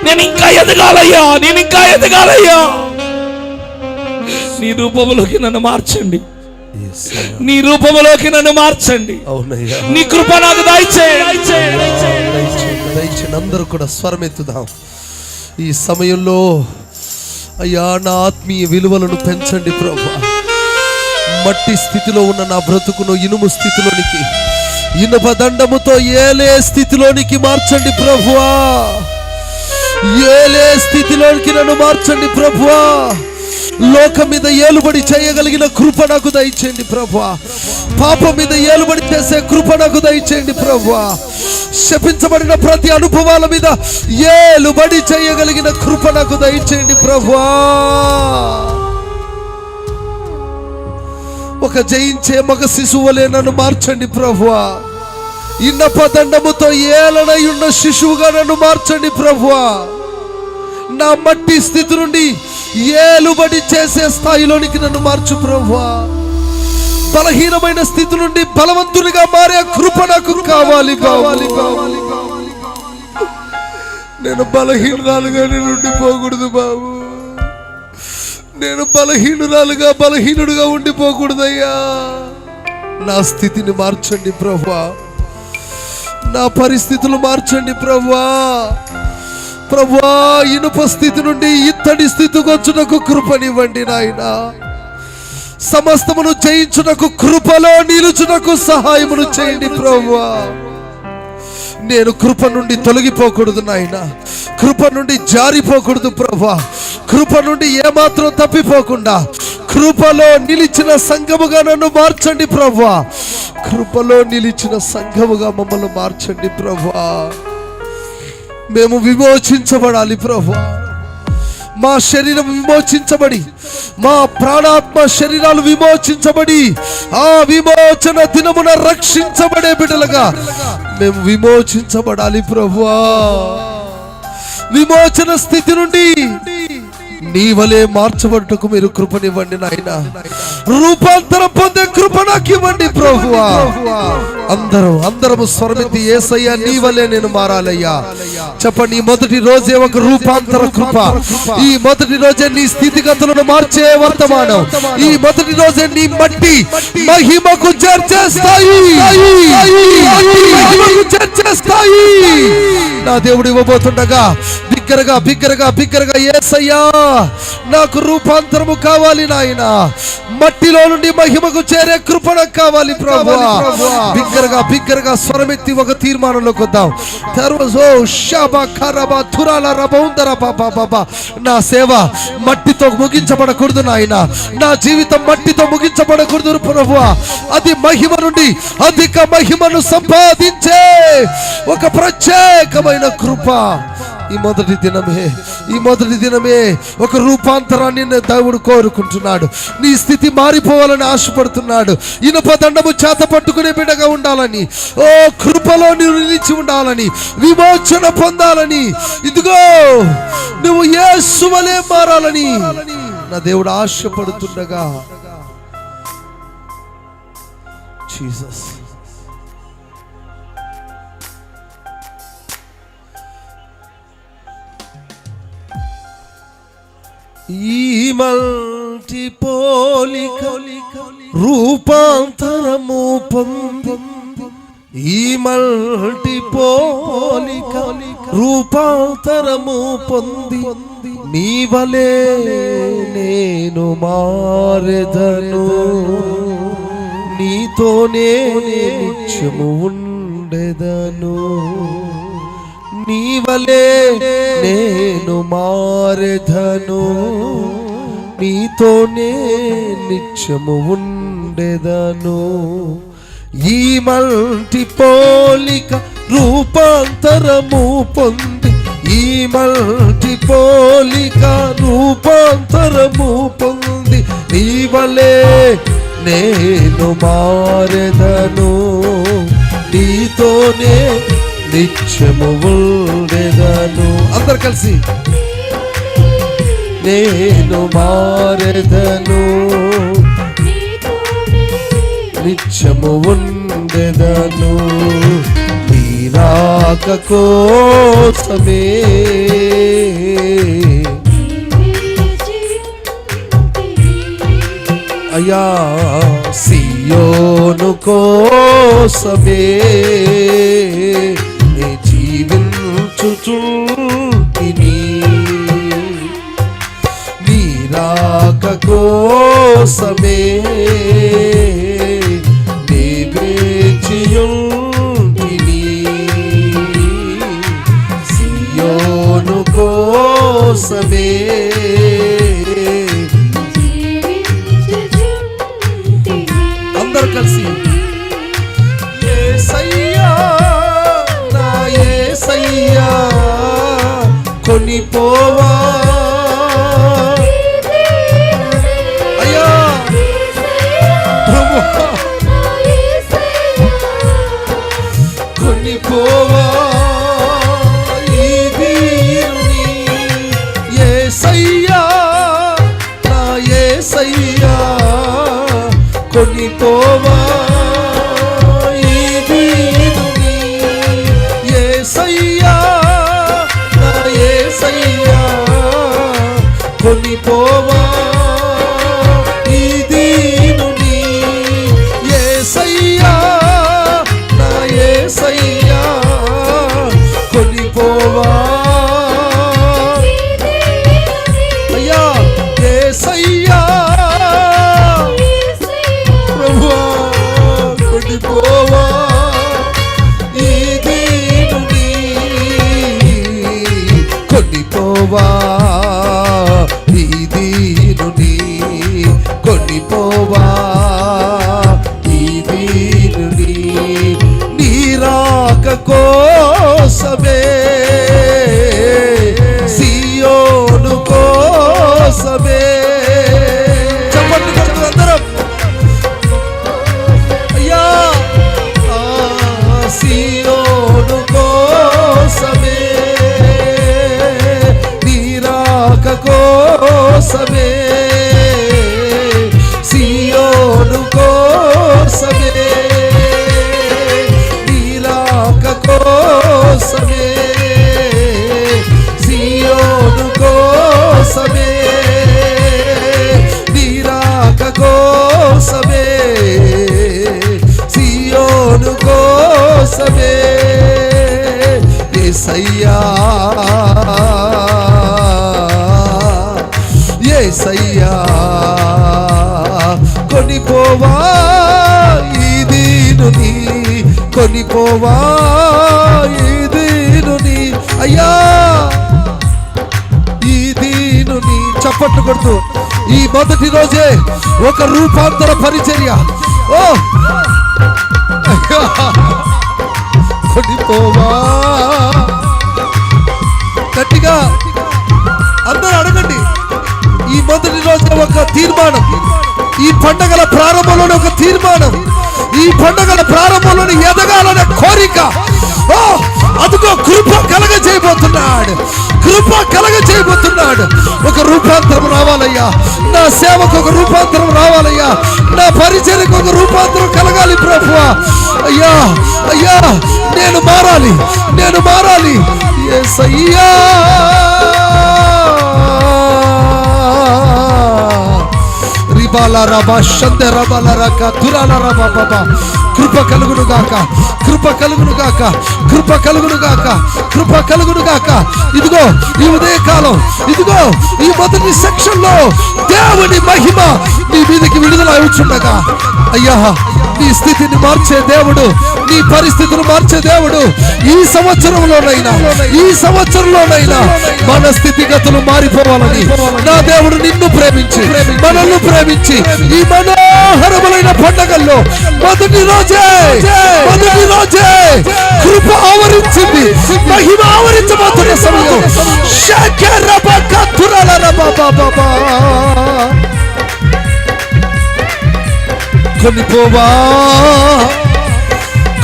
నేను ఇంకా ఎదగాలయ్యా, నేను ఇంకా ఎదగాలయ్యా. నీ రూపంలోకి నన్ను మార్చండి. నీ రూపంలోకి నన్ను మార్చండి. అవునయ్యా, నీ కృప నాకు దయచేయండి. దయచేయండి. అందరూ కూడా స్వరమెత్తుదాం ఈ సమయంలో. అయ్యా, నా ఆత్మీయ విలువలను పెంచండి ప్రభువా. మట్టి స్థితిలో ఉన్న నా బ్రతుకును ఇనుము స్థితిలోనికి, ఇనుప దండముతో ఏలే స్థితిలోనికి మార్చండి ప్రభువా. ఏలే స్థితిలోనికి నన్ను మార్చండి ప్రభువా. లోకం మీద ఏలుబడి చేయగలిగిన కృప నాకు దయచేయండి ప్రభువా. పాపం మీద ఏలుబడి చేసే కృప నాకు దయచేయండి ప్రభువా. శపించబడిన ప్రతి అనుభవాల మీద ఏలుబడి చేయగలిగిన కృప నాకు దయచేయండి ప్రభువా. ఒక జయించే మగ శిశువులే నన్ను మార్చండి ప్రభువా. ఇన్నప దండముతో ఏలనై ఉన్న శిశువుగా నన్ను మార్చండి ప్రభువా. నా మట్టి స్థితి నుండి ఏలుబడి చేసే స్థాయిలోనికి నన్ను మార్చు ప్రభువా. బలహీనమైన స్థితి నుండి బలవంతునిగా మారే కృప నాకు కావాలి. నేను బలహీనురాలుగా ఉండిపోకూడదు బాబు. నేను బలహీనుడుగా ఉండిపోకూడదయ్యా. నా స్థితిని మార్చండి ప్రభువా. నా పరిస్థితులు మార్చండి ప్రభువా. ప్రభువా, ఇనుప స్థితి నుండి ఇత్తడి స్థితికి వచ్చుటకు కృపనివ్వండి నాయనా. సమస్తమును జయించుటకు, కృపలో నిలుచుటకు సహాయమును చేయండి ప్రభువా. నేను కృప నుండి తొలగిపోకూడదు నాయన. కృప నుండి జారిపోకూడదు ప్రభువా. కృప నుండి ఏమాత్రం తప్పిపోకుండా కృపలో నిలిచిన సంఘముగా నన్ను మార్చండి ప్రభువా. కృపలో నిలిచిన సంఘముగా మమ్మల్ని మార్చండి ప్రభువా. మేము విమోచించబడాలి ప్రభువా. మా శరీరం విమోచించబడి, మా ప్రాణాత్మ శరీరాలు విమోచించబడి, ఆ విమోచన దినమున రక్షించబడే బిడ్డలుగా మేము విమోచించబడాలి ప్రభువా. విమోచన స్థితి నుండి నీ వలే మార్చబడుటకు మీరు కృపనివ్వండి నాయన. రూపాంతరం పొందే కృప నాకు ఇవ్వండి ప్రభువా. అందరము స్వరమెత్తి యేసయ్యా నీ వలే నేను మారాలయ్యా చెప్పండి. ఈ మొదటి రోజే ఒక రూపాంతర కృప. ఈ మొదటి రోజే నీ స్థితిగతులను మార్చే వర్తమానం. ఈ మొదటి రోజే నీ మట్టి మహిమకు చేర్చేస్తాయి. నా దేవుడు ఇవ్వబోతుండగా బిగ్గరగా యేసయ్యా నాకు రూపాంతరము కావాలి నాయన. మట్టిలో నుండి మహిమకు చేరే కృప నాకు కావాలి ప్రభువా. బిగ్గరగా స్వరమెత్తి ఒక తీర్మానంలోకి వద్దాం. నా సేవ మట్టితో ముగించబడకూడదు నాయన. నా జీవితం మట్టితో ముగించబడకూడదు ప్రభువా. అది మహిమ నుండి అధిక మహిమను సంపాదించే ఒక ప్రత్యేకమైన కృప. ఈ మొదటి దినమే ఒక రూపాంతరాన్ని దేవుడు కోరుకుంటున్నాడు. నీ స్థితి మారిపోవాలని ఆశపడుతున్నాడు. ఇనుప దండము చేత పట్టుకునే బిడ్డగా ఉండాలని, ఓ కృపలో నీవు నిలిచి ఉండాలని, విమోచన పొందాలని, ఇదిగో నువ్వు యేసు వలే మారాలని నా దేవుడు ఆశపడుతుండగా, జీసస్ ఈ మల్టి పోలిక రూపాంతరము పొంది, ఈ మల్టి పోలిక రూపాంతరము పొంది, నీ వలే నేను మారెదను, నీతోనే నిత్యము ఉండెదను. నీ వలే నేను మారెదను, నీతోనే నిత్యము ఉండెదను. ఈ మల్టి పోలిక రూపాంతరము పొంది, ఈ మల్టి పోలిక రూపాంతరము పొంది, నీ వలే నేను మారెదను, నీతోనే నిత్యము ఉండెదను. అందరు కలిసి నేను మారెదను, నిత్యము ఉండెదను. నీ రాక కోసమే అయ్యా సియోను కోసమే నే జీవించుచుంటిని, నీ రాక కోసమే నే వేచియుంటిని, సియోను కోసమే అందరు కలిసి యేసయ్యా నా యేసయ్యా కొనిపోవా అయ్యా ప్రభువా కొనిపోవా ఈ దీనుని, యేసయ్యా నా యేసయ్యా కొనిపోవా ఈ దీనుని, యేసయ్యా నా యేసయ్యా కొనిపోవా ఈ దీనుని, యేసయ్యా నా యేసయ్యా కొనిపోవా అయ్యా యేసయ్యా ప్రభువా కొనిపోవా ఈ దీనుని, కొనిపోవా ఈ దీనుని, కొనిపోవా ఈ దీనుని, నీ రాక కోసమే సియోను కోసమే చెప్పండి అందరం అయ్యా సియోను కోసమే నీ రాక కోసమే సియోను కోసమే నీ రాక కోసమే సియోను కోసమే నీ రాక కోసమే సియోను కోసమే యేసయ్యా యేసయ్యా కొనిపోవా ఈ దీనుని, కొనిపోవా ఈ దీనుని అయ్యా ఈ దీనుని. చప్పట్లు కొడుతూ ఈ మొదటి రోజే ఒక రూపాంతర పరిచర్య. ఓ కొనిపోవా గట్టిగా అందరూ అడగండి. ఈ మొదటి రోజు ఒక తీర్మానం, ఈ పండగల ప్రారంభంలోనే ఒక తీర్మానం, ఈ పండగల ప్రారంభంలోనే ఎదగాలనే కోరిక. ఓ అదిగో కృప కలగ చేయబోతున్నాడు, కృప కలగ చేయబోతున్నాడు. ఒక రూపాంతరం రావాలయ్యా, నా సేవకు ఒక రూపాంతరం రావాలయ్యా, నా పరిచర్యకు ఒక రూపాంతరం కలగాలి ప్రభువా. అయ్యా అయ్యా నేను మారాలి, నేను మారాలి యేసయ్యా. కృప కలుగును గాక, కృప కలుగును గాక, కృప కలుగును గాక, కృప కలుగును గాక. ఇదిగో ఈ ఉదయకాలం, ఇదిగో ఈ మొదటి సెక్షన్ లో దేవుని మహిమ నీ మీదకి విడుదల అవుచుండగా అయ్యా నీ స్థితిని మార్చే దేవుడు, నీ పరిస్థితిని మార్చే దేవుడు ఈ సంవత్సరంలోనైనా, ఈ సంవత్సరంలోనైనా మన స్థితిగతులు మారిపోవాలని నా దేవుడు నిన్ను ప్రేమించి మనల్ని ప్రేమించి ఈ మనోహరములైన పండగల్లో మొదటి రోజే కృప ఆవరించింది, మహిమ ఆవరించబోతున్న సమయం. కొనిపోవా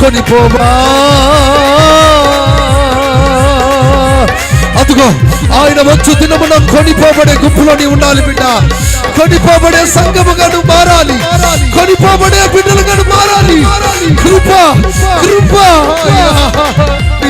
కొనిపోవా అదుగో ఆయన వచ్చు దినమున కొనిపోబడే గుంపులోని ఉండాలి బిడ్డ. కొనిపోబడే సంఘముగా నువ్వు మారాలి, కొనిపోబడే బిడ్డలుగా నువ్వు మారాలి. కృప కృప నీ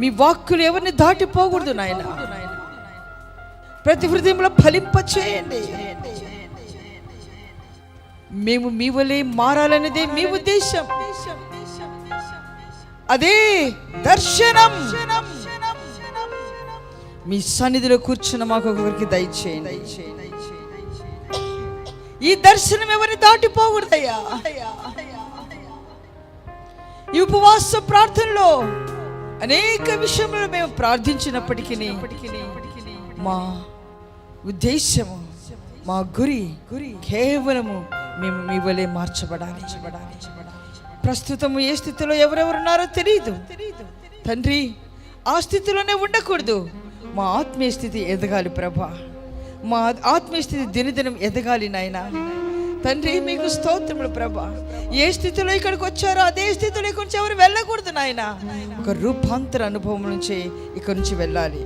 మీ వాక్కులు ఎవరిని దాటిపోకూడదు నాయన. ప్రతి హృదయంలో ఫలింపచేయండి. మేము మీ వలె మారాలనేదే మీ ఉద్దేశం. అదే దర్శనం. మీ సన్నిధిలో కూర్చున్న మాకు ఒకరికి దయచేయండి. ఈ దర్శనం ఎవరిని దాటిపోకూడదయ్యా. ఈ ఉపవాస ప్రార్థనలో అనేక విషయంలో మేము ప్రార్థించినప్పటికీ మా ఉద్దేశము, మా గురి కేవలము మేము మీ వలె మార్చబడాలి. ప్రస్తుతం ఏ స్థితిలో ఎవరెవరున్నారో తెలియదు తండ్రి. ఆ స్థితిలోనే ఉండకూడదు. మా ఆత్మీయ స్థితి ఎదగాలి ప్రభా. మా ఆత్మీయ స్థితి దినదినం ఎదగాలి నాయనా. తండ్రి మీకు స్తోత్రములు ప్రభా. ఏ స్థితిలో ఇక్కడికి వచ్చారో అదే స్థితిలో ఇక్కడి నుంచి ఎవరు వెళ్ళకూడదు నాయన. ఒక రూపాంతర అనుభవం నుంచి ఇక్కడి నుంచి వెళ్ళాలి.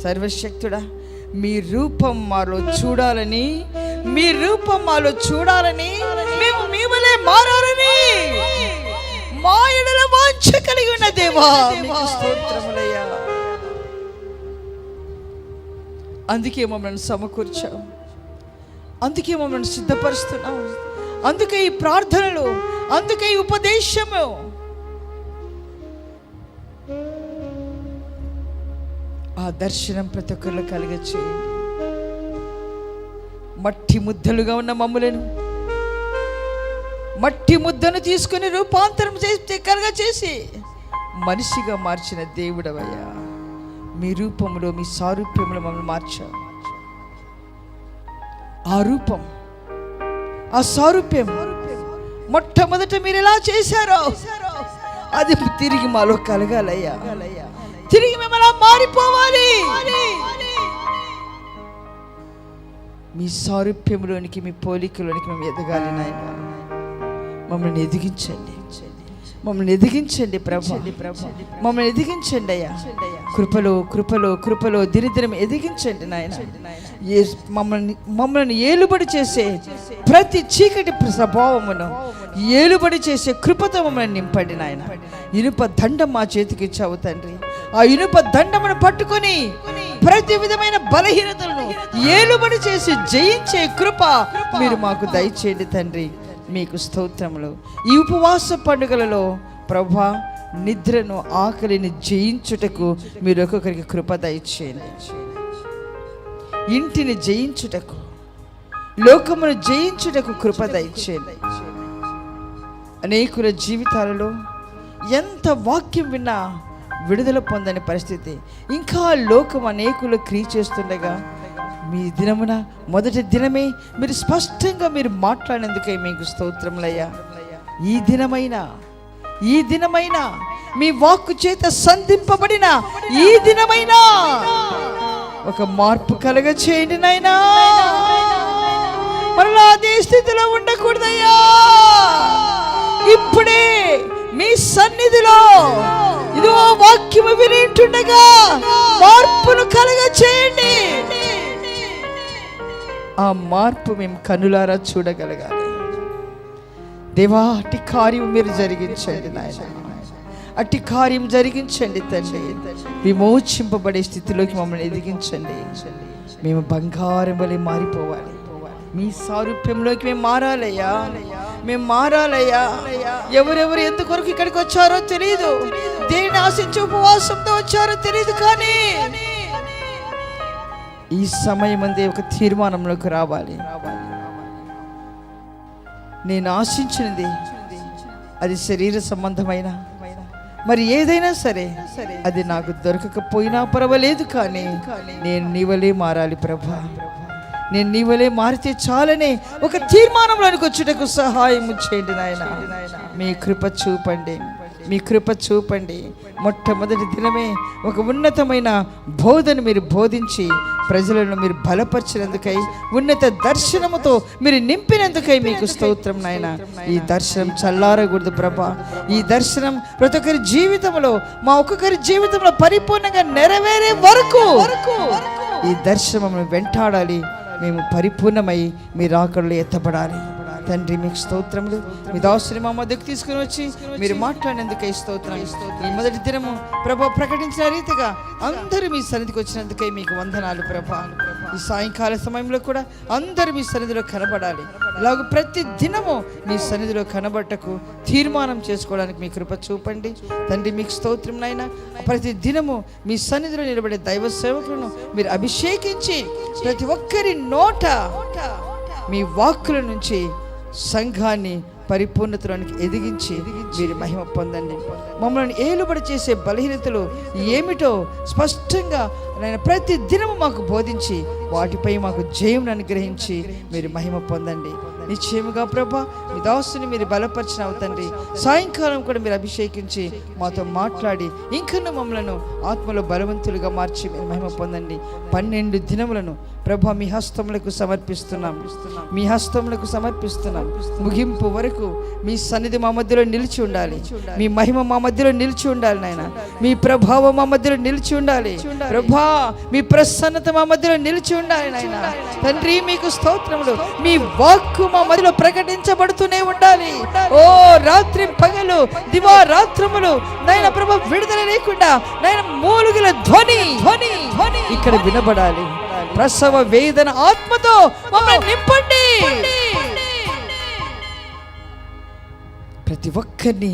సర్వశక్తుడా, మీ రూపం మాలో చూడాలని, మీ రూపం మాలో చూడాలని, మేము మీ వలె మారాలని మా ఎడల వాంఛ కలిగి ఉన్న దేవా మీకు స్తోత్రములయ్యా. అందుకే మమ్మల్ని సమకూర్చావు, అందుకే మమ్మల్ని సిద్ధపరుస్తున్నావు, అందుకే ఈ ప్రార్థనలు, అందుకే ఈ ఉపదేశము. ఆ దర్శనం ప్రతి ఒక్కరిలో కలిగచేయండి. మట్టి ముద్దలుగా ఉన్న మమ్ములను మట్టి ముద్దను తీసుకుని రూపాంతరం చేసి కలగచేసి మనిషిగా మార్చిన దేవుడవయ్యా. మీ రూపంలో, మీ సారూప్యంలో మమ్మల్ని మార్చావు. ఆ రూపం, ఆ సారూప్యం మొట్టమొదట మీరు ఎలా చేశారో అది తిరిగి మాలో కలగాలయ్యా. తిరిగి మేము అలా మారిపోవాలి. మీ సారూప్యంలోనికి, మీ పోలికలోనికి మేము ఎదగాలి నాయన. మమ్మల్ని ఎదిగించండి, మమ్మల్ని ఎదిగించండి ప్రభు, మమ్మల్ని ఎదిగించండి అయ్యా. కృపలో కృపలో కృపలో దినదినం ఎదిగించండి నాయన. మమ్మల్ని ఏలుబడి చేసే ప్రతి చీకటి స్వభావమును ఏలుబడి చేసే కృపతో మమ్మల్ని నింపండి నాయన. ఇనుప దండం మా చేతికి ఇచ్చావు తండ్రి. ఆ ఇనుప దండమును పట్టుకొని ప్రతి విధమైన బలహీనతలను ఏలుబడి చేసి జయించే కృప మీరు మాకు దయచేయండి తండ్రి. మీకు స్తోత్రములు. ఈ ఉపవాస పండుగలలో ప్రభా, నిద్రను, ఆకలిని జయించుటకు మీరు ఒక్కొక్కరికి కృప దయచేయండి. ఇంటిని జయించుటకు, లోకమును జయించుటకు కృప దయచేయండి. అనేకుల జీవితాలలో ఎంత వాక్యం విన్నా విడుదల పొందని పరిస్థితి, ఇంకా లోకం అనేకులు క్రియ చేస్తుండగా మీ దినమున మొదటి దినమే మీరు స్పష్టంగా మీరు మాట్లాడినందుకే మీకు స్తోత్రములయ్యా. ఈ దినమైనా మీ వాక్కు చేత సంధింపబడిన ఈ దినమైనా ఒక మార్పు కలగ చేయండి నాయనా. మరలా అదే స్థితిలో ఉండకూడదయ్యా. ఇప్పుడే మీ సన్నిధిలో ఇదో వాక్యము వినింటుండగా మార్పును కలగ చేయండి. ఆ మార్పు మేము కనులారా చూడగలగాలి దేవా. అట్టి కార్యం మీరు జరిగించండి నాయన, అట్టి కార్యం జరిగించండి తండ్రి. విమోచింపబడే స్థితిలోకి మమ్మల్ని ఎదిగించండి. మేము బంగారం వలె మారిపోవాలి. మీ సారూప్యంలోకి మేము మారాలయ్యా, మేము మారాలయ్యా. ఎవరెవరు ఎంతకొరకు ఇక్కడికి వచ్చారో తెలియదు, దేనిని ఆశించి ఉపవాసంతో వచ్చారో తెలియదు, కానీ ఈ సమయం అందే ఒక తీర్మానంలోకి రావాలి. నేను ఆశించినది అది శరీర సంబంధమైన మరి ఏదైనా సరే అది నాకు దొరకకపోయినా పర్వాలేదు, కానీ నేను నీ వలే మారాలి ప్రభా. నేను నీ వలే మారితే చాలనే ఒక తీర్మానంలోనికి వచ్చుటకు సహాయం చేయండి నాయన. మీ కృప చూపండి, మీ కృప చూపండి. మొట్టమొదటి దినమే ఒక ఉన్నతమైన బోధను మీరు బోధించి ప్రజలను మీరు బలపరిచినందుకై, ఉన్నత దర్శనముతో మీరు నింపినందుకై మీకు స్తోత్రం నాయన. ఈ దర్శనం చల్లారకూడదు ప్రభా. ఈ దర్శనం ప్రతి ఒక్కరి జీవితంలో, మా ఒక్కొక్కరి జీవితంలో పరిపూర్ణంగా నెరవేరే వరకు ఈ దర్శనం వెంటాడాలి. మేము పరిపూర్ణమై మీ రాకడలో ఎత్తబడాలి తండ్రి మీకు స్తోత్రములు. మీ దాసుని మా మధ్యకు తీసుకుని వచ్చి మీరు మాట్లాడినందుకే స్తోత్రం. ఈ మొదటి దినము ప్రభా ప్రకటించిన రీతిగా అందరూ మీ సన్నిధికి వచ్చినందుకే మీకు వందనాలు ప్రభా. ఈ సాయంకాల సమయంలో కూడా అందరూ మీ సన్నిధిలో కనబడాలి. ఇలాగ ప్రతి దినము మీ సన్నిధిలో కనబడటకు తీర్మానం చేసుకోవడానికి మీ కృప చూపండి తండ్రి. మీకు స్తోత్రం నాయన. ప్రతి దినము మీ సన్నిధిలో నిలబడే దైవ సేవకులను మీరు అభిషేకించి ప్రతి ఒక్కరి నోట మీ వాక్కుల నుంచి సంఘాన్ని పరిపూర్ణతలోనికి ఎదిగించి మీరు మహిమ పొందండి. మమ్మల్ని ఏలుబడి చేసే బలహీనతలు ఏమిటో స్పష్టంగా నేను ప్రతి దినము మాకు బోధించి వాటిపై మాకు జయం అనుగ్రహించి మీరు మహిమ పొందండి. నిశ్చయముగా ప్రభా మీ దాసుని మీరు బలపరిచిన అవుతండి. సాయంకాలం కూడా మీరు అభిషేకించి మాతో మాట్లాడి ఇంకనూ మమ్మలను ఆత్మలో బలవంతులుగా మార్చి మీరు మహిమ పొందండి. 12 దినములను ప్రభా మీ హస్తములకు సమర్పిస్తున్నాం. మీ హస్తములకు సమర్పిస్తున్నాం. ముగింపు వరకు మీ సన్నిధి మా మధ్యలో నిలిచి ఉండాలి. మీ మహిమ మా మధ్యలో నిలిచి ఉండాలి నాయన. మీ ప్రభావం మా మధ్యలో నిలిచి ఉండాలి ప్రభా. మీ ప్రసన్నత మా మధ్యలో నిలిచి ఉండాలి నాయన. తండ్రి మీకు స్తోత్రములు. మీ వాక్కు మా మధ్యలో ప్రకటించబడుతూనే ఉండాలి. ఓ రాత్రి పగలు దివారాత్రములు నాయన ప్రభా విడుదల లేకుండా నాయన మూలుగుల ధ్వని ఇక్కడ వినబడాలి. ప్రసవ వేదన ఆత్మతో మమ్మల్ని నింపండి. ప్రతి ఒక్కరిని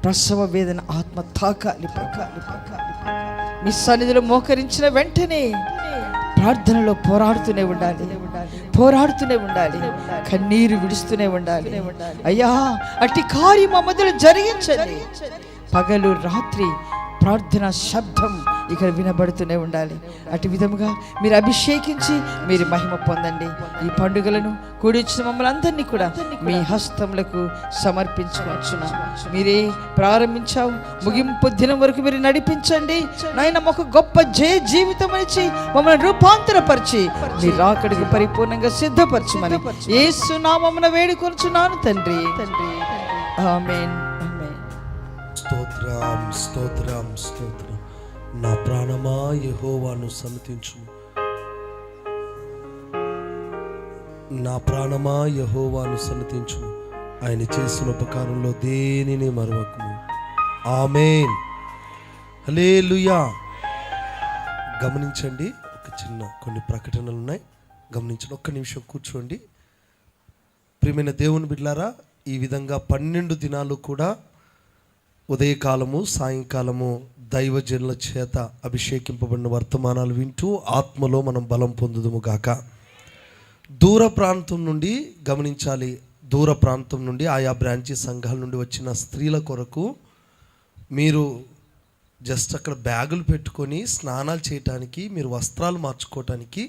ప్రసవ వేదన ఆత్మ తాకాలి. మీ సన్నిధిలో మోకరించిన వెంటనే ప్రార్థనలో పోరాడుతూనే ఉండాలి. కన్నీరు విడుస్తూనే ఉండాలి. అయ్యా అట్టి కార్యం మా మధ్యలో జరిగించండి. పగలు రాత్రి ప్రార్థన శబ్దం ఇక్కడ వినబడుతూనే ఉండాలి. అటు విధముగా మీరు అభిషేకించి మీరు మహిమ పొందండి. ఈ పండుగలను కూడిచ్చిన మమ్మల్ని అందరినీ కూడా మీ హస్తములకు సమర్పించుకొచ్చున్నాం. మీరే ప్రారంభించావు, ముగింపు దినం వరకు మీరు నడిపించండి నాయన. ఒక గొప్ప జయ జీవితం ఇచ్చి మమ్మల్ని రూపాంతరపరిచి మీ రాకడికి పరిపూర్ణంగా సిద్ధపరచమని యేసు నామమున వేడుకొనుచున్నాను తండ్రి. ఆమేన్. స్తోత్రం స్తోత్రం స్తోత్రం. నా ప్రాణమా యెహోవాను సన్నతించుము. నా ప్రాణమా యెహోవాను సన్నతించుము. ఆయన చేసిన ఉపకారంలో దేనిని మరవకుము. ఆమేన్. హల్లెలూయా. గమనించండి, కొన్ని ప్రకటనలు ఉన్నాయి, గమనించండి. ఒక్క నిమిషం కూర్చోండి. ప్రియమైన దేవుని బిడ్డలారా, ఈ విధంగా 12 దినాలు కూడా ఉదయకాలము సాయంకాలము దైవజనుల చేత అభిషేకింపబడిన వర్తమానాలు వింటూ ఆత్మలో మనం బలం పొందుదుము గాక. దూర ప్రాంతం నుండి గమనించాలి, దూర ప్రాంతం నుండి ఆయా బ్రాంచీ సంఘాల నుండి వచ్చిన స్త్రీల కొరకు మీరు జస్ట్ అక్కడ బ్యాగులు పెట్టుకొని స్నానాలు చేయటానికి, మీరు వస్త్రాలు మార్చుకోవటానికి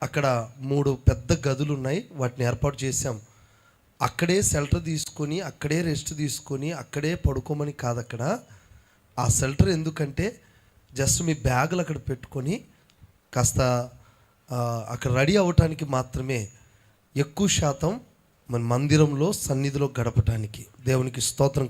అక్కడ 3 పెద్ద గదులు ఉన్నాయి. వాటిని ఏర్పాటు చేశాం. అక్కడే షెల్టర్ తీసుకొని అక్కడే రెస్ట్ తీసుకొని అక్కడే పడుకోమని కాదు. అక్కడ ఆ షెల్టర్ ఎందుకంటే జస్ట్ మీ బ్యాగులు అక్కడ పెట్టుకొని కాస్త అక్కడ రెడీ అవ్వటానికి మాత్రమే. ఎక్కువ శాతం మన మందిరంలో సన్నిధిలో గడపటానికి. దేవునికి స్తోత్రం.